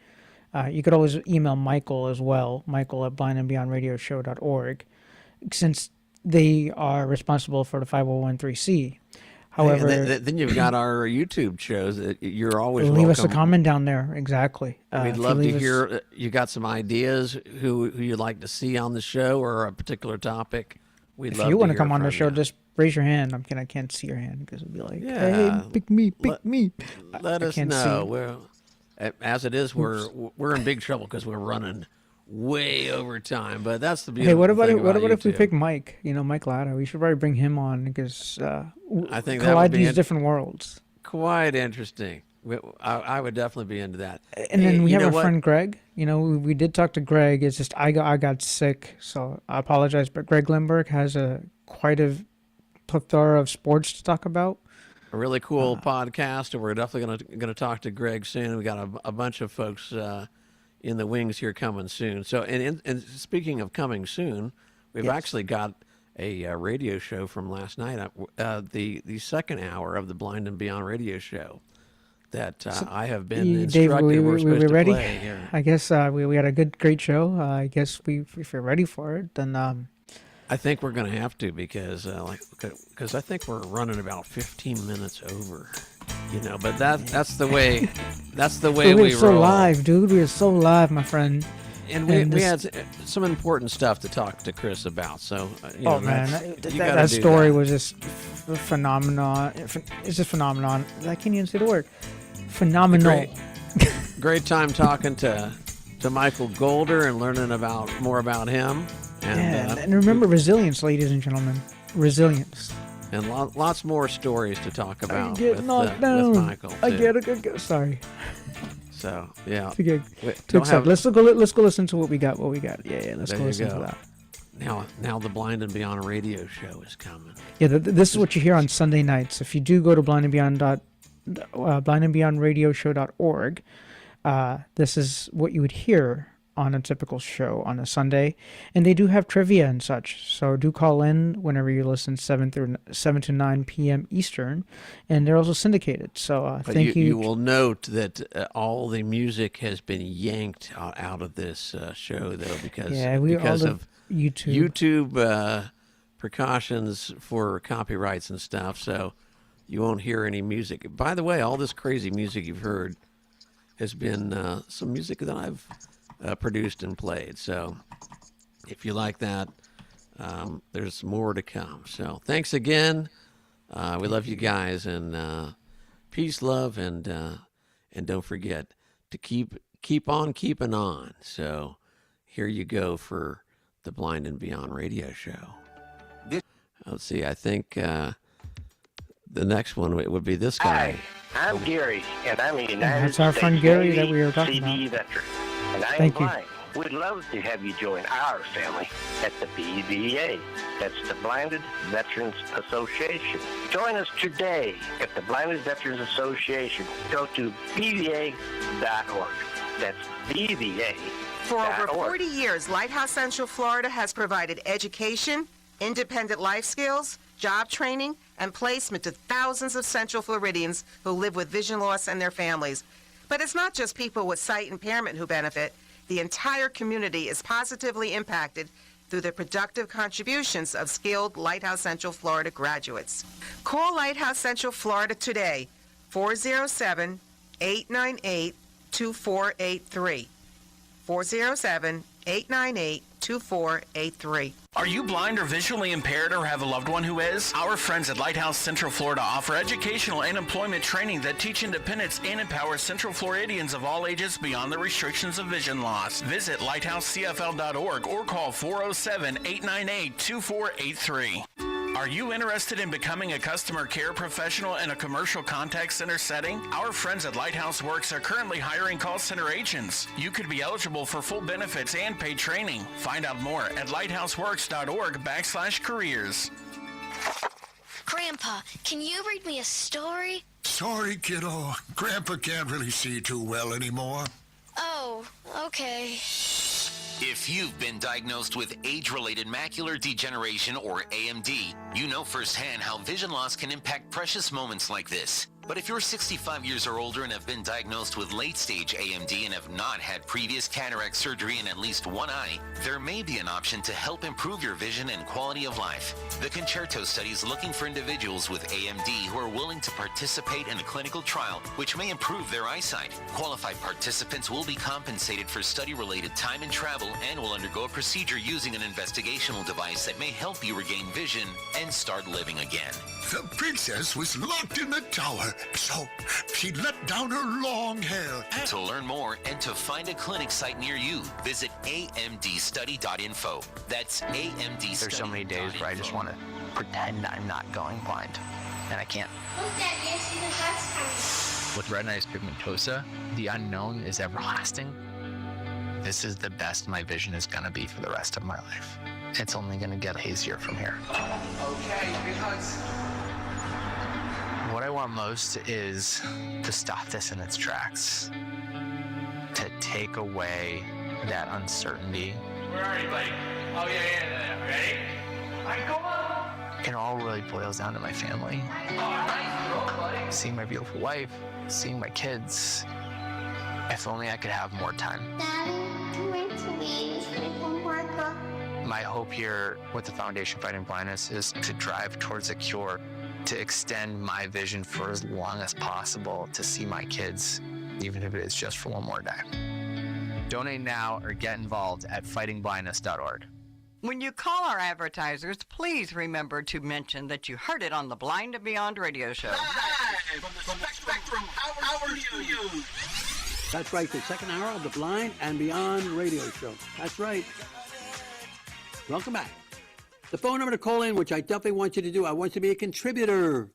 You could always email Michael as well, Michael at blindandbeyondradioshow.org, since they are responsible for the 501(c). However, then you've got our YouTube shows that you're always leave us a welcome. comment down there. Exactly. We'd love to hear. You got some ideas who you'd like to see on the show or a particular topic. We'd love if you want to hear come on the from show, you. just raise your hand. I can't see your hand because it'd be like, hey, pick me. Let us can't know. see. Well, as it is, we're in big trouble because we're running way over time. But that's the beautiful Hey, what about thing if we YouTube. pick Mike? Mike Latta. We should probably bring him on because I think that would collide be these different worlds. Quite interesting. I would definitely be into that. And then we You have know our what? friend Greg. We did talk to Greg. It's just I got sick, so I apologize. But Greg Lindbergh has quite a plethora of sports to talk about. A really cool podcast, and we're definitely gonna talk to Greg soon. We got a bunch of folks in the wings here coming soon. So, and speaking of coming soon, we've actually got a radio show from last night, the second hour of the Blind and Beyond radio show that I have been instructed Dave, we're supposed we to ready? play here. I guess we had a great show. I guess if you're ready for it, then. I think we're going to have to because I think we're running about 15 minutes over, but that's the way we so roll. live, dude. We are so live, my friend. And we had some important stuff to talk to Chris about. So, man, you that story was just phenomenon. It's just phenomenon. I can't even say the word. Phenomenal. Great time talking to Michael Golder and learning more about him. And remember resilience, ladies and gentlemen. Resilience. And lots more stories to talk about with Michael. I get it. Sorry. So yeah. Too excited. Let's go listen to what we got. Yeah. Let's go listen to that. Now the Blind and Beyond radio show is coming. Yeah, this is what you hear on Sunday nights. If you do go to blindandbeyondradioshow.org, this is what you would hear on a typical show on a Sunday, and they do have trivia and such. So do call in whenever you listen, 7 to 9 p.m. Eastern, and they're also syndicated. So thank you. You will note that all the music has been yanked out of this show, though, because of YouTube precautions for copyrights and stuff. So you won't hear any music. By the way, all this crazy music you've heard has been some music that I've produced and played. So if you like that, there's more to come. So thanks again. We love you guys, and peace, love, and don't forget to keep on keeping on. So here you go for the Blind and Beyond radio show. Let's see. I think the next one would be this guy. Hi, I'm Gary, and I'm a United That's our friend States Gary Navy that we were talking CBE about. veteran, and I am Thank you. blind. We'd love to have you join our family at the BVA. That's the Blinded Veterans Association. Join us today at the Blinded Veterans Association. Go to BVA.org. That's BVA. For over 40 years, Lighthouse Central Florida has provided education, independent life skills, job training, and placement to thousands of Central Floridians who live with vision loss and their families. But it's not just people with sight impairment who benefit. The entire community is positively impacted through the productive contributions of skilled Lighthouse Central Florida graduates. Call Lighthouse Central Florida today, 407-898-2483. 407-898-2483. Are you blind or visually impaired or have a loved one who is? Our friends at Lighthouse Central Florida offer educational and employment training that teach independence and empower Central Floridians of all ages beyond the restrictions of vision loss. Visit lighthousecfl.org or call 407-898-2483. Are you interested in becoming a customer care professional in a commercial contact center setting? Our friends at Lighthouse Works are currently hiring call center agents. You could be eligible for full benefits and paid training. Find out more at lighthouseworks.org/careers. Grandpa, can you read me a story? Sorry, kiddo. Grandpa can't really see too well anymore. Oh, okay. If you've been diagnosed with age-related macular degeneration, or AMD, you know firsthand how vision loss can impact precious moments like this. But if you're 65 years or older and have been diagnosed with late-stage AMD and have not had previous cataract surgery in at least one eye, there may be an option to help improve your vision and quality of life. The Concerto study is looking for individuals with AMD who are willing to participate in a clinical trial which may improve their eyesight. Qualified participants will be compensated for study-related time and travel and will undergo a procedure using an investigational device that may help you regain vision and start living again. The princess was locked in the tower, so she let down her long hair. To learn more and to find a clinic site near you, visit amdstudy.info. That's amdstudy.info. There's so many days where I just want to pretend I'm not going blind, and I can't. Look, Dad, you see the bus coming. With retinitis pigmentosa, the unknown is everlasting. This is the best my vision is going to be for the rest of my life. It's only going to get hazier from here. Okay, big hugs. What I want most is to stop this in its tracks, to take away that uncertainty. Where are you, buddy? Oh, yeah. Ready? All right, go on. It all really boils down to my family. Seeing my beautiful wife, seeing my kids. If only I could have more time. My hope here with the Foundation Fighting Blindness is to drive towards a cure, to extend my vision for as long as possible, to see my kids, even if it is just for one more day. Donate now or get involved at fightingblindness.org. When you call our advertisers, please remember to mention that you heard it on the Blind and Beyond radio show. That's right, the second hour of the Blind and Beyond radio show. That's right. Welcome back. The phone number to call in, which I definitely want you to do, I want you to be a contributor.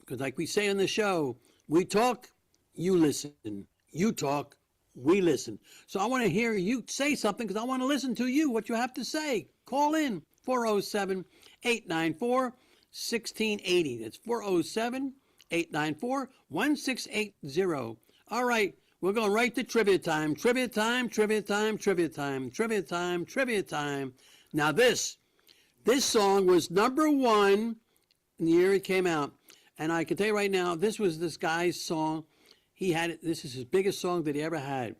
Because like we say on the show, we talk, you listen. You talk, we listen. So I want to hear you say something because I want to listen to you, what you have to say. Call in, 407-894-1680. That's 407-894-1680. All right, we're going right to trivia time. Trivia time, trivia time, trivia time, trivia time, trivia time. Now this song was number one in the year it came out. And I can tell you right now, this was this guy's song. This is his biggest song that he ever had.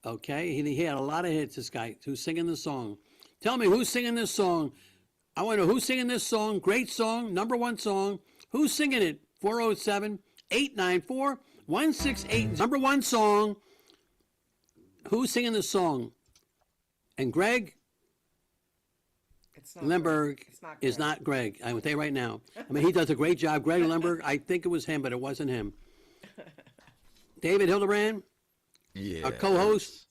Okay? He had a lot of hits, this guy, who's singing the song. Tell me, who's singing this song? I want to know who's singing this song. Great song, number one song. Who's singing it? 407-894-1680. Number one song. Who's singing this song? And Greg? Limburg is not Greg. I will tell you right now. I mean, he does a great job. Greg Limburg, I think it was him, but it wasn't him. David Hillbrand, Yeah. our co-host,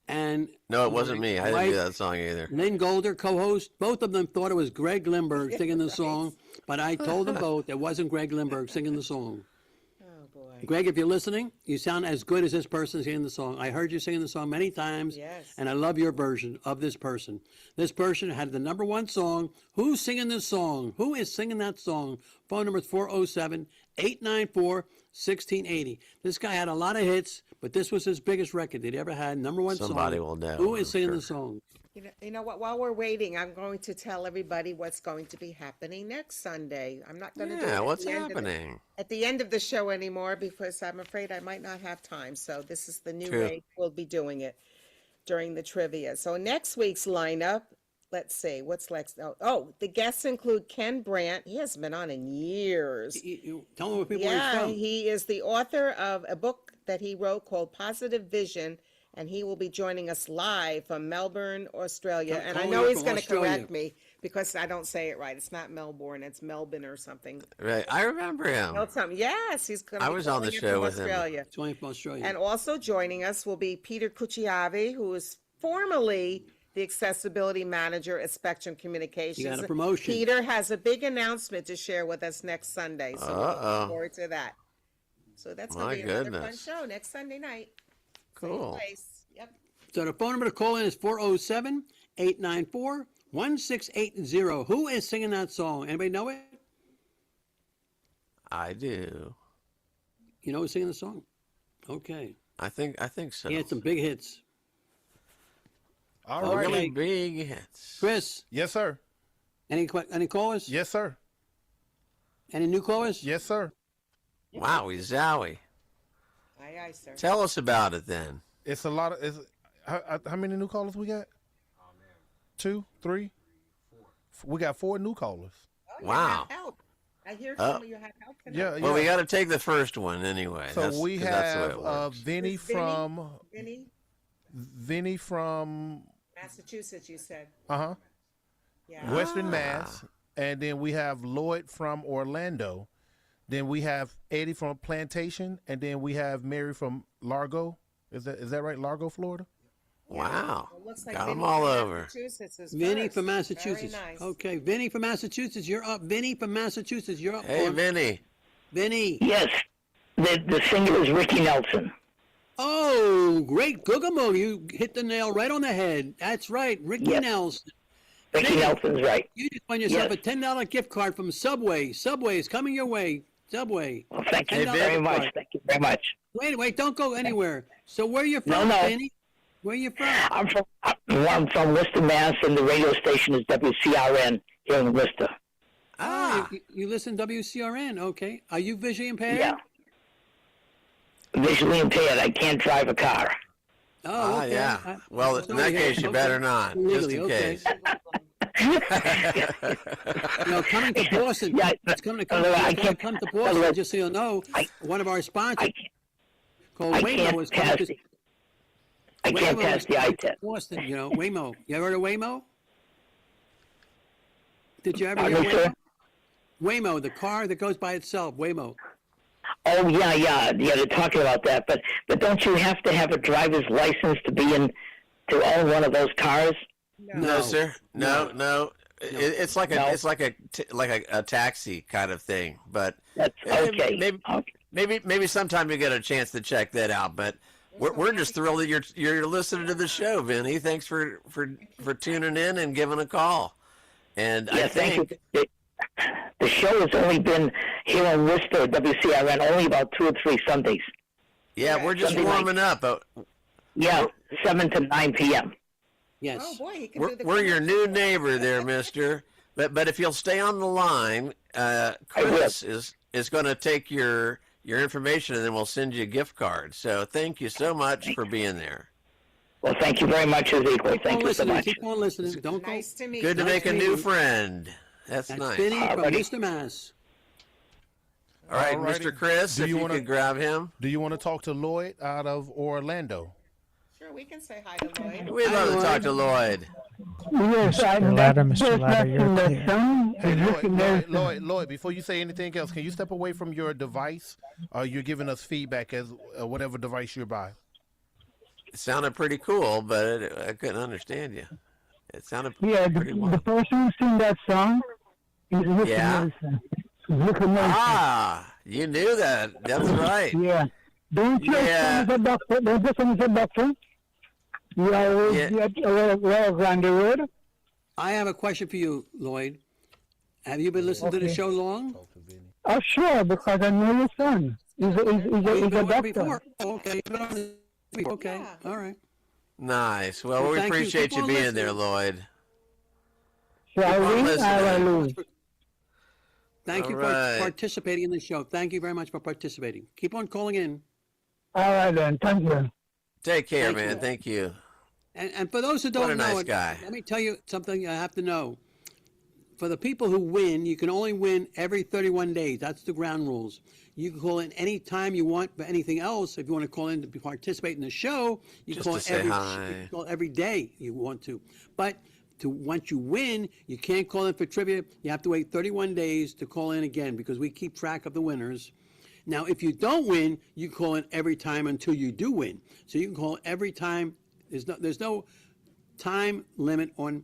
and No, it wasn't me. I didn't do that song either. Lynn Golder, co-host. Both of them thought it was Greg Limburg singing the song, but I told them both it wasn't Greg Limburg singing the song. Oh, boy. Greg, if you're listening, you sound as good as this person singing the song. I heard you singing the song many times, and I love your version of this person. This person had the #1 song. Who's singing this song? Who is singing that song? Phone number is 407-894-1680. This guy had a lot of hits, but this was his biggest record that he ever had. #1 song. Somebody will know, Who is I'm singing sure. the song? You know what? While we're waiting, I'm going to tell everybody what's going to be happening next Sunday. I'm not going to do it Yeah, at what's the end of happening? at the end of the show anymore because I'm afraid I might not have time. So this is the new True. way we'll be doing it during the trivia. So next week's lineup, let's see, what's next? The guests include Ken Brandt. He hasn't been on in years. Tell me what people he's from. He is the author of a book that he wrote called Positive Vision, and he will be joining us live from Melbourne, Australia. And I calling know up he's from going to Australia. correct me because I don't say it right. It's not Melbourne, it's Melbourne or something. Right. I remember him. Tell something. Yes, he's going to I be was on the calling in show from with him. Australia. Joining from Australia. And also joining us will be Peter Cucciavi, who is formerly the accessibility manager at Spectrum Communications. You got a promotion. Peter has a big announcement to share with us next Sunday, so we're looking Uh-oh. forward to that. So that's My going to be another fun goodness. show next Sunday night. Cool. Same place. Yep. So the phone number to call in is 407-894-1680. Who is singing that song? Anybody know it? I do. You know who's singing the song? Okay. I think so. He had some big hits. All Okay. right. Really big hits. Chris, Yes, sir. any callers? Yes, sir. Any new callers? Yes, sir. Wowie zowie. Aye, aye, sir. Tell us about it then. It's a lot of. How many new callers we got? 2, 3, 4. We got 4 new callers. Oh, you Wow. have help. I hear Oh. some of you have help tonight. Yeah. Well, we got to take the first one anyway. So That's- we 'cause that's the way have it works. Vinny Is Vinny- from Vinny? from Massachusetts, you said. Yeah. Western Mass, and then we have Lloyd from Orlando. Then we have Eddie from Plantation, and then we have Mary from Largo. Is that right? Largo, Florida. Wow. Well, looks like Got Vinny them all from over. Massachusetts is Vinny first. from Massachusetts. Very nice. Okay, Vinny from Massachusetts, you're up. Vinny from Massachusetts, you're up. Hey, Vinny. Vinny. Yes, the singer is Ricky Nelson. Oh, great Guggamo. You hit the nail right on the head. That's right, Ricky Yes. Nelson. Ricky Vinny, Nelson's right. You just won yourself Yes. a $10 gift card from Subway. Subway is coming your way. Subway. Well, thank you $10 very gift much. card. Thank you very much. Wait, don't go anywhere. So where you from, No. Vinny? Where you from? I'm from Worcester, Mass, and the radio station is WCRN here in Worcester. You listen to WCRN, okay. Are you visually impaired? Yeah. Visually impaired. I can't drive a car. Oh, okay. Yeah. Well, in Sorry, that yeah, case, you okay. better not, just Legally, in okay. case. Coming to Boston. Yeah, it's coming to I can't- come to Boston. Just so you know, one of our sponsors called I Waymo can't is coming pass to. the- I can't Waymo pass is the coming eye to test. Boston, Waymo. You ever heard of Waymo? Did you ever Pardon hear me, Waymo? sir? Waymo, the car that goes by itself. Waymo. Oh yeah. They're talking about that, but don't you have to have a driver's license to own one of those cars? No, sir. No. It's like a taxi kind of thing, but That's okay. Maybe sometime you get a chance to check that out. But we're just thrilled that you're listening to the show, Vinny. Thanks for tuning in and giving a call. And Yeah, I think thank you. The show has only been here in Worcester, WCRN, only about 2 or 3 Sundays. yeah, we're just Sunday night. warming up. Yeah, 7 to 9 p.m. Yes. Oh boy, he can We're, do the we're your commercial. new neighbor there, Mister. But if you'll stay on the line, Chris is going to take your information and then we'll send you a gift card. So thank you so much for being there. Well, thank you very much, Ezekiel. Thank you so much. Keep on listening. Don't go. Nice to meet Good to you. make a new friend. That's That's nice. Vinny from Alrighty. Worcester, Mass. All right, Alrighty. Mr. Chris, Do if you you wanna- could grab him. Do you want to talk to Lloyd out of Orlando? Sure, we can say hi to Lloyd. We'd love to talk to Lloyd. Yes, Mr. Ladder, Mr. Ladder, you're clear. Hey, Lloyd, before you say anything else, can you step away from your device? You're giving us feedback as whatever device you're by. It sounded pretty cool, but I couldn't understand you. It sounded pretty well. The person who sings that song is Rick Nelson. Rick Nelson. Ah, you knew that. That's right. Yeah. Don't you son is a doctor? Don't your son is a doctor? You are well Grande Road. I have a question for you, Lloyd. Have you been listening to the show long? Oh, sure, because I know your son. He's a doctor. Before. Okay. Okay. All right. Nice. Well, we thank you. appreciate Keep you on being listening. there, Lloyd. So I win, I lose. Thank you for participating in the show. Thank you very much for participating. Keep on calling in. All right, then. Thank you. Take care, Thank man. you. Thank you. And for those who What a don't know nice it, guy. let me tell you something you have to know. For the people who win, you can only win every 31 days. That's the ground rules. You can call in any time you want, but anything else, if you want to call in to participate in the show, you can Just call to say you hi. can call every day you want to. But once you win, you can't call in for trivia. You have to wait 31 days to call in again because we keep track of the winners. Now, if you don't win, you call in every time until you do win. So you can call every time. There's no time limit on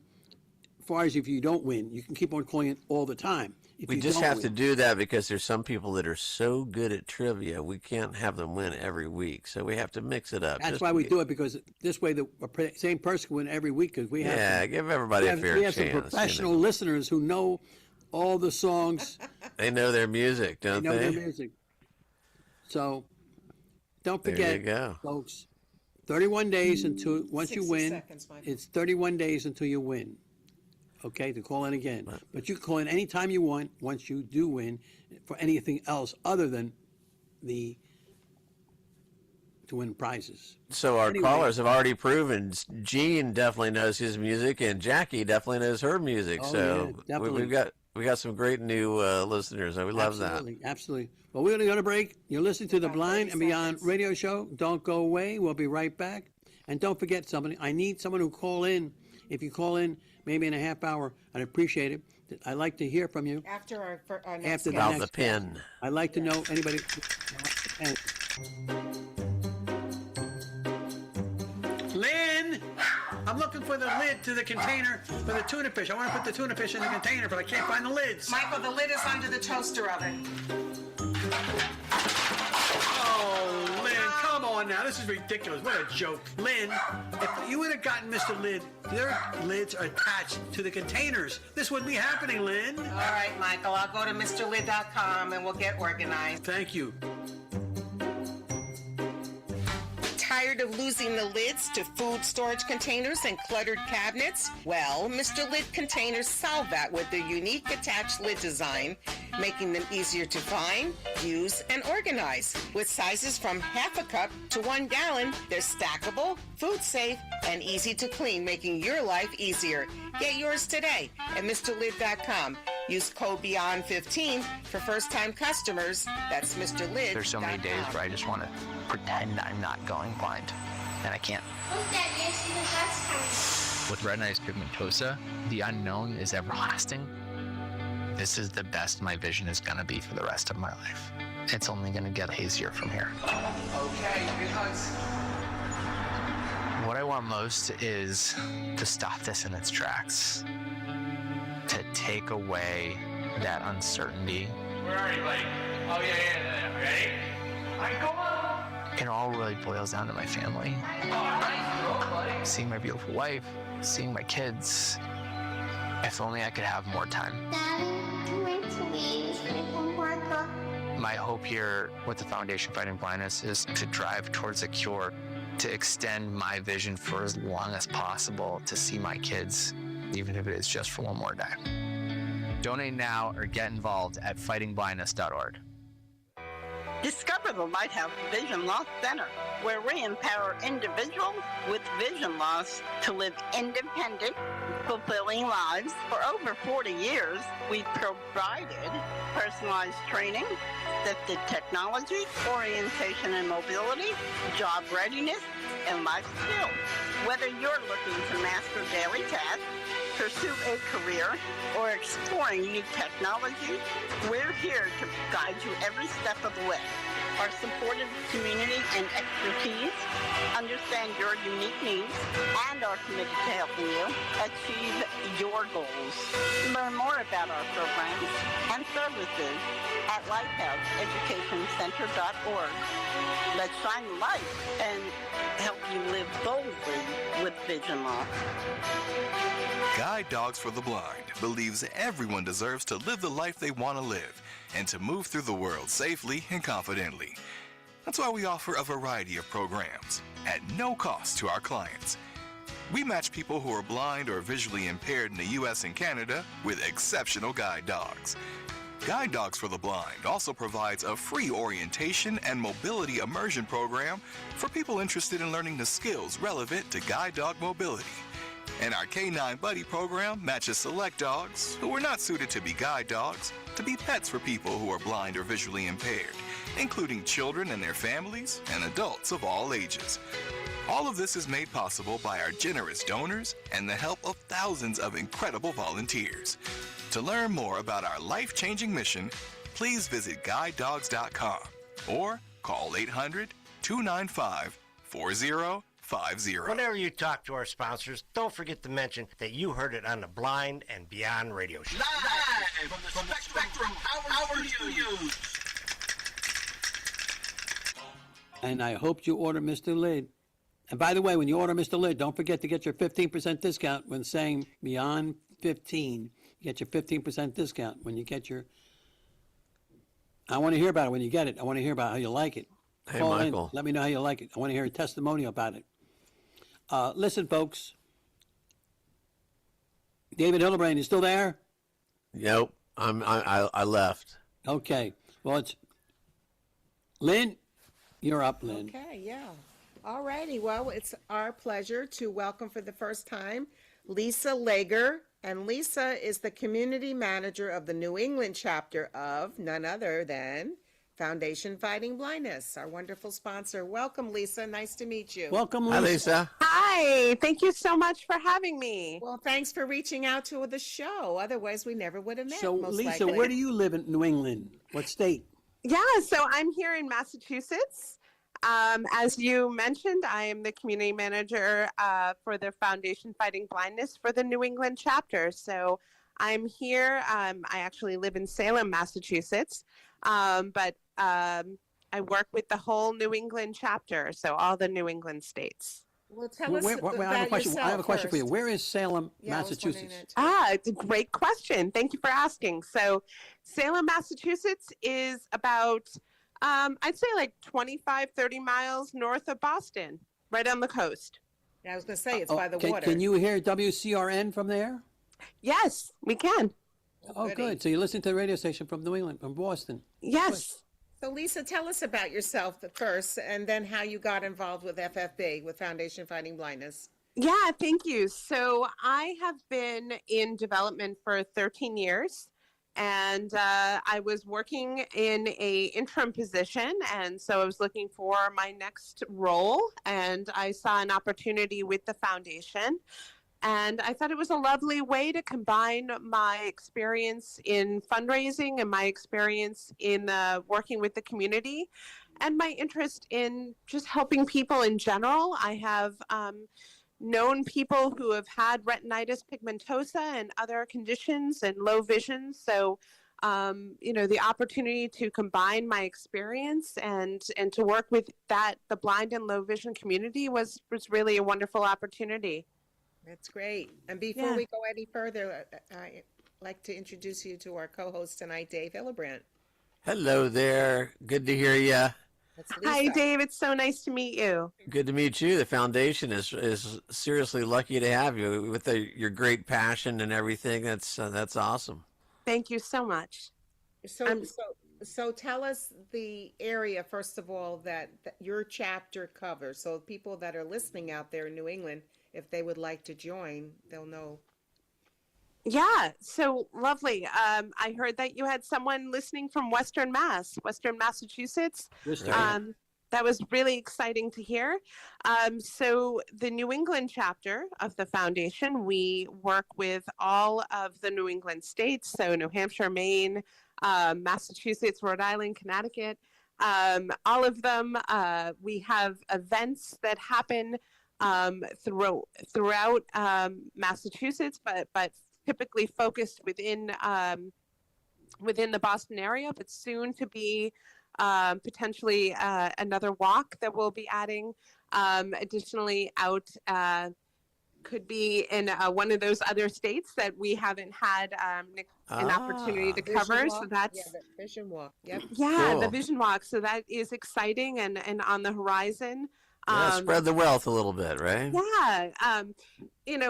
as far as if you don't win. You can keep on calling in all the time. If We you just don't have win. to do that because there's some people that are so good at trivia, we can't have them win every week. So we have to mix it up. That's just why to we get- do it, because this way the same person can win every week, because we have Yeah, give everybody a fair we have chance, some professional listeners who know all the songs. They know their music, They don't know they? their music. So don't There forget, you go. folks, 31 days until once you 60 win, seconds, Michael. it's 31 days until you win. Okay, to call in again. But you can call in anytime you want once you do win for anything else other than to win prizes. So our Anyway. callers have already proven Gene definitely knows his music and Jackie definitely knows her music. Oh, so yeah, definitely. we got some great new listeners. And we love that. Absolutely. Well, we're going to go to break. You're listening to the Blind and Beyond radio show. Don't go away. We'll be right back. And don't forget somebody. I need someone who call in. If you call in maybe in a half hour, I'd appreciate it. I'd like to hear from you. After our next After the guest. About the pin. I'd like to know anybody. Lynn, I'm looking for the lid to the container for the tuna fish. I want to put the tuna fish in the container, but I can't find the lids. Michael, the lid is under the toaster oven. Oh, Lynn, come on now. This is ridiculous. What a joke. Lynn, if you would have gotten Mr. Lid, their lids are attached to the containers. This wouldn't be happening, Lynn. All right, Michael, I'll go to MrLid.com and we'll get organized. Thank you. Tired of losing the lids to food storage containers and cluttered cabinets? Well, Mr. Lid containers solve that with their unique attached lid design, making them easier to find, use, and organize. With sizes from half a cup to 1 gallon, they're stackable, food safe, and easy to clean, making your life easier. Get yours today at MrLid.com. Use code BEYOND15 for first-time customers. That's MrLid.com. There's so many days where I just want to pretend I'm not going blind, and I can't. With retinitis pigmentosa, the unknown is everlasting. This is the best my vision is going to be for the rest of my life. It's only going to get hazier from here. Okay, because What I want most is to stop this in its tracks, to take away that uncertainty. Where are you, buddy? Oh, yeah. Ready? I go on. It all really boils down to my family. All right, go, buddy. Seeing my beautiful wife, seeing my kids. If only I could have more time. My hope here with the Foundation Fighting Blindness is to drive towards a cure, to extend my vision for as long as possible, to see my kids, even if it is just for one more day. Donate now or get involved at fightingblindness.org. Discover the Lighthouse Vision Loss Center, where we empower individuals with vision loss to live independent, fulfilling lives. For over 40 years, we've provided personalized training, assisted technology, orientation and mobility, job readiness, and life skills. Whether you're looking to master daily tasks, pursue a career, or exploring new technology, we're here to guide you every step of the way. Our supportive community and expertise understand your unique needs and are committed to helping you achieve your goals. Learn more about our programs and services at lighthouseeducationcenter.org. Let's shine the light and help you live boldly with vision loss. Guide Dogs for the Blind believes everyone deserves to live the life they want to live and to move through the world safely and confidently. That's why we offer a variety of programs at no cost to our clients. We match people who are blind or visually impaired in the U.S. and Canada with exceptional guide dogs. Guide Dogs for the Blind also provides a free orientation and mobility immersion program for people interested in learning the skills relevant to guide dog mobility. And our K9 Buddy program matches select dogs who are not suited to be guide dogs to be pets for people who are blind or visually impaired, including children and their families and adults of all ages. All of this is made possible by our generous donors and the help of thousands of incredible volunteers. To learn more about our life-changing mission, please visit guidedogs.com or call 800-295-4050. Whenever you talk to our sponsors, don't forget to mention that you heard it on the Blind and Beyond radio show. Live from the Spectrum Power Studios. And I hope you order Mr. Lid. And by the way, when you order Mr. Lid, don't forget to get your 15% discount when saying Beyond 15. You get your 15% discount when you get your... I want to hear about it when you get it. I want to hear about how you like it. Hey, Call Michael. in. Let me know how you like it. I want to hear a testimonial about it. Listen, folks. David Hillbrand, you still there? Nope. I left. Okay. Well, it's... Lynn, you're up, Lynn. Okay, yeah. All righty. Well, it's our pleasure to welcome for the first time Lisa Lager. And Lisa is the community manager of the New England chapter of none other than Foundation Fighting Blindness, our wonderful sponsor. Welcome, Lisa. Nice to meet you. Welcome, Lisa. Hi, Lisa. Hi. Thank you so much for having me. Well, thanks for reaching out to the show. Otherwise, we never would have met. So, most Lisa, likely. where do you live in New England? What state? Yeah, so I'm here in Massachusetts. As you mentioned, I am the community manager for the Foundation Fighting Blindness for the New England chapter. So I'm here. I actually live in Salem, Massachusetts, but I work with the whole New England chapter, so all the New England states. Well, tell us about I have a question. yourself I have a question for you. first. Where is Salem, Yeah, I was wondering Massachusetts? It's a great question. Thank you for asking. So Salem, Massachusetts is about, I'd say like 25, 30 miles north of Boston, right on the coast. Yeah, I was going to say, it's by the water. Can you hear WCRN from there? Yes, we can. Oh, good. So you listen to the radio station from New England, from Boston. Yes. So, Lisa, tell us about yourself first, and then how you got involved with FFB, with Foundation Fighting Blindness. Yeah, thank you. So I have been in development for 13 years, and I was working in a interim position, and so I was looking for my next role, and I saw an opportunity with the foundation. And I thought it was a lovely way to combine my experience in fundraising and my experience in working with the community and my interest in just helping people in general. I have known people who have had retinitis pigmentosa and other conditions and low vision. So, the opportunity to combine my experience and to work with the blind and low vision community was really a wonderful opportunity. That's great. And before we go any further, I'd like to introduce you to our co-host tonight, Dave Hillbrand. Hello there. Good to hear you. Hi, Dave. It's so nice to meet you. Good to meet you. The foundation is seriously lucky to have you with your great passion and everything. That's awesome. Thank you so much. So So tell us the area, first of all, that your chapter covers. So people that are listening out there in New England, if they would like to join, they'll know. Yeah, so lovely. I heard that you had someone listening from Western Massachusetts. That was really exciting to hear. So the New England chapter of the foundation, we work with all of the New England states, so New Hampshire, Maine, Massachusetts, Rhode Island, Connecticut, all of them. We have events that happen throughout Massachusetts, but typically focused within the Boston area, but soon to be potentially another walk that we'll be adding. Additionally, out could be in one of those other states that we haven't had an opportunity to cover. So that's the Vision Walk. Yep. Yeah, the Vision Walk. So that is exciting and on the horizon. Yeah, spread the wealth a little bit, right? Yeah.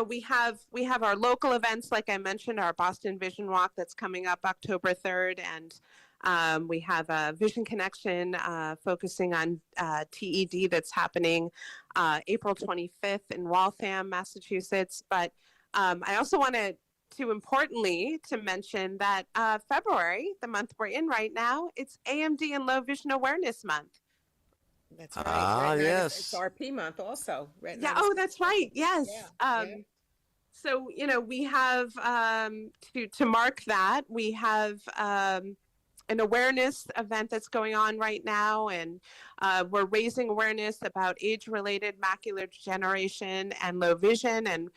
We have our local events, like I mentioned, our Boston Vision Walk that's coming up October 3rd, and we have a Vision Connection focusing on TED that's happening April 25th in Waltham, Massachusetts. But I also wanted to importantly to mention that February, the month we're in right now, it's AMD and Low Vision Awareness Month. That's right. Yes. It's RP month also. Yeah. Oh, that's right. Yes. So, we have to mark that, we have an awareness event that's going on right now, and we're raising awareness about age-related macular degeneration and low vision, and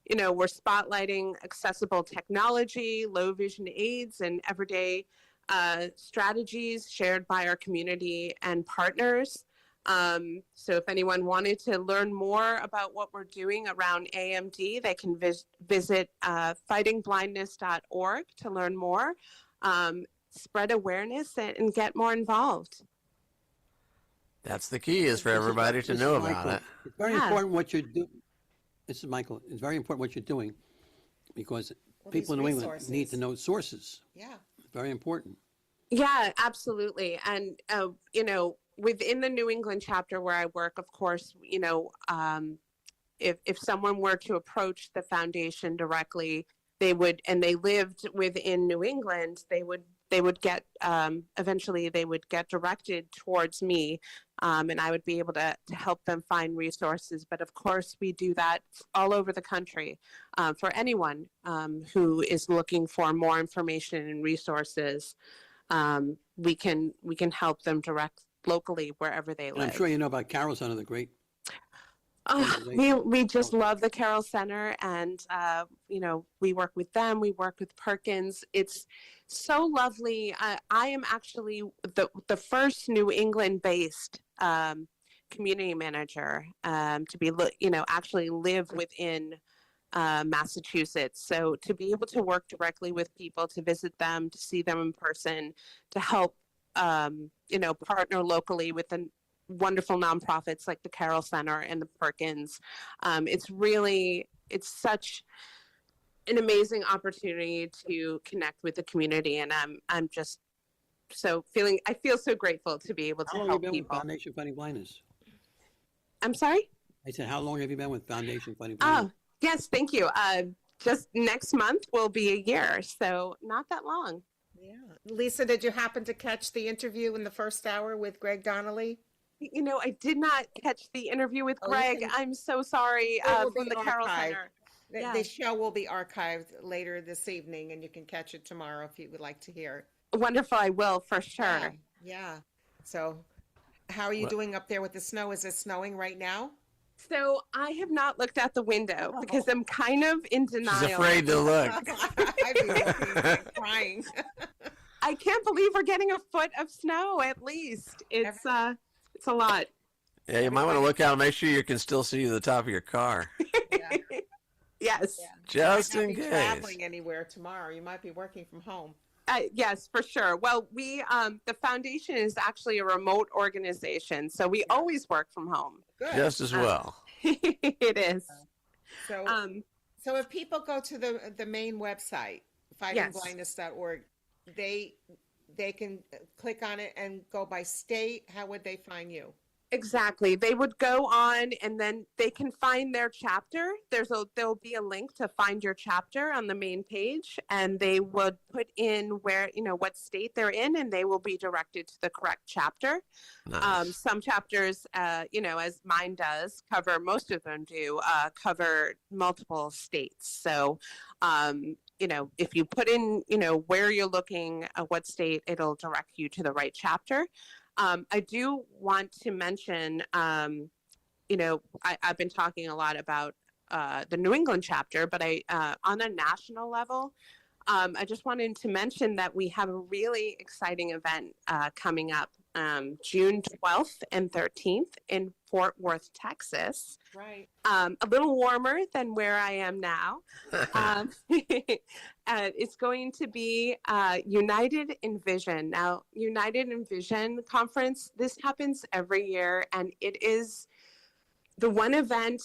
we're spotlighting accessible technology, low vision aids, and everyday strategies shared by our community and partners. So if anyone wanted to learn more about what we're doing around AMD, they can visit fightingblindness.org to learn more, spread awareness, and get more involved. That's the key, is for everybody to know about it. It's very important what you're doing. This is Michael. It's very important what you're doing, because people in New England need to know sources. Yeah. It's very important. Yeah, absolutely. And, within the New England chapter where I work, of course, if someone were to approach the foundation directly, they would, and they lived within New England, they would get, eventually they would get directed towards me, and I would be able to help them find resources. But of course, we do that all over the country for anyone who is looking for more information and resources. We can help them direct locally wherever they live. And I'm sure you know about Carroll Center, the great. We just love the Carroll Center, and we work with them. We work with Perkins. It's so lovely. I am actually the first New England-based community manager to be actually live within Massachusetts. So to be able to work directly with people, to visit them, to see them in person, to help partner locally with the wonderful nonprofits like the Carroll Center and the Perkins. It's such an amazing opportunity to connect with the community, and I'm just I feel so grateful to be able to help people. How long have you been with Foundation Fighting Blindness? I'm sorry? I said, how long have you been with Foundation Fighting Blindness? Oh, yes, thank you. Just next month will be a year, so not that long. Yeah. Lisa, did you happen to catch the interview in the first hour with Greg Donnelly? I did not catch the interview with Greg. I'm so sorry, from the Carroll Center. The show will be archived later this evening, and you can catch it tomorrow if you would like to hear it. Wonderful, I will, for sure. Yeah. So how are you doing up there with the snow? Is it snowing right now? So I have not looked out the window because I'm kind of in denial. She's afraid to look. I'd be looking, crying. I can't believe we're getting a foot of snow at least. It's a lot. Yeah, you might want to look out and make sure you can still see the top of your car. Yes. Just you in might not be case. traveling anywhere tomorrow. You might be working from home. Yes, for sure. Well, the foundation is actually a remote organization, so we always work from home. Good. Just as well. It is. So if people go to the main website, fightingblindness.org, they can click on it and go by state. How would they find you? Exactly. They would go on and then they can find their chapter. There'll be a link to find your chapter on the main page, and they would put in where, what state they're in, and they will be directed to the correct chapter. Nice. Some chapters, as mine does, most of them do, cover multiple states. So, if you put in, where you're looking, what state, it'll direct you to the right chapter. I do want to mention, I've been talking a lot about the New England chapter, but on a national level, I just wanted to mention that we have a really exciting event coming up June 12th and 13th in Fort Worth, Texas. Right. A little warmer than where I am now. It's going to be United in Vision. Now, United in Vision conference, this happens every year, and it is the one event,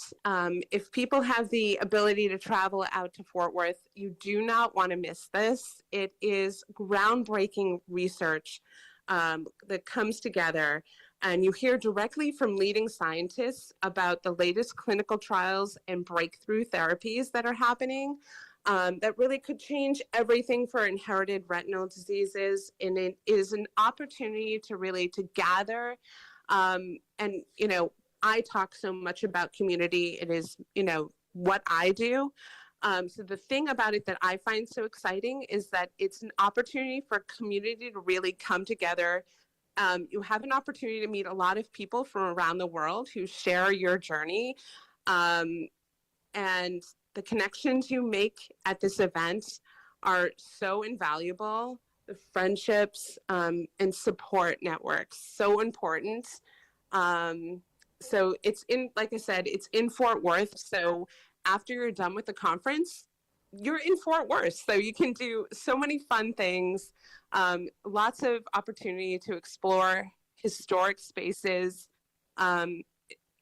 if people have the ability to travel out to Fort Worth, you do not want to miss this. It is groundbreaking research that comes together, and you hear directly from leading scientists about the latest clinical trials and breakthrough therapies that are happening that really could change everything for inherited retinal diseases. And it is an opportunity to gather and, I talk so much about community. It is, what I do. So the thing about it that I find so exciting is that it's an opportunity for community to really come together. You have an opportunity to meet a lot of people from around the world who share your journey. And the connections you make at this event are so invaluable. The friendships and support networks, so important. So it's like I said, it's in Fort Worth. So after you're done with the conference, you're in Fort Worth. So you can do so many fun things, lots of opportunity to explore historic spaces.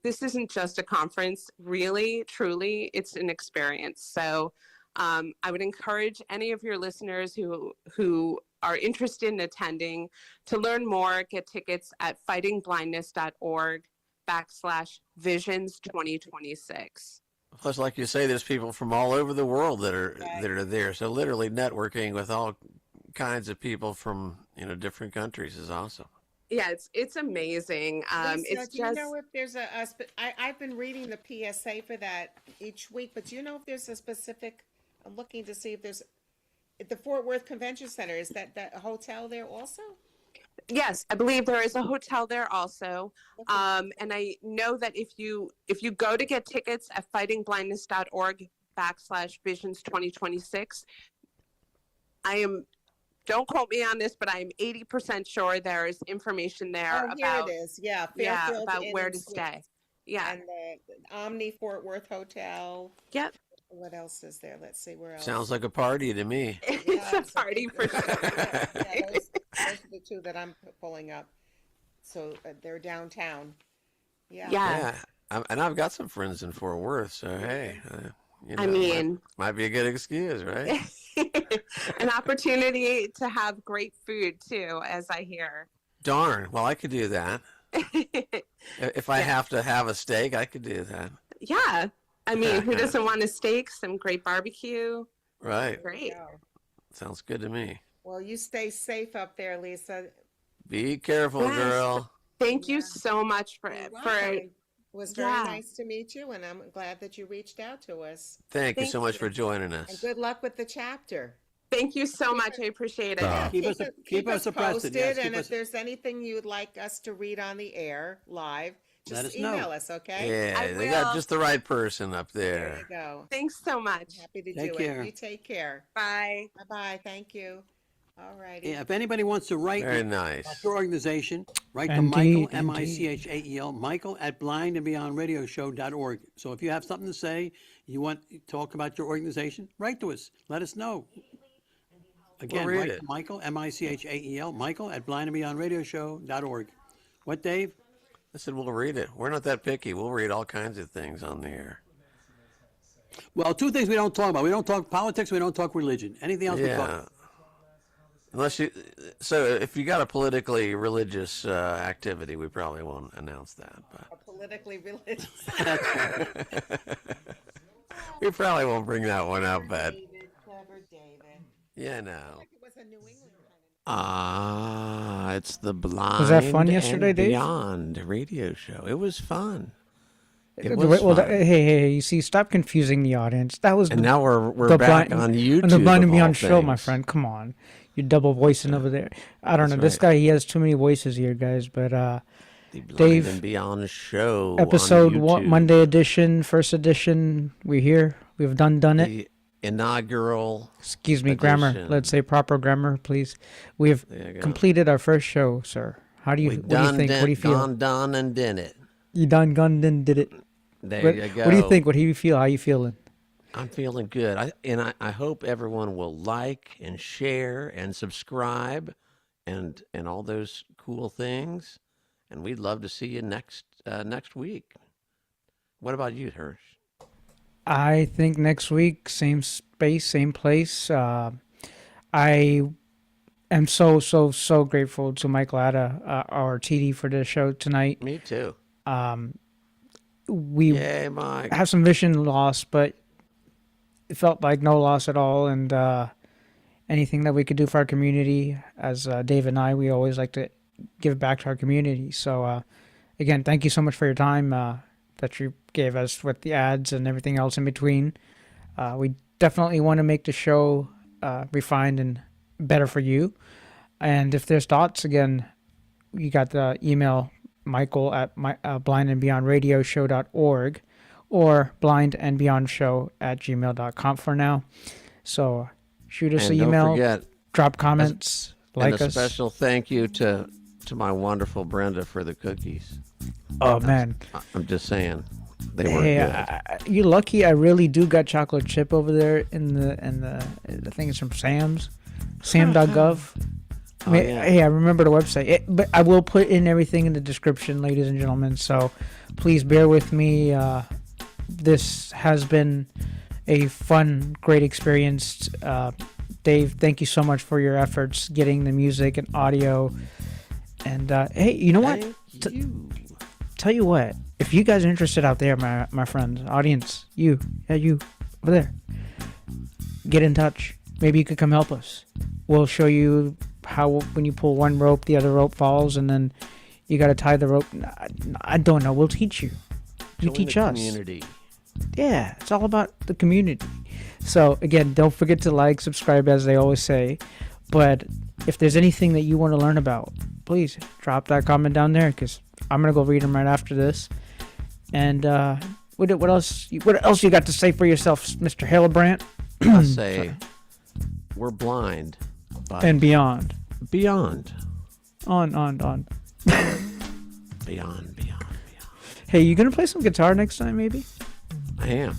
This isn't just a conference, really, truly, it's an experience. So I would encourage any of your listeners who are interested in attending to learn more, get tickets at fightingblindness.org/visions2026. Plus, like you say, there's people from all over the world that are there. So literally networking with all kinds of people from different countries is awesome. Yeah, it's amazing. Lisa, do you know if there's I've been reading the PSA for that each week, but do you know if there's a specific? I'm looking to see if there's at the Fort Worth Convention Center. Is that hotel there also? Yes, I believe there is a hotel there also. And I know that if you go to get tickets at fightingblindness.org/visions2026, don't quote me on this, but I'm 80% sure there is information there about it is. Yeah, Fairfield about Inn where and to Suites. stay. Yeah. And the Omni Fort Worth Hotel. Yep. What else is there? Let's see where else. Sounds like a party to me. It's a party for sure. Those are the two that I'm pulling up. So they're downtown. Yeah. And I've got some friends in Fort Worth, so hey, might be a good excuse, right? An opportunity to have great food too, as I hear. Darn. Well, I could do that. If I have to have a steak, I could do that. Yeah. I mean, who doesn't want a steak? Some great barbecue. Right. Great. Sounds good to me. Well, you stay safe up there, Lisa. Be careful, girl. Thank you so much for It was very nice to meet you, and I'm glad that you reached out to us. Thank you so much for joining us. And good luck with the chapter. Thank you so much. I appreciate it. Keep us posted. Yes, and if there's anything you'd like us to read on the air live, let just us know. email us, okay? Yeah, they got just the right person up there. There you go. Thanks so much. Happy to Take do care. it. You take care. Bye. Bye-bye. Thank you. All righty. Yeah, if anybody wants to write Very nice. about your organization, write to Indeed, Michael, Michael, Michael at blindandbeyondradioshow.org. So if you have something to say, you want to talk about your organization, write to us. Let us know. Again, We'll read write it. to Michael, Michael at blindandbeyondradioshow.org. What, Dave? I said we'll read it. We're not that picky. We'll read all kinds of things on the air. Well, two things we don't talk about. We don't talk politics. We don't talk religion. Anything else we talk Yeah. about? So if you got a politically religious activity, we probably won't announce that. But Politically religious. we probably won't bring that one up, but Clever David. you know. It was a New England It's the Blind Was that fun yesterday, and Dave? Beyond radio show. It was fun. It was Well, fun. hey, you see, stop confusing the audience. That was And now we're back on YouTube, the Blind and of all Beyond show, my things. friend. Come on, you're double voicing over there. I don't know. That's This right. guy, he has too many voices here, guys. But The Blind Dave, and Beyond show episode on one, YouTube. Monday edition, first edition. We're here. We've done it. The inaugural. Excuse me, grammar. edition. Let's say proper grammar, please. We have There you go. completed our first show, sir. What do you think? What do you feel? Done and did it. You done did it. There you go. What do you think? What do you feel? How you feeling? I'm feeling good. I hope everyone will like and share and subscribe and all those cool things. And we'd love to see you next week. What about you, Hersh? I think next week, same space, same place. I am so grateful to Mike Latta, our TD, for the show tonight. Me too. We Yay, Mike. have some vision loss, but it felt like no loss at all. And anything that we could do for our community, as Dave and I, we always like to give back to our community. So again, thank you so much for your time that you gave us with the ads and everything else in between. We definitely want to make the show refined and better for you. And if there's thoughts, again, you got the email Michael at blindandbeyondradioshow.org or blindandbeyondshow@gmail.com for now. So shoot us And an don't email, forget, drop comments, like and a us. special thank you to my wonderful Brenda for the cookies. Oh, man. I'm just saying, they were Hey, good. you lucky. I really do got chocolate chip over there in the I think it's from Sam's, sam.gov. Oh, yeah. Hey, I remember the website, but I will put in everything in the description, ladies and gentlemen. So please bear with me. This has been a fun, great experience. Dave, thank you so much for your efforts getting the music and audio. And hey, you know what? Tell you what, if you guys are interested out there, my friends, audience, you over there, get in touch. Maybe you could come help us. We'll show you how when you pull one rope, the other rope falls, and then you got to tie the rope. I don't know. We'll teach you. You Join teach the us. community. Yeah, it's all about the community. So again, don't forget to like, subscribe, as they always say. But if there's anything that you want to learn about, please drop that comment down there, because I'm gonna go read them right after this. And what else? What else you got to say for yourself, Mr. Hillbrand? I say we're blind, but And beyond. Beyond. On. Beyond. Hey, you gonna play some guitar next time, maybe? I am.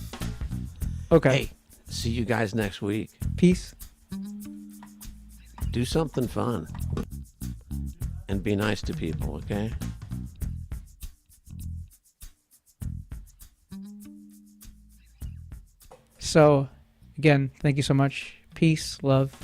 Okay. Hey, see you guys next week. Peace. Do something fun. And be nice to people, okay? So, again, thank you so much. Peace, love,